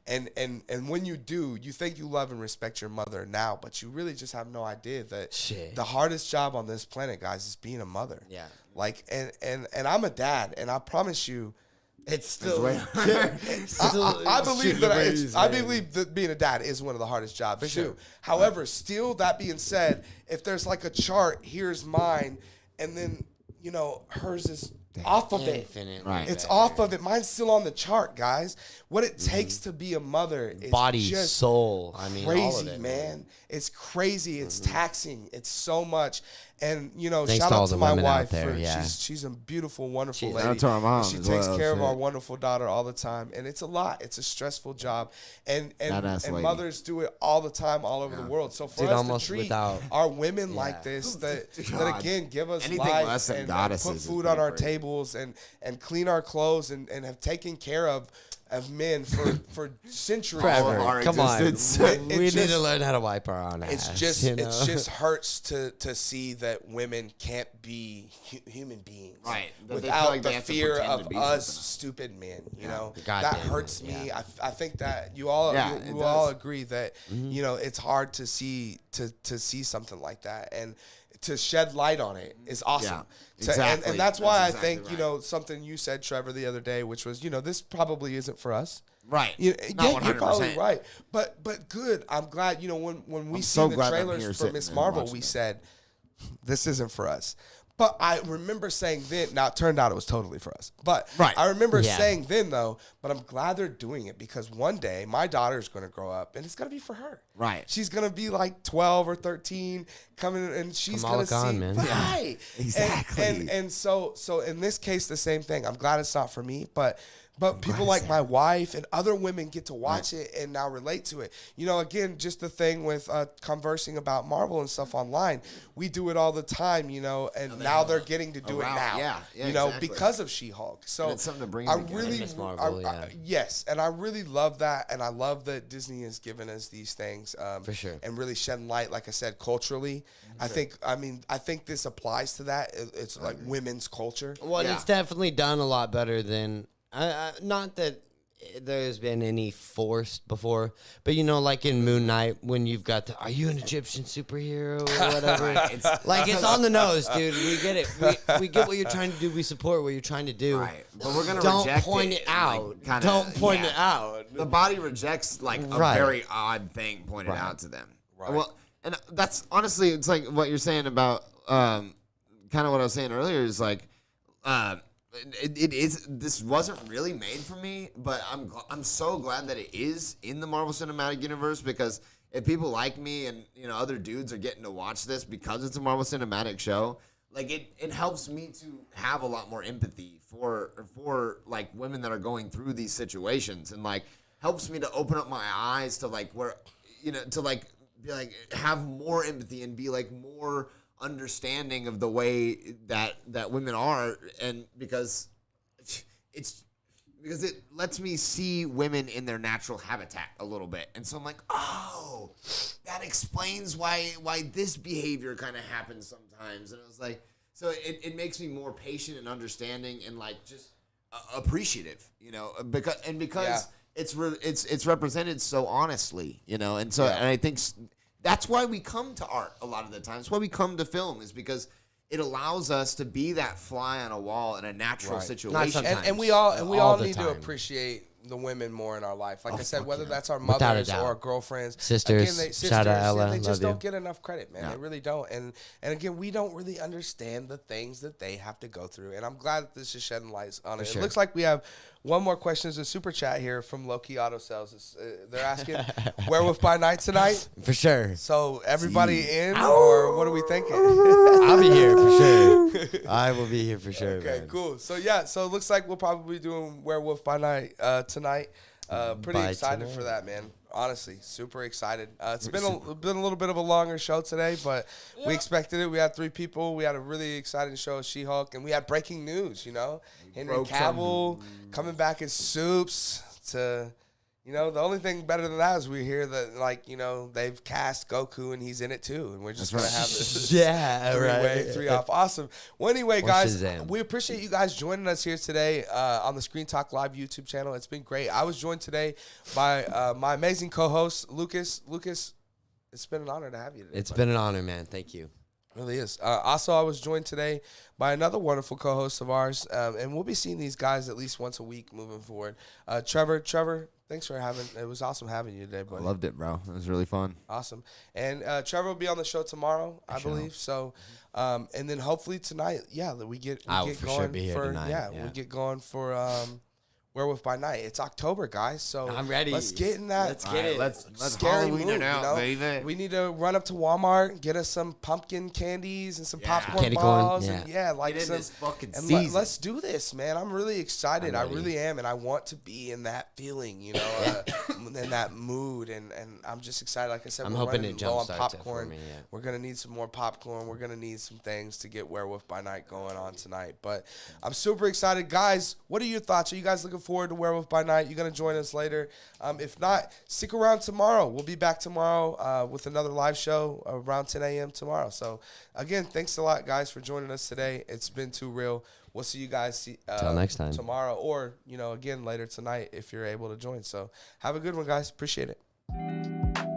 And when you do, you think you love and respect your mother now, but you really just have no idea that Shit. the hardest job on this planet, guys, is being a mother. Yeah. Like, and I'm a dad, and I promise you, It's still. I believe I believe that being a dad is one of the hardest jobs too. However, still, that being said, if there's like a chart, here's mine, and then hers is off of it. Infinite. Right. It's off of it. Mine's still on the chart, guys. What it takes to be a mother is Body, just soul. I mean, crazy, all of it, man. It's crazy. It's taxing. It's so much. And Thanks shout to all out to the my women out wife. there, yeah. She's a beautiful, wonderful She's- lady. Shout out to our mom She as takes well, care of shit. our wonderful daughter all the time, and it's a lot. It's a stressful job, and Badass lady. mothers do it all the time, all over the world. So for Dude, us to almost treat without- our women like this, that God. again give us Anything life less than and goddesses put is food pretty on our crazy. tables and clean our clothes and have taken care of men for centuries. Forever. Our Come on. existence. It We just- need to learn how to wipe our own It's ass. just you know? it just hurts to see that women can't be human beings, Right. That they feel without like they the have to fear pretend of to be us something else. stupid men. That Goddamn, hurts me. yeah. I think that you all Yeah, it you all does. agree that it's hard to see something like that, and to shed light on it is awesome. Yeah, exactly. And that's why That's I think exactly right. something you said, Trevor, the other day, which was this probably isn't for us. Right. Yeah, Not you're probably 100%. right. But good. I'm glad, when we I'm see so the glad I'm here trailers for sitting Miss and Marvel, watching we it. said, this isn't for us. But I remember saying then, now it turned out it was totally for us. But Right. I remember Yeah. saying then, though, but I'm glad they're doing it because one day my daughter's going to grow up and it's going to be for her. Right. She's going to be like 12 or 13 coming and she's going Kamala to see. Khan, man. Right. Exactly. And so in this case, the same thing. I'm glad it's not for me, but people like my wife and other women get to watch it and now relate to it. Again, just the thing with conversing about Marvel and stuff online, we do it all the time, and now they're getting to do it around- now, yeah, exactly. because of She-Hulk. So And it's something to bring I together. really, Miss Marvel, yeah. yes, and I really love that, and I love that Disney has given us these things, For sure. and really shedding light, like I said, culturally. I think this applies to that. It's like women's culture. Well, Yeah. it's definitely done a lot better than. Not that there's been any forced before, but like in Moon Knight when you've got are you an Egyptian superhero or whatever? It's on the nose, dude. We get it. We get what you're trying to do. We support what you're trying to do. Right. But we're gonna Don't reject point it it out. kinda- Don't point yeah. it out. The body rejects a Right. very odd thing pointed out to them. Right. Well, and that's honestly, it's like what you're saying about kind of what I was saying earlier is like, it is. This wasn't really made for me, but I'm so glad that it is in the Marvel Cinematic Universe because if people like me and other dudes are getting to watch this because it's a Marvel Cinematic show. Like it helps me to have a lot more empathy for like women that are going through these situations and like helps me to open up my eyes to like where to like be like have more empathy and be like more understanding of the way that women are and because it lets me see women in their natural habitat a little bit. And so I'm like, oh, that explains why this behavior kind of happens sometimes. And I was like, so it makes me more patient and understanding and like just appreciative, because Yeah. it's represented so honestly, and so and I think that's why we come to art a lot of the time. That's why we come to film is because it allows us to be that fly on a wall in a natural Right. situation. sometimes. And we all All the need to time. appreciate the women more in our life. Like I said, fuck whether yeah. that's our Without a mothers doubt. or our girlfriends, Sisters. Shout out Ella, they just love don't you. get enough credit, man. Yeah. They really don't. And again, we don't really understand the things that they have to go through. And I'm glad that this is shedding light on it. sure. It looks like we have one more question. It's a super chat here from Loki Auto Sales. They're asking, Werewolf by Night tonight? For sure. So everybody in, or what are we thinking? I'll be here for sure. I will be here for sure. Okay, man. cool. So yeah, so it looks like we'll probably be doing Werewolf by Night tonight. Pretty By excited tonight. for that, man. honestly, super excited. It's been a little bit of a longer show today, but we expected it. We had 3 people. We had a really exciting show, She-Hulk, and we had breaking news. Henry Cavill coming back as Soups to. The only thing better than that is we hear that, they've cast Goku and he's in it too. And we're just going to have this three-way, 3-off. Awesome. Well, anyway, guys, we appreciate you guys joining us here today on the Screen Talk Live YouTube channel. It's been great. I was joined today by my amazing co-host, Lucas. Lucas, it's been an honor to have you today. It's been an honor, man. Thank you. It really is. Also, I was joined today by another wonderful co-host of ours, and we'll be seeing these guys at least once a week moving forward. Trevor, thanks for having. It was awesome having you today, buddy. I loved it, bro. It was really fun. Awesome. And Trevor will be on the show tomorrow, I believe. So, and then hopefully tonight, we get going sure be here tonight. we get going for Werewolf by Night. It's October, guys. So I'm ready. Let's get in that. Let's get it. Let's scary Halloween mood, it out, baby. We need to run up to Walmart, get us some pumpkin candies and some popcorn Candy balls, corn, and Get in some. this fucking And season. let's do this, man. I'm really excited. I'm I ready. really am, and I want to be in that feeling, in that mood, and I'm just excited. Like I said, I'm we're hoping running it low on jumpstarts it for popcorn. me, yeah. We're gonna need some more popcorn. We're gonna need some things to get Werewolf by Night going on tonight. But I'm super excited, guys. What are your thoughts? Are you guys looking forward to Werewolf by Night? You gonna join us later? If not, stick around tomorrow. We'll be back tomorrow with another live show around 10 a.m. tomorrow. So again, thanks a lot, guys, for joining us today. It's been too real. We'll see you guys Till next time. tomorrow, or again later tonight if you're able to join. So have a good one, guys. Appreciate it.